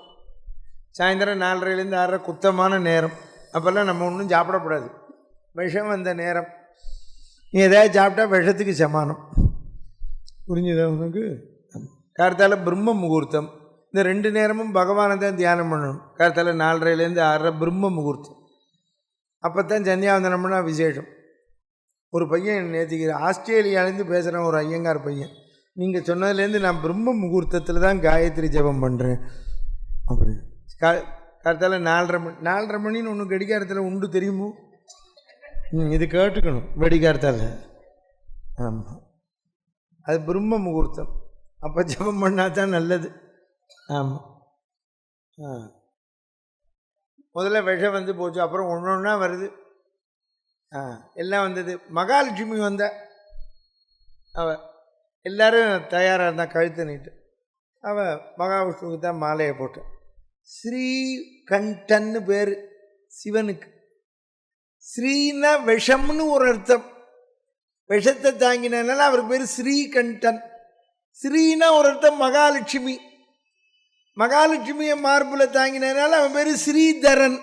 சாயந்தரம் 4:30லேருந்து 6:30 குத்தமான நேரம். அப்போல்லாம் நம்ம ஒன்றும் சாப்பிடக்கூடாது. விஷம் அந்த நேரம். நீ எதாவது சாப்பிட்டா விஷத்துக்கு சமானம். புரிஞ்சுதா உனக்கு? கார்த்தால பிரம்ம முகூர்த்தம். இந்த 2 நேரமும் பகவானை தான் தியானம் பண்ணணும். கார்த்தால 4:30லேருந்து 6:30 பிரம்ம முகூர்த்தம். அப்போ தான் சந்தியாவந்தனம்னா விசேஷம். ஒரு பையன் நேற்றுக்கு ஆஸ்திரேலியாவிலேருந்து பேசுகிறேன், ஒரு ஐயங்கார் பையன். நீங்கள் சொன்னதுலேருந்து நான் பிரம்ம முகூர்த்தத்தில் தான் காயத்ரி ஜபம் பண்ணுறேன் அப்படின்னு. கார்த்தால 4:30 மணின்னு ஒன்று கடிகாரத்தில் உண்டு, தெரியுமோ? இது கேட்டுக்கணும் வெடிகாரத்தால். ஆமாம், அது பிரம்ம முகூர்த்தம். அப்போ ஜபம் பண்ணால் தான் நல்லது. ஆமாம், முதல்ல விஷம் வந்து போச்சு, அப்புறம் ஒன்று ஒன்றா வருது. எல்லாம் வந்தது. மகாலட்சுமி வந்த அவள் எல்லாரும் தயாராக இருந்தால் கழுத்து நீட்டு. அவள் மகாவிஷ்ணுவுக்கு தான் மாலையை போட்டான். ஸ்ரீகண்டன்னு பேர் சிவனுக்கு. ஸ்ரீனா விஷம்னு ஒரு அர்த்தம். விஷத்தை தாங்கினால அவருக்கு பேர் ஸ்ரீகண்டன். ஸ்ரீனா ஒரு அர்த்தம் மகாலட்சுமி. மகாலட்சுமியை மார்புல தாங்கினால அவன் பேர் ஸ்ரீதரன்.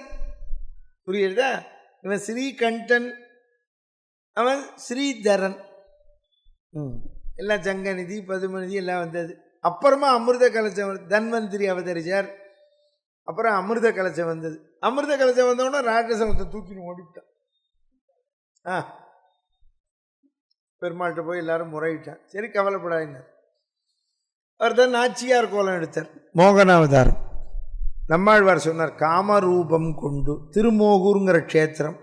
புரியுறதா? இவன் ஸ்ரீகண்டன், அவன் ஸ்ரீதரன். எல்லாம் சங்கநிதி பதுமநிதி எல்லாம் வந்தது. அப்புறமா அமிர்த கலசம் தன்வந்திரி அவதரிச்சார். அப்புறம் அமிர்த கலசம் வந்தது. அமிர்த கலசம் வந்தோடனே ராட்சசத்தை தூக்கின்னு ஓடிவிட்டான். பெருமாள்கிட்ட போய் எல்லாரும் முறையிட்டான். சரி, கவலைப்படாயினார். அவர் தான் நாச்சியார் கோலம் எடுத்தார். மோகனாவதாரம். நம்மாழ்வார் சொன்னார், காமரூபம் கொண்டு திருமோகூருங்கிற க்ஷேத்திரம்.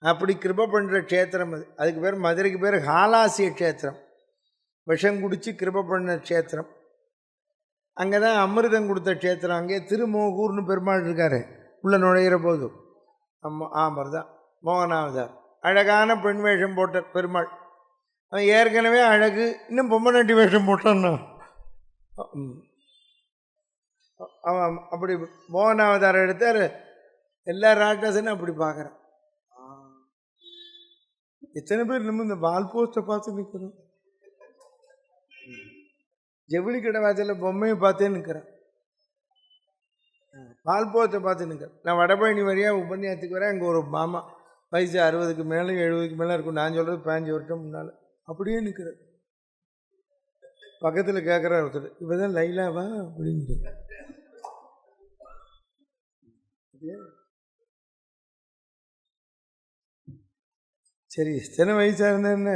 அப்படி கிருப பண்ணுற க்ஷேத்திரம் அது. அதுக்கு பேர், மதுரைக்கு பேர் ஹாலாசிய க்ஷேத்திரம். விஷம் குடித்து கிருப பண்ண க்ஷேத்திரம். அங்கே தான் அமிர்தம் கொடுத்த க்ஷேத்திரம். அங்கே திருமோகூர்னு பெருமாள் இருக்கார். உள்ள நுழையிற போது ஆமாம் தான் மோகனாவதார். அழகான பெண் வேஷம் போட்ட பெருமாள். அவன் ஏற்கனவே அழகு, இன்னும் பொம்மநாட்டி வேஷம் போட்டான்னா அவன் அப்படி மோகனாவதாரம் எடுத்தார். எல்லா ராட்சசனும் அப்படி பார்க்குறான். எத்தனை பேர் நம்ம இந்த வால் போஸ்ட்டை பார்த்து நிற்கிறோம், ஜவுளி கடை வாசலில் பொம்மையை பார்த்தே நிற்கிறேன், வால் போஸ்ட்டை பார்த்து நிற்கிறேன். நான் வடபழனி வழியாக உபன்யாசத்துக்கு வரேன். அங்கே ஒரு மாமா வயசு 60க்கு மேலே 70க்கு மேலே இருக்கும். நான் சொல்கிறது 15 வருஷம் முன்னால் அப்படியே நிற்கிறேன். பக்கத்தில் கேட்குறாரு ஒருத்தர், இப்போ தான் லைலாவா அப்படின்னு. சரி, எத்தனை வயசாக இருந்தா என்ன,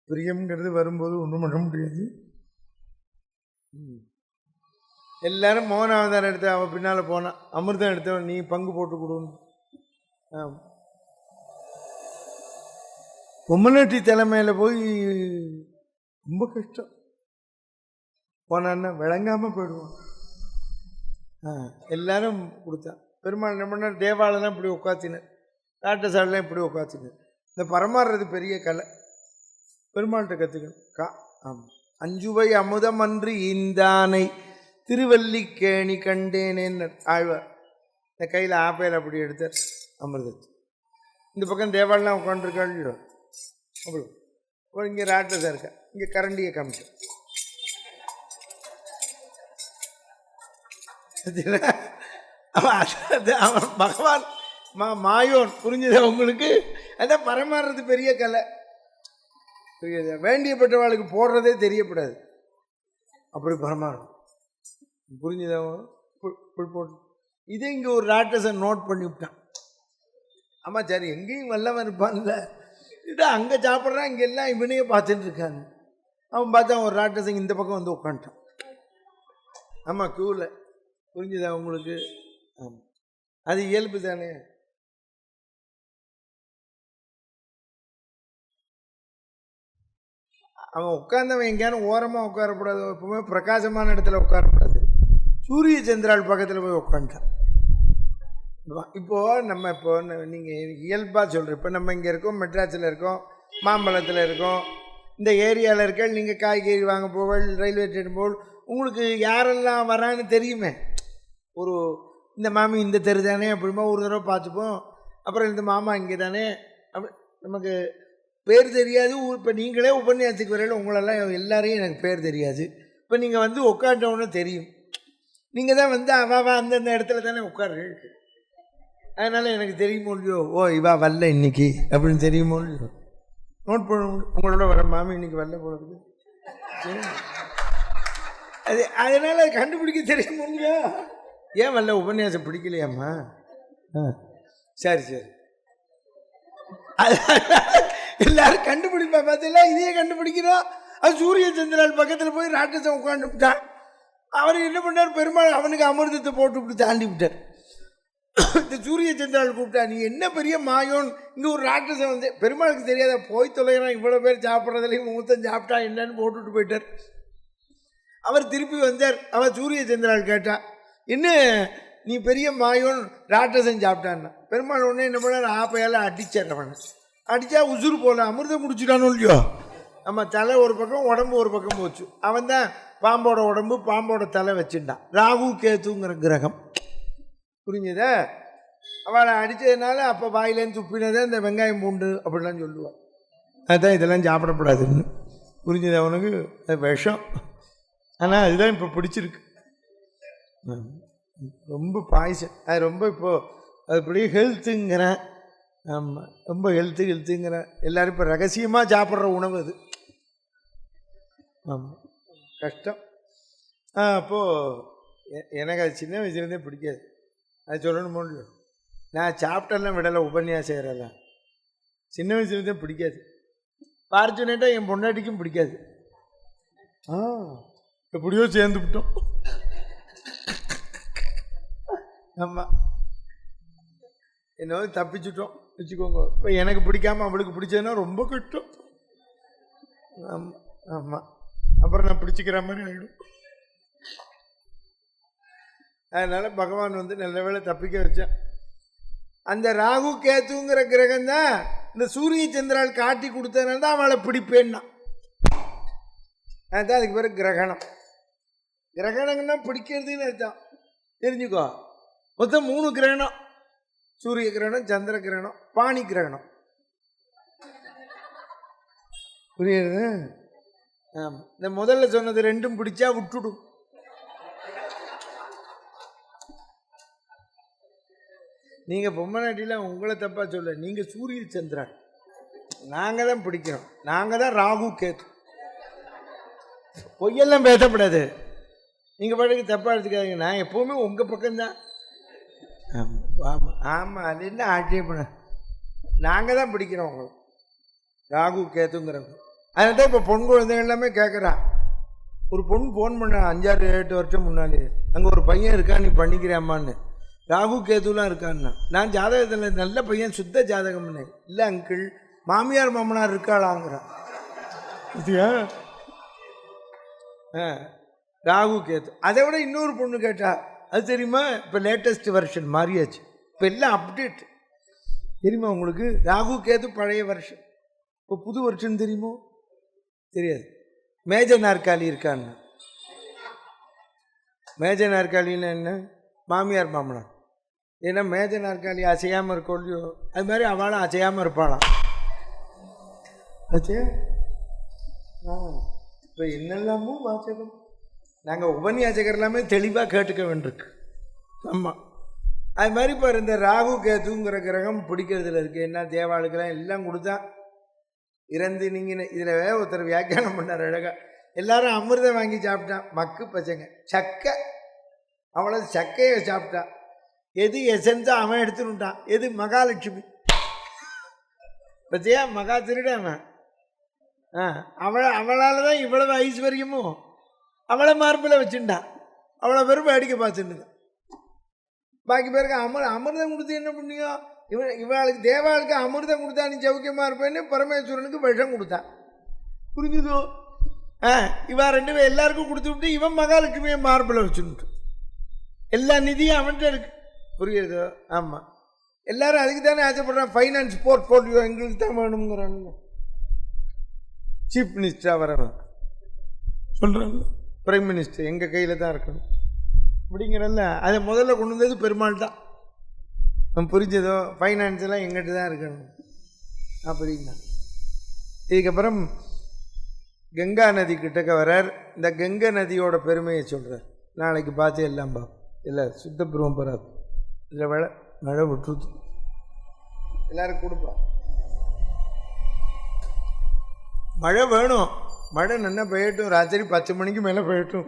பிரியம்ங்கிறது வரும்போது ஒன்றும் பண்ண முடியாது. எல்லாரும் மோகனாவதாரம் எடுத்த அவன் பின்னால் போனான். அமிர்தம் எடுத்தவன் நீ பங்கு போட்டு கொடுன்னு. பொம்மநாட்டி தலைமையில் போய் ரொம்ப கஷ்டம். போனான்னா விளங்காமல் போயிடுவான். எல்லாரும் கொடுத்தான். பெருமாள் என்ன பண்ணார், தேவாலெல்லாம் இப்படி உட்காத்தினார், நாட்டசாலெலாம் இப்படி உட்காத்தினார். இந்த பரமாறுறது பெரிய கலை, பெருமாள்கிட்ட கற்றுக்கணும். ஆமாம், அஞ்சுவை அமுதம் அன்று ஈந்தானை திருவல்லிக்கேணி கண்டேனேன்னு ஆழ்வார். இந்த கையில் ஆப்பையில் அப்படி எடுத்தார் அமிர்தத்தை. இந்த பக்கம் தேவாலெலாம் உட்காந்துருக்காள். அப்படி அப்புறம் இங்கே ராட்டஸாக இருக்கா, இங்கே கரண்டியை காமிச்சோம். அவன் பகவான் மாயோன், புரிஞ்சதா உங்களுக்கு? அதான் பரமாறுறது பெரிய கலை. புரியுதா? வேண்டியப்பட்டவாளுக்கு போடுறதே தெரியப்படாது, அப்படி பரமாறும். புரிஞ்சுதா? போட்டு இதே இங்கே ஒரு ராட்டஸை நோட் பண்ணி விட்டான். ஆமாம், சரி, எங்கேயும் வல்லவன் இருப்பான்ல, இதா அங்கே சாப்பிட்றான், இங்கே எல்லாம் இவனையே பார்த்துட்டு இருக்காங்க. அவன் பார்த்தா ஒரு ராட்டஸை இந்த பக்கம் வந்து உட்காந்துட்டான். ஆமாம், க்யூவில். புரிஞ்சுதா உங்களுக்கு? ஆமாம், அது இயல்பு தானே. அவன் உட்கார்ந்தவன் எங்கேயானு ஓரமாக உட்காரக்கூடாது, எப்பவுமே பிரகாசமான இடத்துல உட்காரக்கூடாது. சூரிய சந்திரால் பக்கத்தில் போய் உட்காந்துட்டான். இப்போது நம்ம நீங்கள் இயல்பாக சொல்கிறோம். இப்போ நம்ம இங்கே இருக்கோம், மெட்ராஸில் இருக்கோம், மாம்பழத்தில் இருக்கோம், இந்த ஏரியாவில் இருக்க. நீங்கள் காய்கறி வாங்க போவல், ரயில்வே ஸ்டேஷன் போல், உங்களுக்கு யாரெல்லாம் வரான்னு தெரியுமே. ஒரு இந்த மாமி இந்த தெரு தானே அப்படிமா ஒரு தடவை பார்த்துப்போம். அப்புறம் இந்த மாமா இங்கே தானே அப்படி நமக்கு பேர் தெரியாது. இப்போ நீங்களே உபன்யாசத்துக்கு வரையில் உங்களெல்லாம் எல்லாரையும் எனக்கு பேர் தெரியாது. இப்போ நீங்கள் வந்து உட்காண்டவுன்னு தெரியும். நீங்கள் தான் வந்து அவாவா அந்தந்த இடத்துல தானே உட்காரு. அதனால் எனக்கு தெரியுமோ இல்லையோ, ஓ இவா வரல இன்னைக்கு அப்படின்னு தெரியுமோ இல்லையோ. நோட் பண்ண உங்களோட வர மாமி இன்னைக்கு வரல போகிறது. அது அதனால் அது கண்டுபிடிக்க தெரியுமோ இல்லையா? ஏன் வரல, உபன்யாசம் பிடிக்கலையாம்மா? சரி சரி, எல்லாரும் கண்டுபிடிப்பா. பார்த்தீங்களா, இதையே கண்டுபிடிக்கிறோம். அது சூரிய சந்திரால் பக்கத்தில் போய் ராட்சசம் உட்காந்து விட்டான். அவர் என்ன பண்ணார், பெருமாள் அவனுக்கு அமிர்தத்தை போட்டு விட்டு தாண்டி விட்டார். இந்த சூரிய சந்திரால் கூப்பிட்டா, நீ என்ன பெரிய மாயோன், இங்கே ஒரு ராட்சசம் வந்து பெருமாளுக்கு தெரியாத போய் தொலைகிறான், இவ்வளோ பேர் சாப்பிட்றதுலையும் மூத்தம் சாப்பிட்டா என்னன்னு போட்டுவிட்டு போயிட்டார். அவர் திருப்பி வந்தார். அவர் சூரிய சந்திரால் கேட்டா, என்ன நீ பெரிய மாயோன் ராட்சசன் சாப்பிட்டான்னா. பெருமாள் ஒன்று என்ன பண்ணார், ஆப்பையால் அடிச்சார். அவனை அடித்தா உசுறு போல அமிர்தம் குடிச்சிட்டானோ இல்லையோ. நம்ம தலை ஒரு பக்கம், உடம்பு ஒரு பக்கம் போச்சு. அவன் தான் பாம்போட உடம்பு பாம்போட தலை வச்சுட்டான். ராகு கேத்துங்கிற கிரகம். புரிஞ்சுதா? அவளை அடித்ததுனால அப்போ வாயிலேருந்து துப்பினதே இந்த வெங்காயம் பூண்டு அப்படிலாம் சொல்லுவாள். அதுதான் இதெல்லாம் சாப்பிடக்கூடாதுன்னு. புரிஞ்சுது அவனுக்கு? அது விஷம். ஆனால் அதுதான் இப்போ பிடிச்சிருக்கு. ரொம்ப பாய்சன். அது ரொம்ப இப்போது அது இப்படி ஹெல்த்துங்கிறேன். ஆமாம், ரொம்ப ஹெல்த்துங்கிறேன். எல்லோரும் இப்போ ரகசியமாக சாப்பிட்ற உணவு அது. ஆமாம், கஷ்டம். அப்போது எனக்கு அது சின்ன வயசுலேருந்தே பிடிக்காது. அது சொல்லணும் இல்லையோ, நான் சாப்பிட்டெல்லாம் விடலை, உபன்யாசம் செய்கிறலாம் சின்ன வயசுலேருந்தே பிடிக்காது. பார்ச்சுனேட்டாக என் பொண்டாட்டிக்கும் பிடிக்காது. எப்படியோ சேர்ந்து விட்டோம். ஆமாம், என்ன தப்பிச்சுட்டோம் வச்சுக்கோங்க. இப்போ எனக்கு பிடிக்காம அவளுக்கு பிடிச்சதுன்னா ரொம்ப கஷ்டம். ஆமாம் ஆமாம், அப்புறம் நான் பிடிச்சிக்கிற மாதிரி ஆகிடும். அதனால் பகவான் வந்து நல்ல வேளை தப்பிக்க வச்சேன். அந்த ராகு கேத்துங்கிற கிரகம்தான் இந்த சூரிய சந்திரால் காட்டி கொடுத்ததுனால தான் அவளை பிடிப்பேன்னா. அதுதான் அதுக்கு பேர் கிரகணம். கிரகணம்னா பிடிக்கிறதுன்னு அர்த்தம், தெரிஞ்சுக்கோ. மொத்தம் 3 கிரகணம்: சூரிய கிரகணம், சந்திர கிரகணம், பாணி கிரகணம். புரியுது? ஆமாம். இந்த முதல்ல சொன்னது 2ம் பிடிச்சா விட்டுடும். நீங்கள் பொம்மநாட்டியில் உங்களை தப்பாக சொல்ல, நீங்கள் சூரிய சந்திரன், நாங்கள் தான் பிடிக்கிறோம். நாங்கள் தான் ராகு கேத்து. பொய்யெல்லாம் பேசப்படாது. நீங்கள் பாட்டுக்கு தப்பாக எடுத்துக்காதீங்க. நான் எப்போவுமே உங்கள் பக்கம்தான். ஆமாம் ஆமாம், அது என்ன ஆட்சேபனை. நாங்கள் தான் பிடிக்கிறோம் உங்களுக்கு, ராகு கேத்துங்கிறவங்க. அதனால தான் இப்போ பொன் குழந்தைகள் எல்லாமே கேட்குறான். ஒரு பொண்ணு ஃபோன் பண்ண 5-6-8 வருஷம் முன்னாடி, அங்கே ஒரு பையன் இருக்கான், நீ பண்ணிக்கிறேம்மான்னு. ராகு கேதுலாம் இருக்கான்னா. நான் ஜாதகத்தில் நல்ல பையன், சுத்த ஜாதகம் பண்ணேன். இல்லை அங்கிள், மாமியார் மாமனார் இருக்காளாங்கிறான். ராகு கேது. அதை விட இன்னொரு பொண்ணு கேட்டா, அது தெரியுமா, இப்போ லேட்டஸ்ட் வெர்ஷன் மாறியாச்சு, இப்போ எல்லாம் அப்டேட். தெரியுமா உங்களுக்கு? ராகு கேது பழைய வருஷன், இப்போ புது வருஷன் தெரியுமோ? தெரியாது. மேஜ நாற்காலி இருக்கான்னு. மேஜ நாற்காலின்னு என்ன? மாமியார் மாமனார். ஏன்னா மேஜ நாற்காலி அசையாமல் இருக்கோ இல்லையோ, அது மாதிரி அவளும் அசையாமல் இருப்பாளாம். ஆச்சு. இப்போ என்னெல்லாமோ வாசகம். நாங்கள் உபன்யாசகர் எல்லாமே தெளிவாக கேட்டுக்க வேண்டியிருக்கு. ஆமாம். அது மாதிரி இப்போ இந்த ராகு கேத்துங்கிற கிரகம் பிடிக்கிறதுல இருக்குது. என்ன தேவாளுக்கெல்லாம் எல்லாம் கொடுத்தா இறந்து நீங்கள் இதில் ஒருத்தர் வியாக்கியானம் பண்ணார் அழகா. எல்லாரும் அமிர்தம் வாங்கி சாப்பிட்டான், மக்கு பசங்க சக்கை, அவளை சக்கையை சாப்பிட்டான். எது எசன்ஸா அவன் எடுத்துட்டான், எது மகாலட்சுமி பத்தியா, மகா திருடாமன். அவளால் தான் இவ்வளவு ஐஸ்வர்யமும் அவளை மார்பில் வச்சுட்டான். அவளை வெறும் அடிக்க பார்த்துட்டு பாக்கி பேருக்கு அமிர்தம் கொடுத்து என்ன பண்ணியோ, இவளுக்கு தேவாளுக்கு அமிர்தம் கொடுத்தா நீ சௌக்கியமாக இருப்பேன்னு பரமேஸ்வரனுக்கு விஷம் கொடுத்தான். புரிஞ்சுதோ? இவன் 2 பேர் எல்லாருக்கும் கொடுத்து விட்டு இவன் மகாலட்சுமியை மார்பில் வச்சுட்டு எல்லா நிதியும் அவன்கிட்ட இருக்கு. புரியுதோ? ஆமாம். எல்லாரும் அதுக்கு தானே ஆசைப்படுறான். ஃபைனான்ஸ் போர்ட்ஃபோலியோ எங்களுக்கு தான் வேணுங்கிறாங்க. சீஃப் மினிஸ்டராக வரணும் சொல்கிறாங்க. பிரைம் மினிஸ்டர் எங்கள் கையில் தான் இருக்கணும் அப்படிங்கிறல்ல. அதை முதல்ல கொண்டு வந்தது பெருமாள் தான். புரிஞ்சதோ? ஃபைனான்ஸ் எல்லாம் எங்கிட்ட தான் இருக்கணும் அப்படின்னா. இதுக்கப்புறம் கங்கா நதி கிட்டக்க வரார். இந்த கங்கை நதியோட பெருமையை சொல்கிறார். நாளைக்கு பார்த்து எல்லாம் பார்ப்போம். இல்லை சுத்தபுருவம் பெறாது. இதில் மழை விட்டுருது, எல்லாரும் கொடுப்பா. மழை வேணும், மழை நல்லா பெய்யட்டும். ராத்திரி 10 மணிக்கு மேலே பெய்யட்டும்.